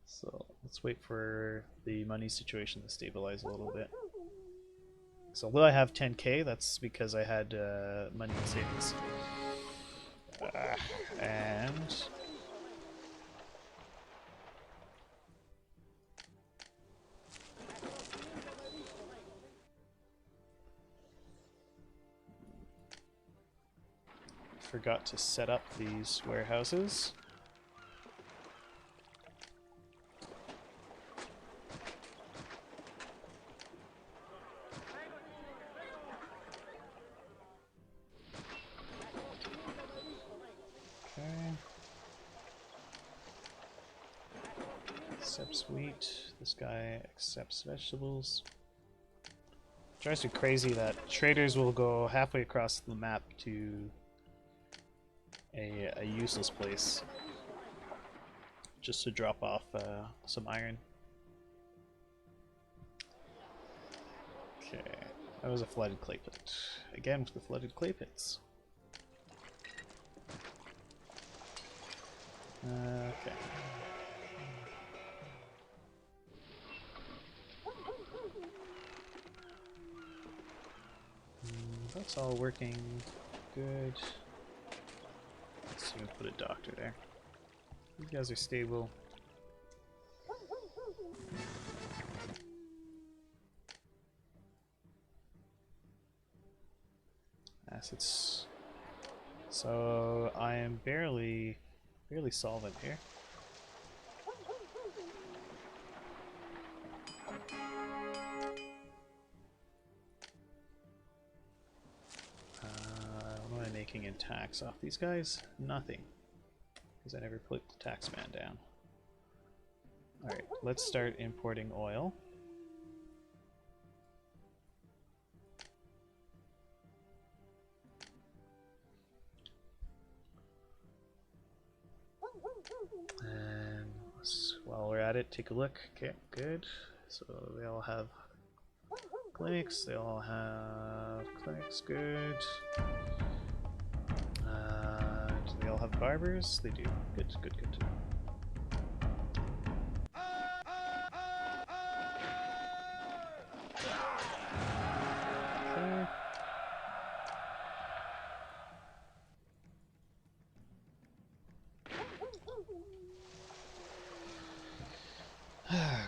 So let's wait for the money situation to stabilize a little bit. So although I have 10k, that's because I had money in savings. And forgot to set up these warehouses. Accepts wheat. This guy accepts vegetables. It drives me crazy that traders will go halfway across the map to a useless place just to drop off some iron. Okay, that was a flooded clay pit. Again with the flooded clay pits. Okay. That's all working good. Let's even put a doctor there. These guys are stable. Assets. So I am barely solvent here. What am I making in tax off these guys? Nothing. Because I never put the tax man down. Alright, let's start importing oil. And while we're at it, take a look. Okay, good. So they all have clinics. They all have clinics. Good. Do they all have barbers? They do. Good, good, good.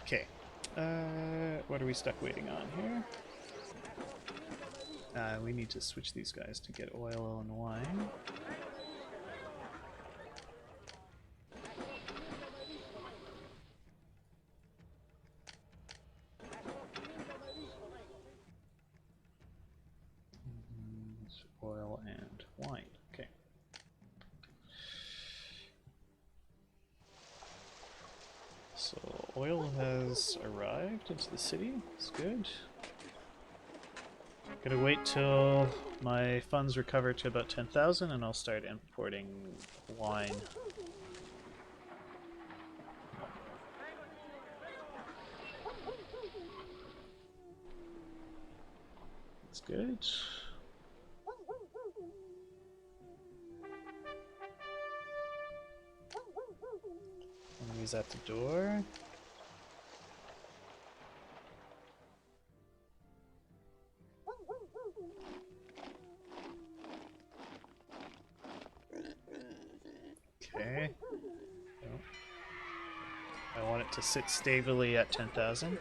Okay. What are we stuck waiting on here? We need to switch these guys to get oil and wine. Oil and wine. Okay. So oil has arrived into the city. It's good. Gonna wait till my funds recover to about 10,000 and I'll start importing wine. That's good. is at the door. Okay. Oh. I want it to sit stably at 10,000.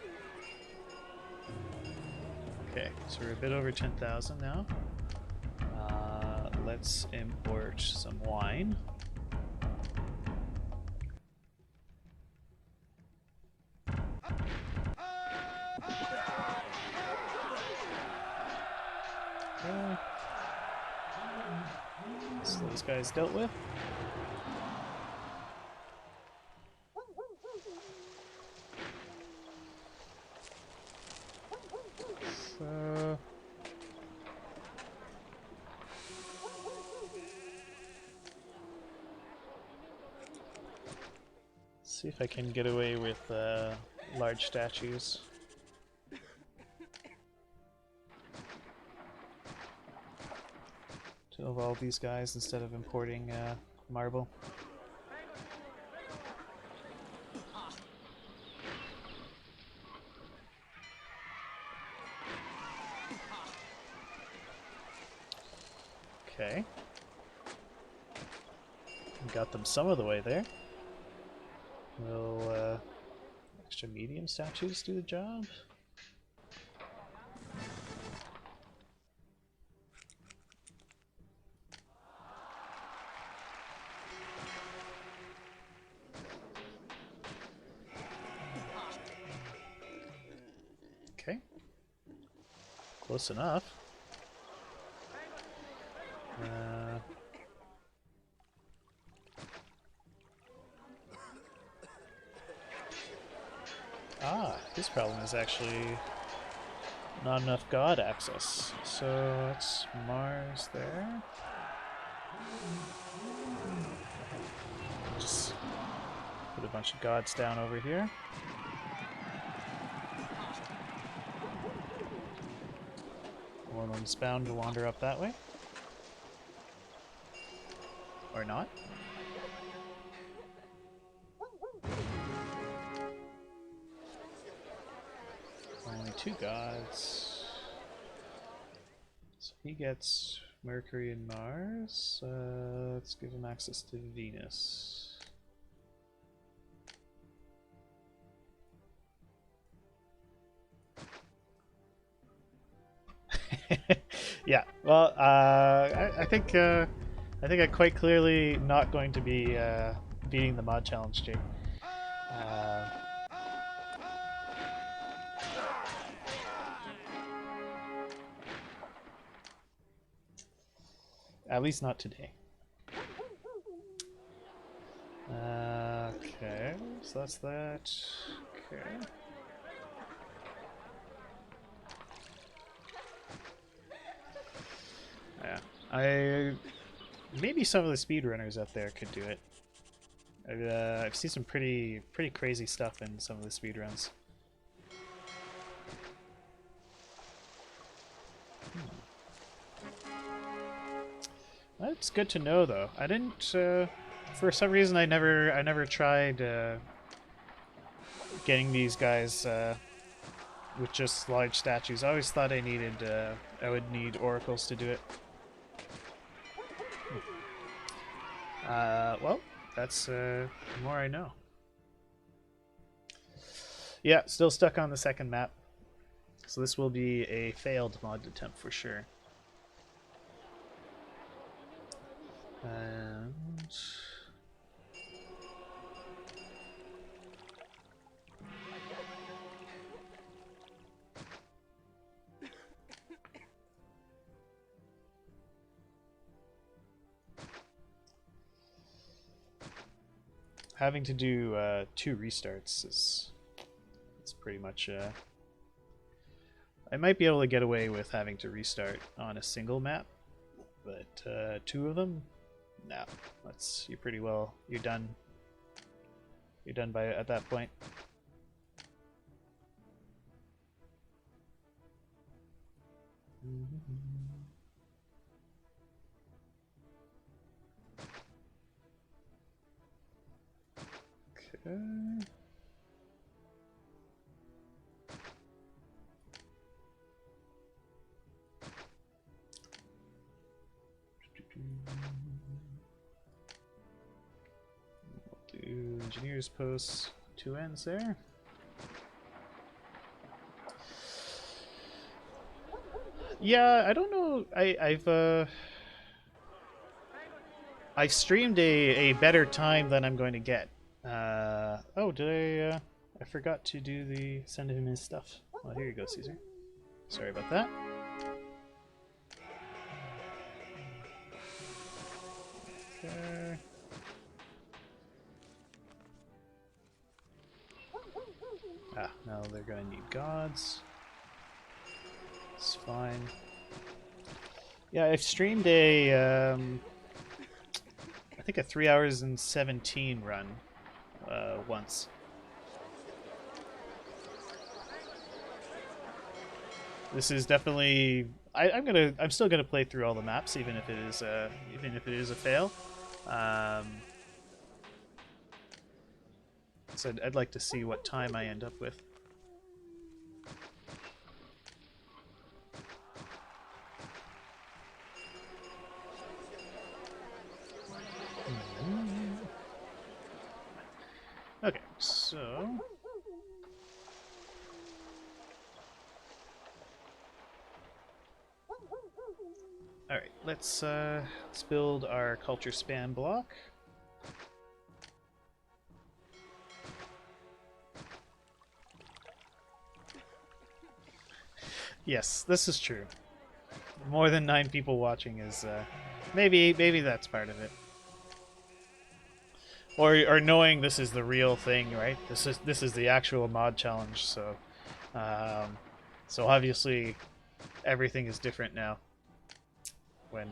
Okay, so we're a bit over 10,000 now. Let's import some wine. Okay. So those guys dealt with. So see if I can get away with large statues. To evolve these guys instead of importing marble. Okay. Got them some of the way there. Will extra medium statues do the job? Okay. Close enough. His problem is actually not enough god access. So it's Mars there. Just put a bunch of gods down over here. One of them's bound to wander up that way. Or not. Only 2 gods. So he gets Mercury and Mars. Let's give him access to Venus. Yeah. Well, I think I'm quite clearly not going to be beating the mod challenge, Jake. At least not today. Okay, so that's that. Okay. Yeah, maybe some of the speedrunners out there could do it. I've seen some pretty crazy stuff in some of the speedruns. That's good to know, though. I didn't. For some reason, I never tried getting these guys with just large statues. I always thought I would need oracles to do it. Well, that's the more I know. Yeah, still stuck on the second map. So this will be a failed mod attempt for sure. And having to do 2 restarts is pretty much. I might be able to get away with having to restart on a single map, but 2 of them, no. You're pretty well. You're done. You're done at that point. Okay. We'll do engineers posts, 2 ends there. Yeah, I don't know. I've streamed a better time than I'm going to get. Oh, did I forgot to do the send him his stuff. Oh, here you go, Caesar. Sorry about that. Okay. Ah, now they're gonna need gods. It's fine. Yeah, I've streamed a I think a 3 hours and 17 run once. This is definitely I'm still gonna play through all the maps even if it is a fail. So I'd like to see what time I end up with. Okay, so all right, let's build our culture span block. Yes, this is true. More than 9 people watching is maybe that's part of it. Or knowing this is the real thing, right? This is the actual mod challenge, so so obviously everything is different now. When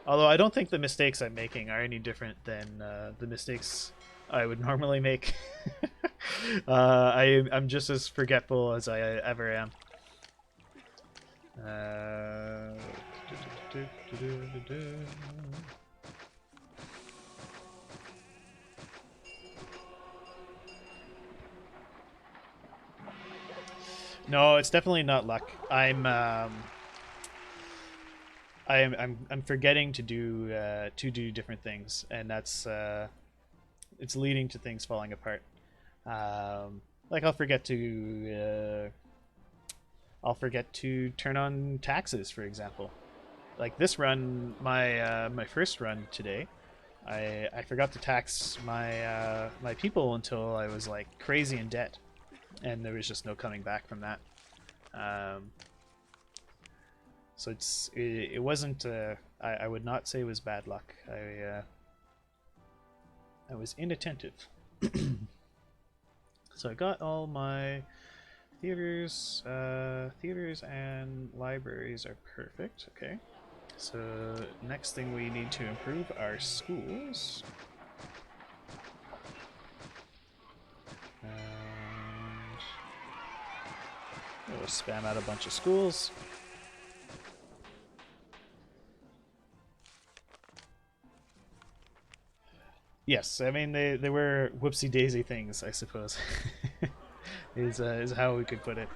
although I don't think the mistakes I'm making are any different than the mistakes I would normally make. I'm just as forgetful as I ever am. No, it's definitely not luck. I'm forgetting to do different things, and that's it's leading to things falling apart. Like I'll forget to turn on taxes, for example. Like this run, my first run today, I forgot to tax my people until I was like crazy in debt, and there was just no coming back from that. So it wasn't I would not say it was bad luck. I was inattentive. So I got all my theaters and libraries are perfect. Okay. So next thing we need to improve are schools. And we'll spam out a bunch of schools. Yes, I mean they were whoopsie daisy things, I suppose. is how we could put it.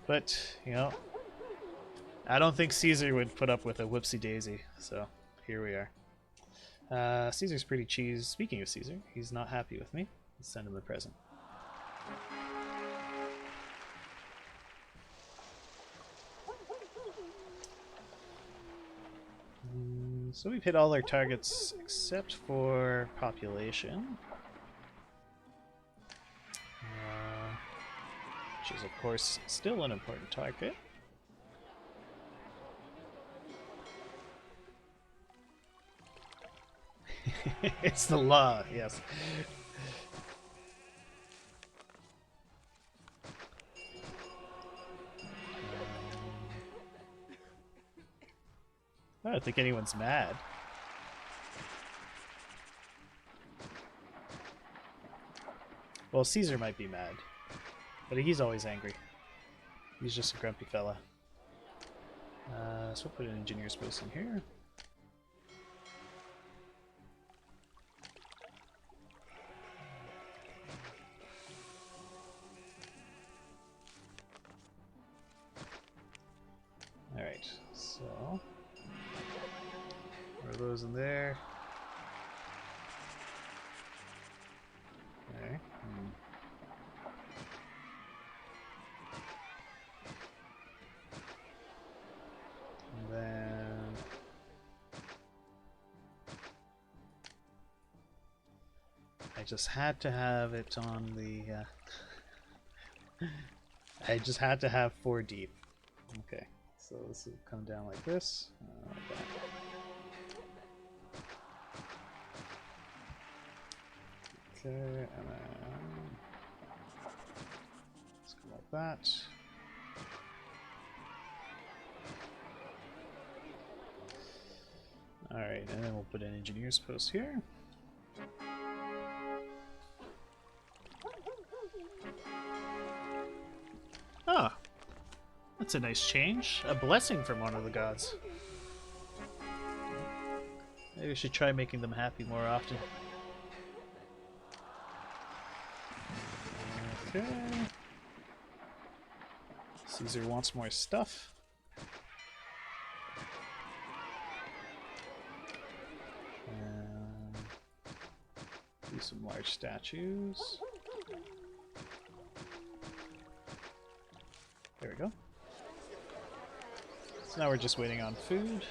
But you know, I don't think Caesar would put up with a whoopsie daisy. So here we are. Caesar's pretty cheese. Speaking of Caesar, he's not happy with me. Let's send him a present. So we've hit all our targets except for population. Which is, of course, still an important target. It's the law, yes. I don't think anyone's mad. Well, Caesar might be mad, but he's always angry. He's just a grumpy fella. So we'll put an engineer's post in here. of those in there. Okay. And then I just had to have it on the I just had to have 4 deep. Okay, so this will come down like this. Like that. Okay, and then let's go like that. Alright, and then we'll put an engineer's post here. Ah, that's a nice change. A blessing from one of the gods. Maybe we should try making them happy more often. Okay. Caesar wants more stuff. Do some large statues. There we go. So now we're just waiting on food.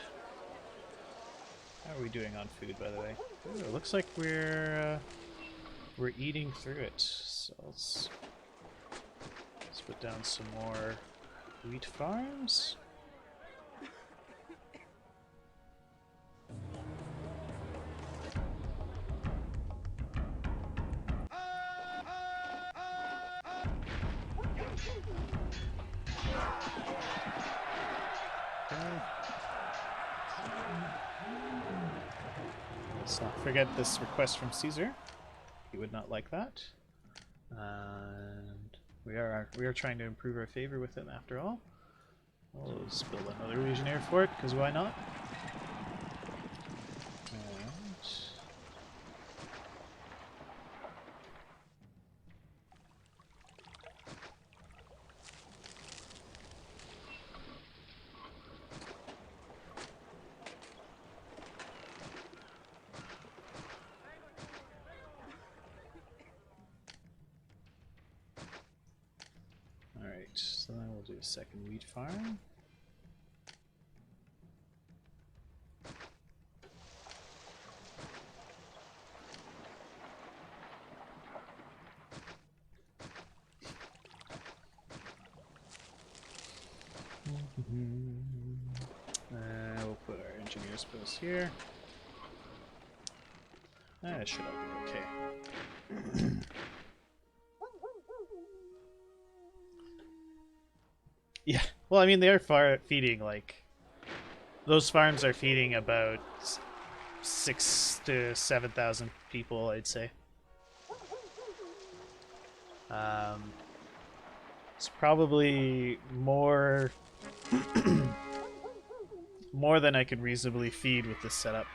How are we doing on food, by the way? Ooh, it looks like we're eating through it. So let's put down some more wheat farms. Let's not forget this request from Caesar. He would not like that. And we are trying to improve our favor with him after all. We'll just build another legionnaire fort, because why not? So then we'll do a second wheat farm. We'll put our engineer's post here. That should all be okay. Yeah, well, I mean, they're feeding, like, those farms are feeding about 6,000 to 7,000 people, I'd say. It's probably more more than I could reasonably feed with this setup.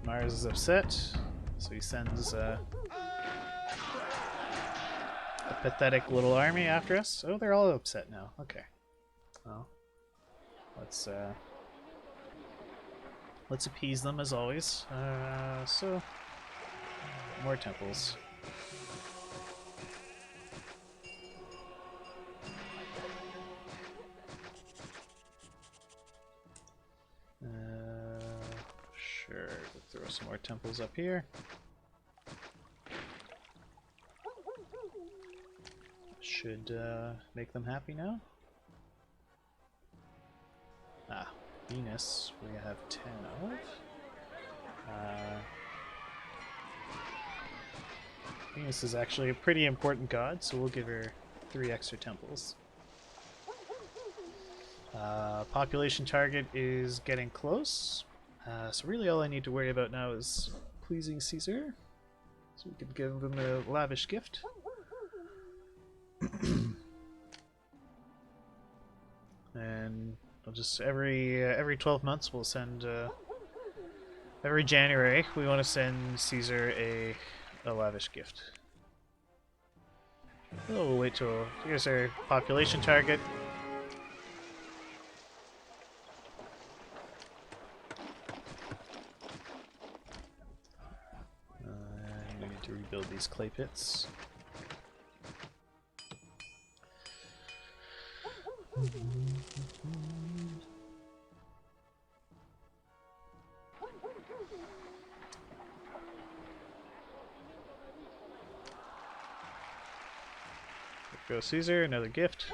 Mars is upset, so he sends a pathetic little army after us. Oh, they're all upset now. Okay. Well, let's appease them as always. So more temples. Sure, we'll throw some more temples up here. Should make them happy now. Ah, Venus, we have 10 of. Venus is actually a pretty important god, so we'll give her 3 extra temples. Population target is getting close. So really all I need to worry about now is pleasing Caesar. So we can give him a lavish gift. And I'll just every 12 months we'll send every January we want to send Caesar a lavish gift. Oh, we'll wait till here's our population target. And we need to rebuild these clay pits. There goes Caesar, another gift.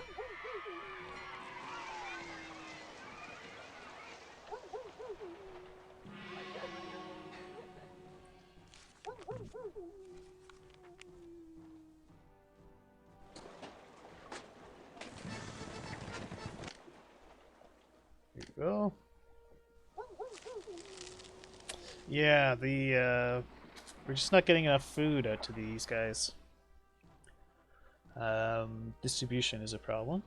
There you go. Yeah, we're just not getting enough food out to these guys. Distribution is a problem.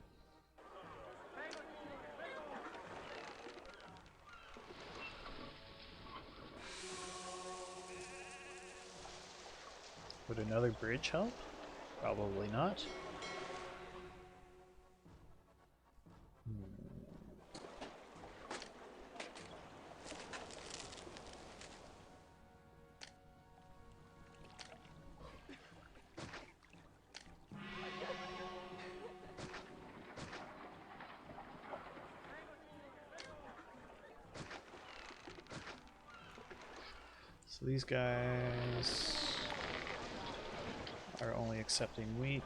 Would another bridge help? Probably not. So these guys are only accepting wheat.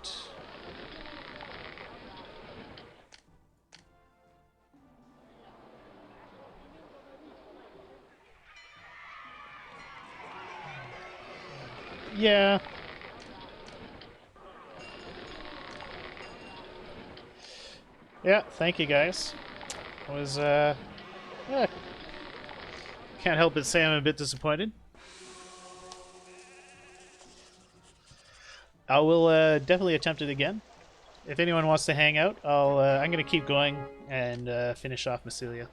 Yeah. Yeah, thank you guys. Yeah, can't help but say I'm a bit disappointed. I will definitely attempt it again. If anyone wants to hang out, I'm going to keep going and finish off Massilia.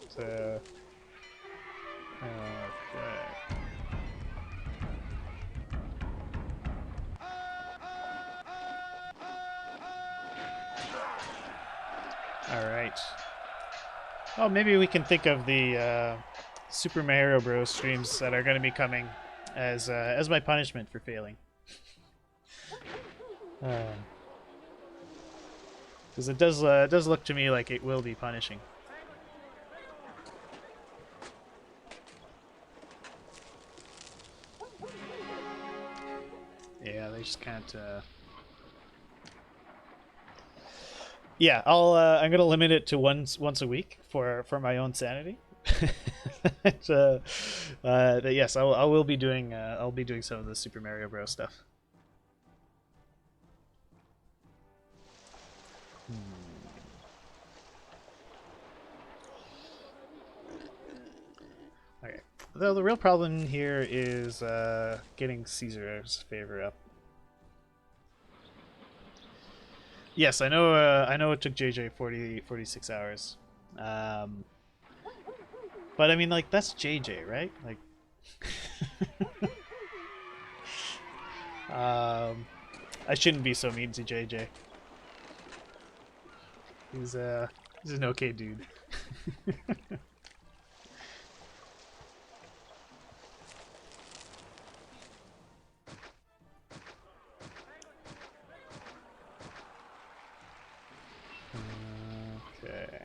So, okay. All right. Oh, maybe we can think of the Super Mario Bros. Streams that are going to be coming as my punishment for failing. Because it does look to me like it will be punishing. Yeah, they just can't. Yeah, I'm gonna limit it to once a week for my own sanity. But yes, I will be doing I'll be doing some of the Super Mario Bros. Stuff. Okay. Though the real problem here is getting Caesar's favor up. Yes, I know. I know it took JJ 46 hours. But I mean, like, that's JJ, right? Like, I shouldn't be so mean to JJ. He's an okay dude. Okay.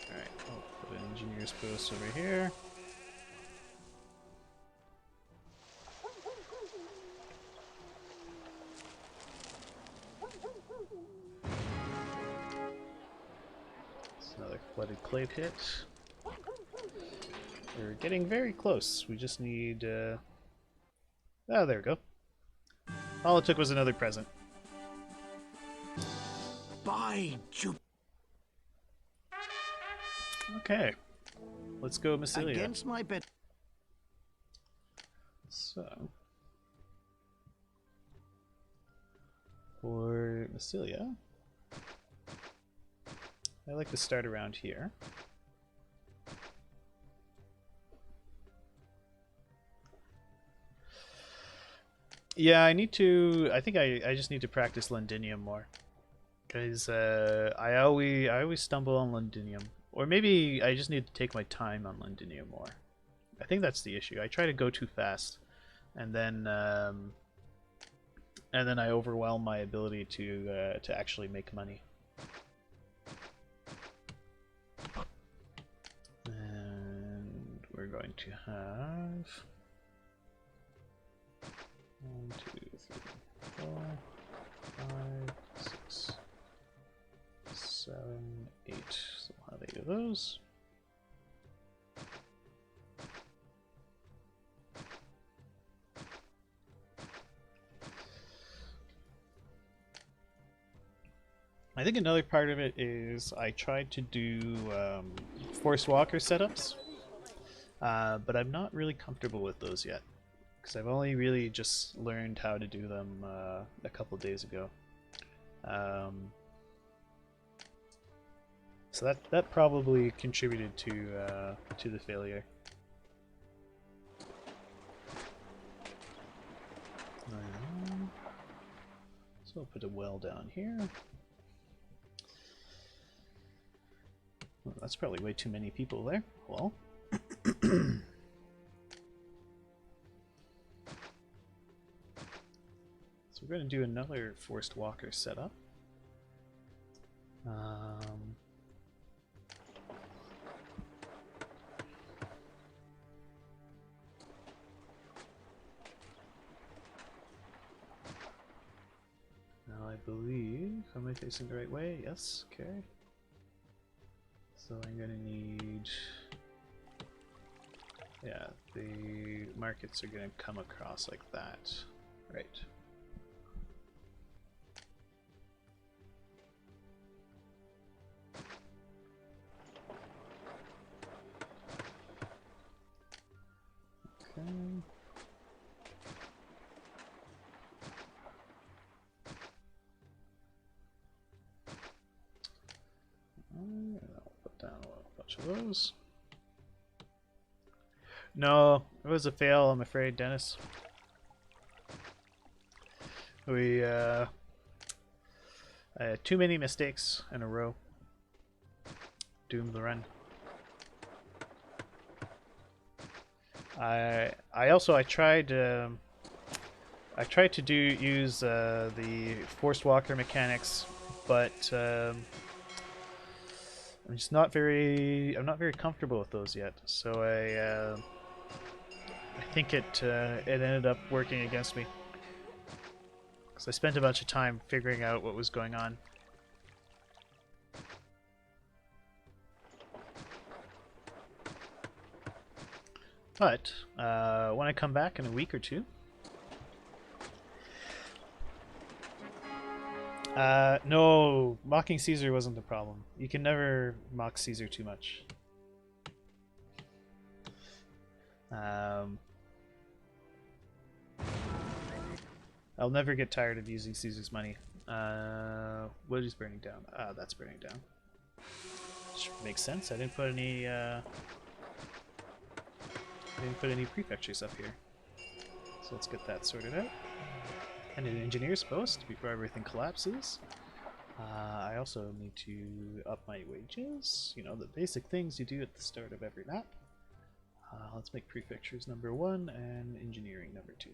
Alright, I'll put an engineer's post over here. It's another flooded clay pit. We're getting very close. We just need... Oh, there we go. All it took was another present. By Jupiter. Okay. Let's go, Massilia. Against my bet. So... For Massilia, I like to start around here. Yeah, I need to. I think I just need to practice Londinium more, because I always stumble on Londinium, or maybe I just need to take my time on Londinium more. I think that's the issue. I try to go too fast, and then I overwhelm my ability to actually make money. And we're going to have 1, 2, 3, 4, 5, 6, 7, 8. So we'll have 8 of those. I think another part of it is I tried to do Force Walker setups, but I'm not really comfortable with those yet, because I've only really just learned how to do them a couple days ago. So that probably contributed to the failure. So I'll put a well down here. Well, that's probably way too many people there. Well. So we're going to do another Forced Walker setup. Now I believe, am I facing the right way? Yes, okay. So I'm going to need, yeah, the markets are going to come across like that, right? Okay. And I'll put down a bunch of those. No, it was a fail, I'm afraid, Dennis. We had too many mistakes in a row. Doomed the run. I tried to use the Forced Walker mechanics, but I'm just not very comfortable with those yet. So I think it ended up working against me, because I spent a bunch of time figuring out what was going on. But when I come back in a week or two, no, mocking Caesar wasn't the problem. You can never mock Caesar too much. I'll never get tired of using Caesar's money. What is burning down? Ah, that's burning down. Which makes sense. I didn't put any prefectures up here. So let's get that sorted out. And an engineer's post before everything collapses. I also need to up my wages. You know, the basic things you do at the start of every map. Let's make prefectures number 1 and engineering number 2.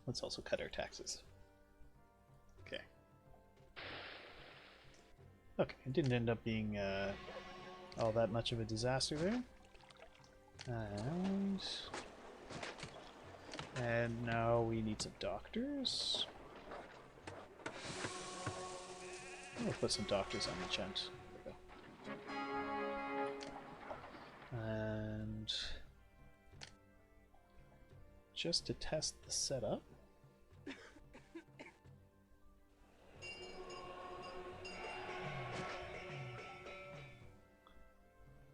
Let's also cut our taxes. Okay. Okay, it didn't end up being all that much of a disaster there. And now we need some doctors. We'll put some doctors on enchant. There we go. And just to test the setup,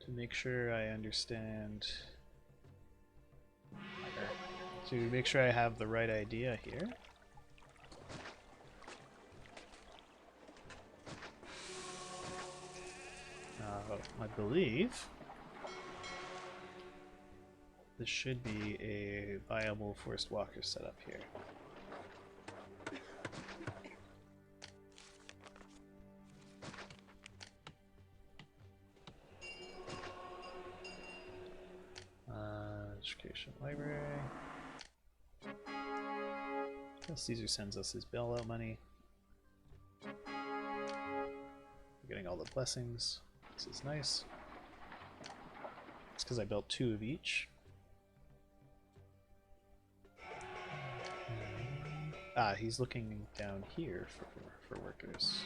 to make sure I understand, to make sure I have the right idea here. I believe this should be a viable forced walker setup here. Education library. Caesar sends us his bailout money. We're getting all the blessings. This is nice. It's because I built 2 of each. He's looking down here for workers.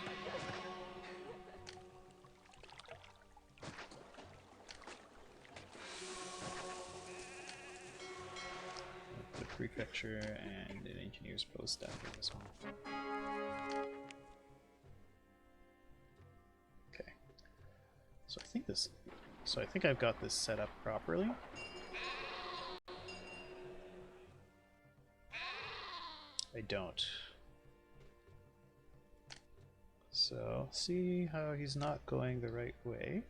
The prefecture and an engineer's post after this one. Okay. So I think I've got this set up properly. I don't. So, see how he's not going the right way?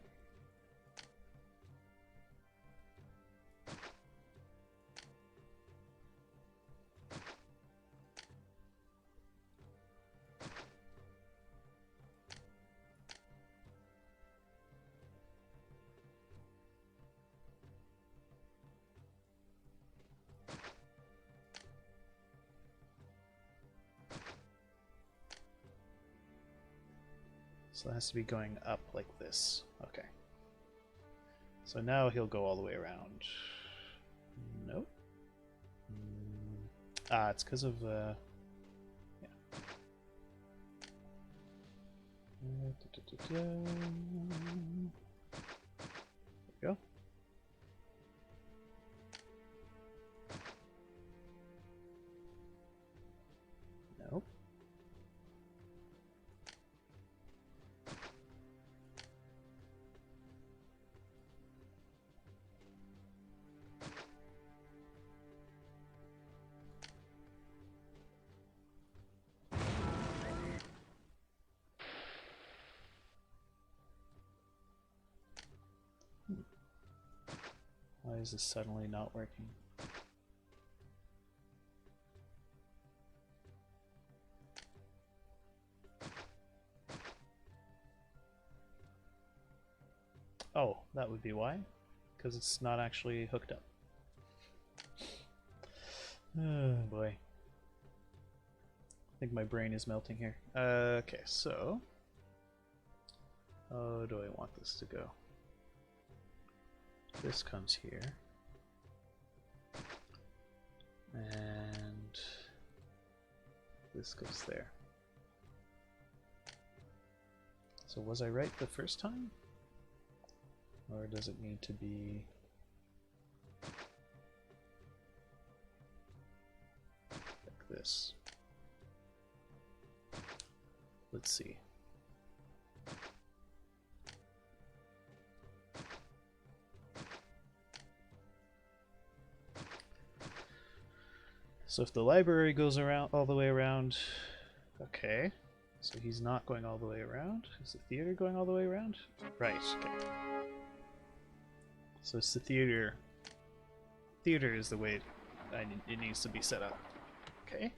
So it has to be going up like this. Okay. So now he'll go all the way around. Nope. It's because of yeah. There we go. Nope. Why is this suddenly not working? Oh, that would be why? Because it's not actually hooked up. Oh boy. I think my brain is melting here. Okay, so how do I want this to go? This comes here. And this goes there. So was I right the first time? Or does it need to be like this? Let's see. So if the library goes around all the way around, okay. So he's not going all the way around. Is the theater going all the way around? Right, okay. So it's the theater. Theater is the way it needs to be set up. Okay.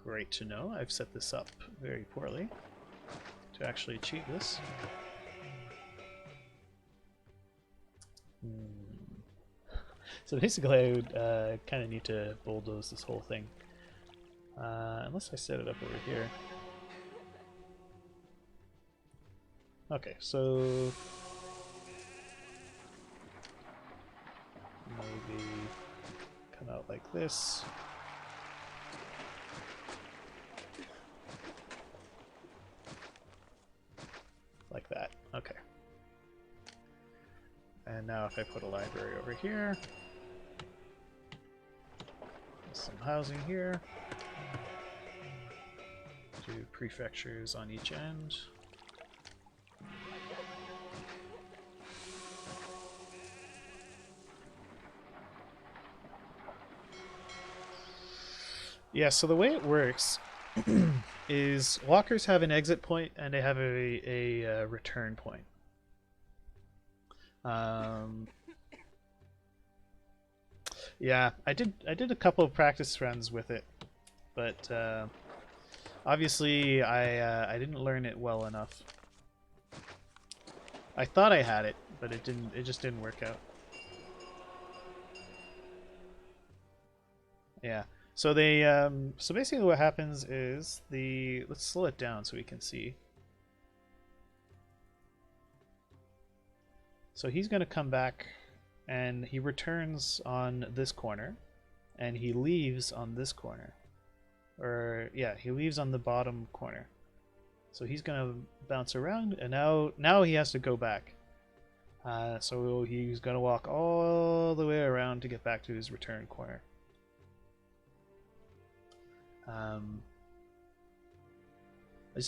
Great to know. I've set this up very poorly to actually achieve this. So basically I would kind of need to bulldoze this whole thing. Unless I set it up over here. Okay, so maybe come out like this. Like that. Okay. And now if I put a library over here, some housing here, do prefectures on each end. Yeah, so the way it works is walkers have an exit point and they have a return point. Yeah, I did a couple of practice runs with it, but obviously I didn't learn it well enough. I thought I had it, but it didn't. It just didn't work out. Yeah. So they so basically what happens is let's slow it down so we can see. So he's going to come back and he returns on this corner and he leaves on this corner. Or yeah, he leaves on the bottom corner. So he's going to bounce around and now he has to go back. So he's going to walk all the way around to get back to his return corner.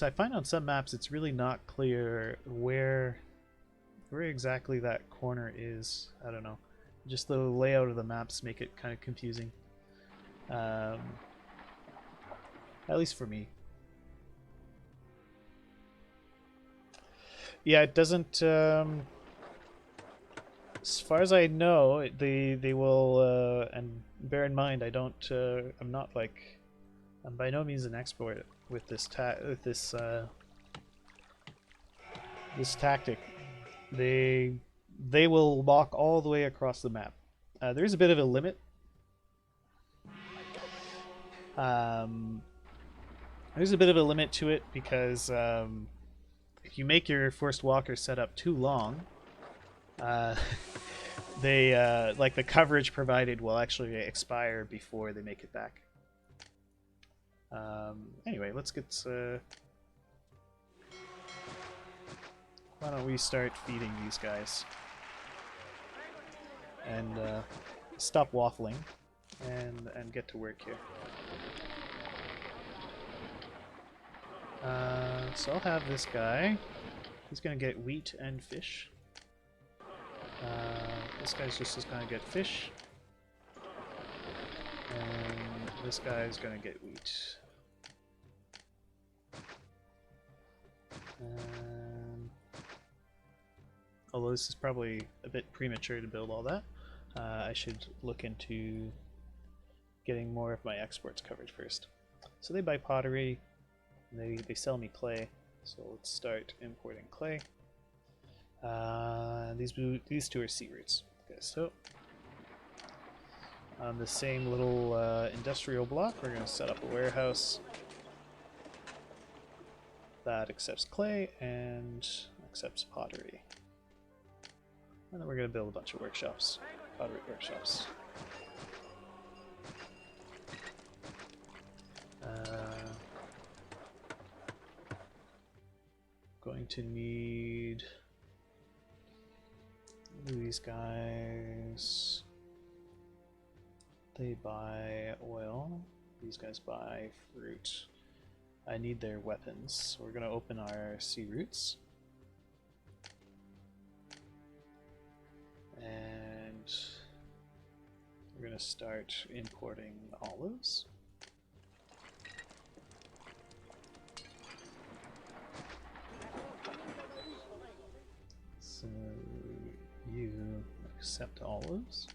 I find on some maps it's really not clear where exactly that corner is. I don't know. Just the layout of the maps make it kind of confusing. At least for me. Yeah, it doesn't. As far as I know, they will. And bear in mind, I don't. I'm not like. I'm by no means an expert with this this tactic. They will walk all the way across the map. There's a bit of a limit. There's a bit of a limit to it because if you make your first walker setup too long, they like the coverage provided will actually expire before they make it back. Anyway, let's get. Why don't we start feeding these guys and stop waffling and get to work here. So I'll have this guy. He's gonna get wheat and fish. This guy's just gonna get fish, and this guy's gonna get wheat. Although this is probably a bit premature to build all that, I should look into getting more of my exports covered first. So they buy pottery, and they sell me clay, so let's start importing clay. These two are sea roots. Okay, so on the same little industrial block, we're going to set up a warehouse that accepts clay and accepts pottery. And then we're going to build a bunch of workshops, pottery workshops. Going to need these guys. They buy oil. These guys buy fruit. I need their weapons. So we're going to open our sea roots. And we're going to start importing olives. So you accept olives.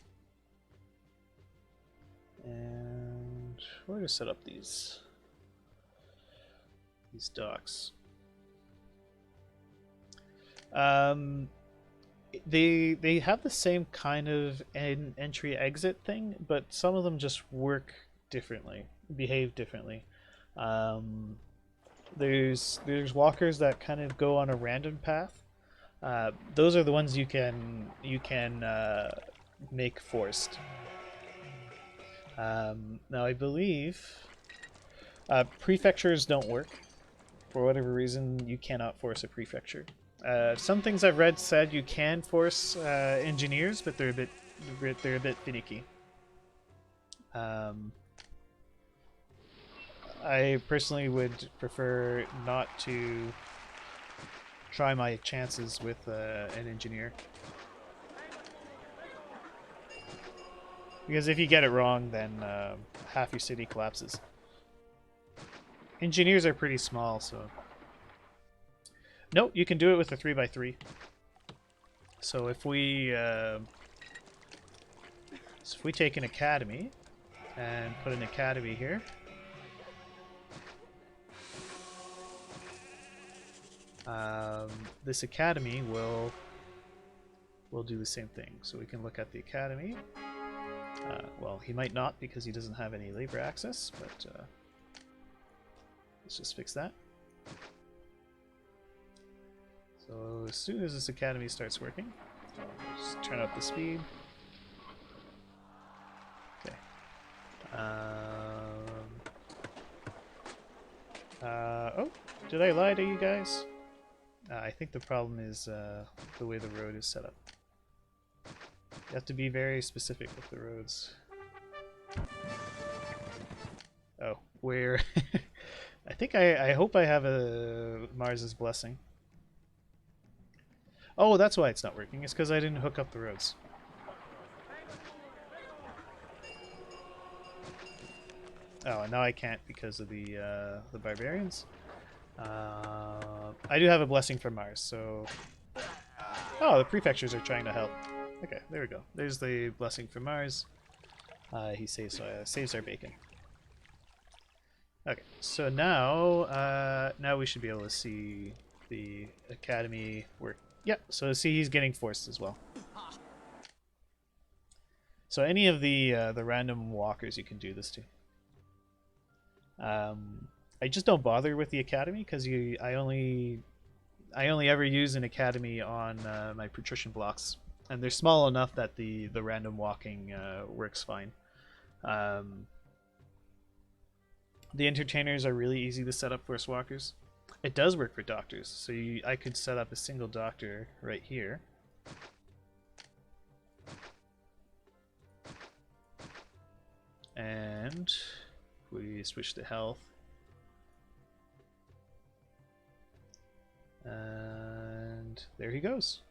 And we're going to set up these docks. They have the same kind of entry-exit thing, but some of them just work differently, behave differently. There's walkers that kind of go on a random path. Those are the ones you can make forced. Now I believe prefectures don't work. For whatever reason, you cannot force a prefecture. Some things I've read said you can force engineers, but they're a bit finicky. I personally would prefer not to try my chances with an engineer, because if you get it wrong, then half your city collapses. Engineers are pretty small, so... Nope, you can do it with a 3x3. So if we take an academy and put an academy here, this academy will do the same thing. So we can look at the academy. Well, he might not because he doesn't have any labor access, but let's just fix that. So as soon as this academy starts working, I'll just turn up the speed. Okay. Oh, did I lie to you guys? I think the problem is the way the road is set up. You have to be very specific with the roads. Oh, where? I think I hope I have a Mars's blessing. Oh, that's why it's not working. It's because I didn't hook up the roads. Oh, and now I can't because of the barbarians. I do have a blessing from Mars, so... Oh, the prefectures are trying to help. Okay, there we go. There's the blessing from Mars. He saves our bacon. Okay, so now now we should be able to see the academy work. Yep, so see he's getting forced as well. So any of the random walkers you can do this to. I just don't bother with the academy because I only ever use an academy on my patrician blocks, and they're small enough that the random walking works fine. The entertainers are really easy to set up for walkers. It does work for doctors, so I could set up a single doctor right here. And we switch to health. And there he goes.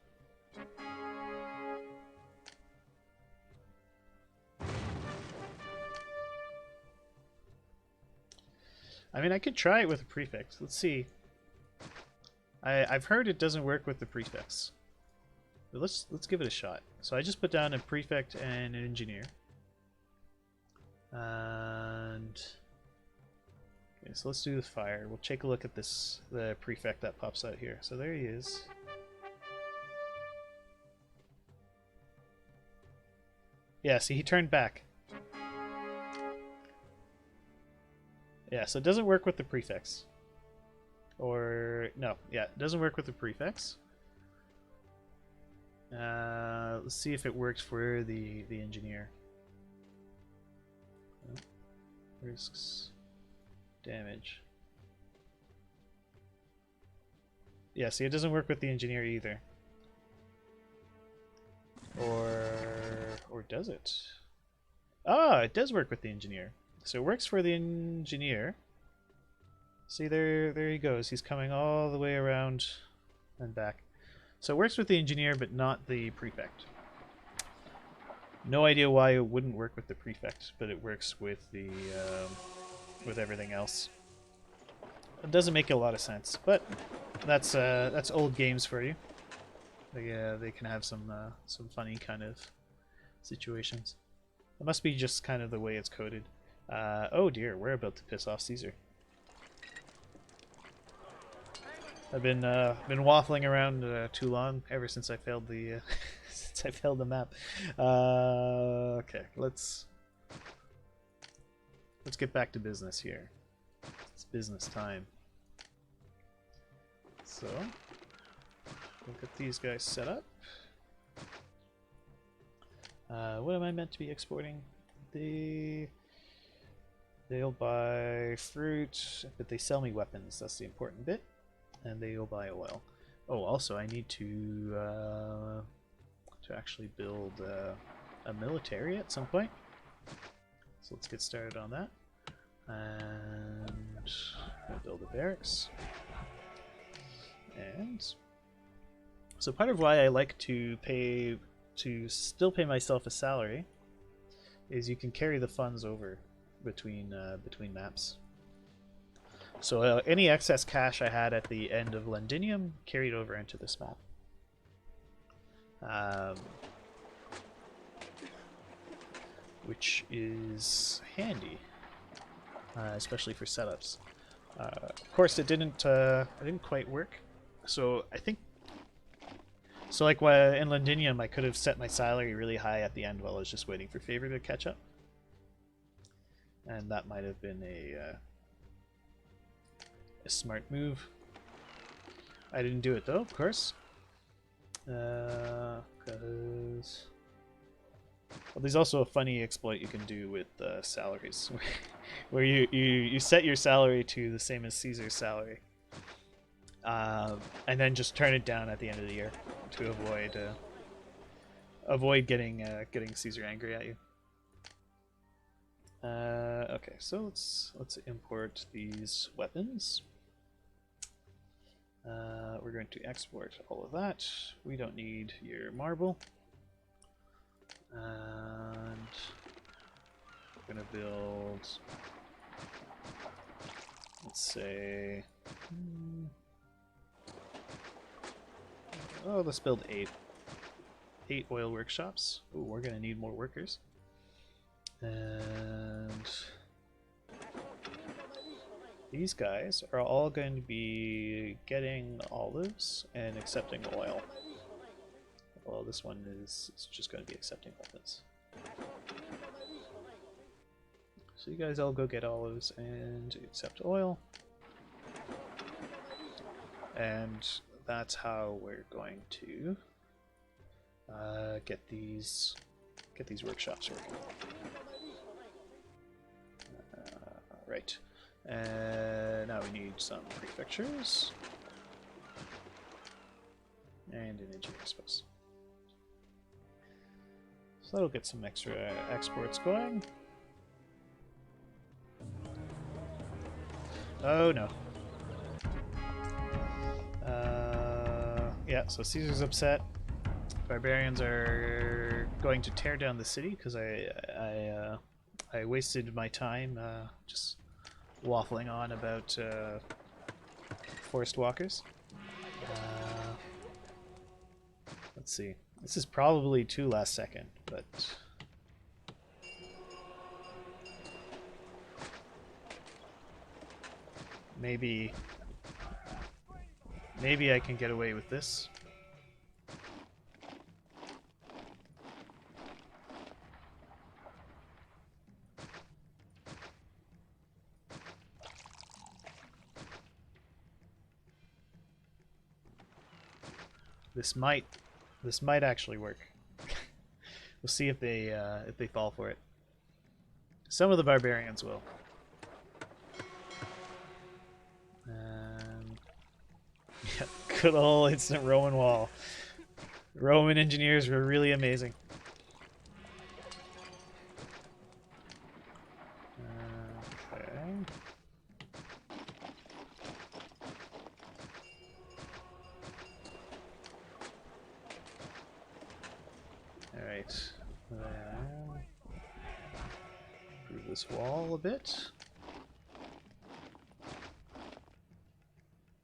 I mean, I could try it with a prefix. Let's see. I've heard it doesn't work with the prefix. But let's give it a shot. So I just put down a prefect and an engineer. And okay, so let's do the fire. We'll take a look at the prefect that pops out here. So there he is. Yeah, see, he turned back. Yeah, so it doesn't work with the prefix. Or, no, yeah, it doesn't work with the prefix. Let's see if it works for the engineer. Oh, risks damage. Yeah, see, it doesn't work with the engineer either. Or does it? Ah, it does work with the engineer. So it works for the engineer. See, there he goes. He's coming all the way around and back. So it works with the engineer, but not the prefect. No idea why it wouldn't work with the prefect, but it works with the with everything else. It doesn't make a lot of sense, but that's old games for you. They can have some funny kind of situations. It must be just kind of the way it's coded. Oh dear, we're about to piss off Caesar. I've been waffling around too long ever since I failed the since I failed the map. Okay, let's get back to business here. It's business time. So we'll get these guys set up. What am I meant to be exporting? They'll buy fruit, but they sell me weapons. That's the important bit. And they'll buy oil. Oh, also I need to actually build a military at some point. So let's get started on that. And I'll build a barracks. And so part of why I like to still pay myself a salary is you can carry the funds over between maps. So any excess cash I had at the end of Londinium carried over into this map. Which is handy, especially for setups. Of course, it didn't quite work. So I think, so like in Londinium, I could have set my salary really high at the end while I was just waiting for favor to catch up, and that might have been a smart move. I didn't do it though, of course, because well, there's also a funny exploit you can do with salaries, where you set your salary to the same as Caesar's salary, and then just turn it down at the end of the year to avoid getting Caesar angry at you. Okay, so let's import these weapons. We're going to export all of that. We don't need your marble. And we're going to build, let's say, oh, let's build 8 oil workshops. Ooh, we're going to need more workers. And these guys are all going to be getting olives and accepting oil. Well, this one is just going to be accepting weapons. So you guys all go get olives and accept oil. And that's how we're going to get these workshops working. Right. Now we need some prefectures and an engineer, I suppose. So that'll get some extra exports going. Oh no. Yeah, so Caesar's upset. Barbarians are going to tear down the city because I wasted my time just waffling on about forest walkers. Let's see. This is probably too last second, but maybe I can get away with this. This might actually work. We'll see if they fall for it. Some of the barbarians will. Yeah, good old instant Roman wall. Roman engineers were really amazing. Okay. Alright. Improve this wall a bit.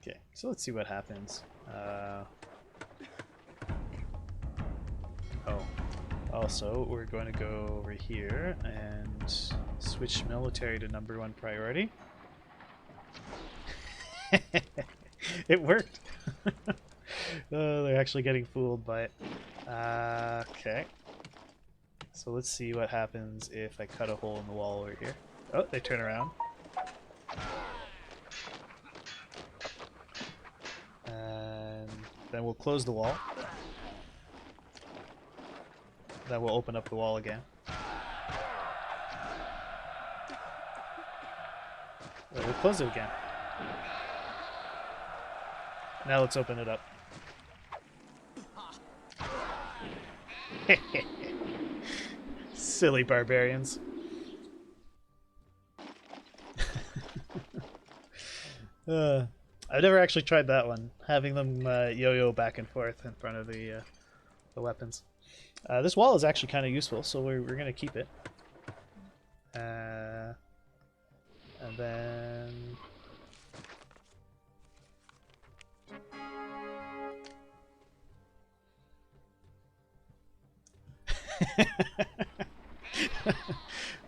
Okay, so let's see what happens. Oh, also we're going to go over here and switch military to #1 priority. It worked. Oh, they're actually getting fooled by it. Okay. So let's see what happens if I cut a hole in the wall over here. Oh, they turn around. And then we'll close the wall. Then we'll open up the wall again. Then we'll close it again. Now let's open it up. Silly barbarians. I've never actually tried that one, having them yo-yo back and forth in front of the weapons. This wall is actually kind of useful, so we're going to keep it. And then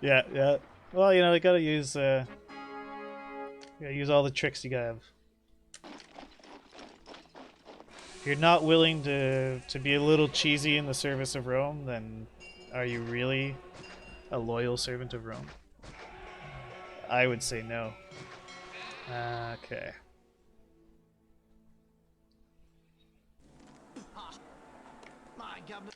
Yeah, yeah. Well, you know, they gotta use use all the tricks you have. If you're not willing to be a little cheesy in the service of Rome, then are you really a loyal servant of Rome? I would say no. Okay. My governor.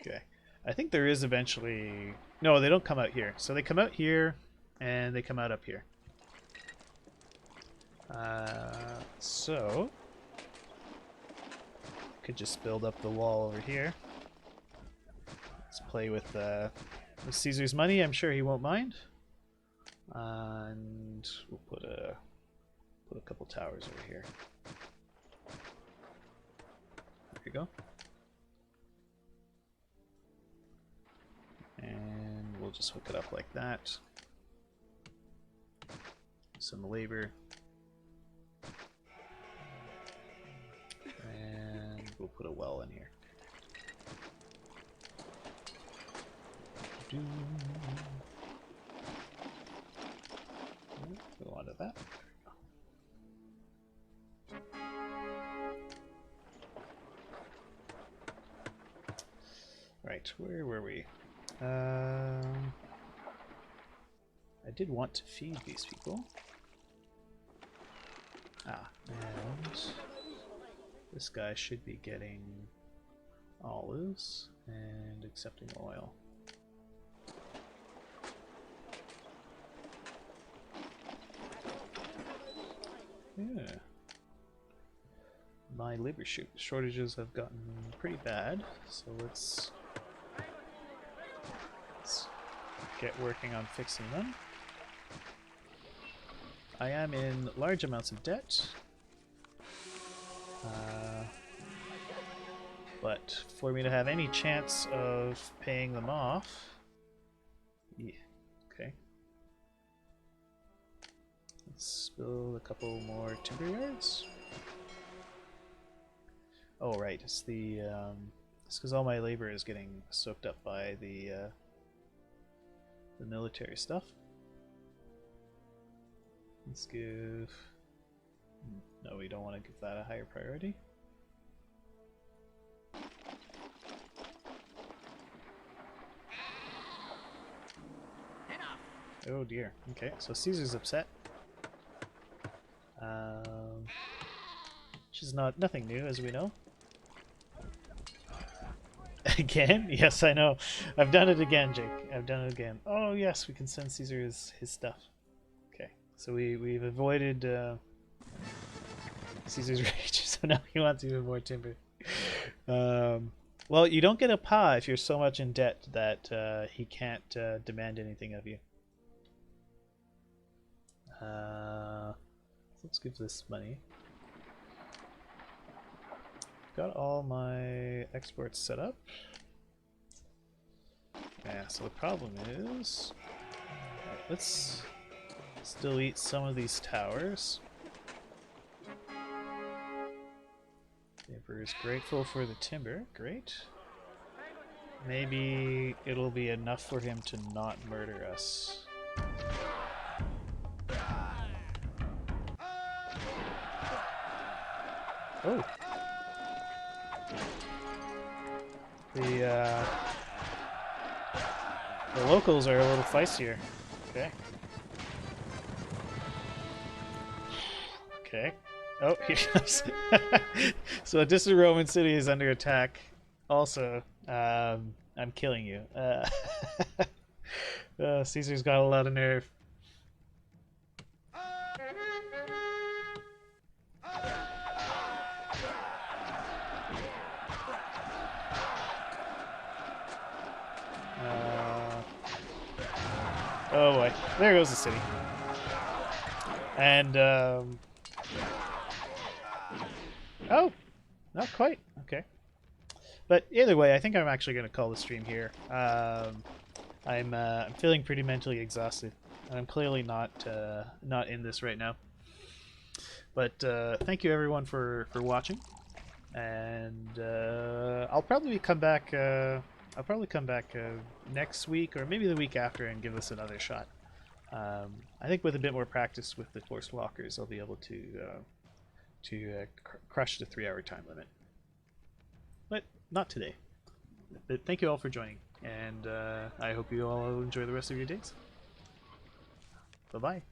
Okay. I think there is eventually... No, they don't come out here. So they come out here, and they come out up here. So... Could just build up the wall over here. Let's play with Caesar's money. I'm sure he won't mind. And we'll put a couple towers over here. There you go. And we'll just hook it up like that. Some labor. And we'll put a well in here. Go on to that. Right, where were we? I did want to feed these people. And this guy should be getting olives and accepting oil. Yeah. My labor shortages have gotten pretty bad, so let's get working on fixing them. I am in large amounts of debt, but for me to have any chance of paying them off, yeah, okay. Let's build a couple more timber yards. Oh right, it's the it's because all my labor is getting soaked up by the military stuff. Let's give... No, we don't want to give that a higher priority. Oh dear. Okay, so Caesar's upset. Which is nothing new, as we know. Again? Yes, I know. I've done it again, Jake. I've done it again. Oh yes, we can send Caesar his stuff. Okay, so we've avoided Caesar's rage, so now he wants even more timber. Well, you don't get a PA if you're so much in debt that he can't demand anything of you. Let's give this money. Got all my exports set up. Yeah, so the problem is... Right, let's delete some of these towers. The Emperor is grateful for the timber. Great. Maybe it'll be enough for him to not murder us. Oh. The locals are a little feistier. Okay. Okay. Oh, here comes. So a distant Roman city is under attack. Also, I'm killing you. Caesar's got a lot of nerve. Oh boy, there goes the city. And, oh, not quite. Okay. But either way, I think I'm actually going to call the stream here. I'm feeling pretty mentally exhausted, and I'm clearly not in this right now. But thank you everyone for watching, and I'll probably come back. Next week or maybe the week after and give this another shot. I think with a bit more practice with the forced walkers, I'll be able to crush the 3-hour time limit. But not today. But thank you all for joining, and I hope you all enjoy the rest of your days. Bye bye.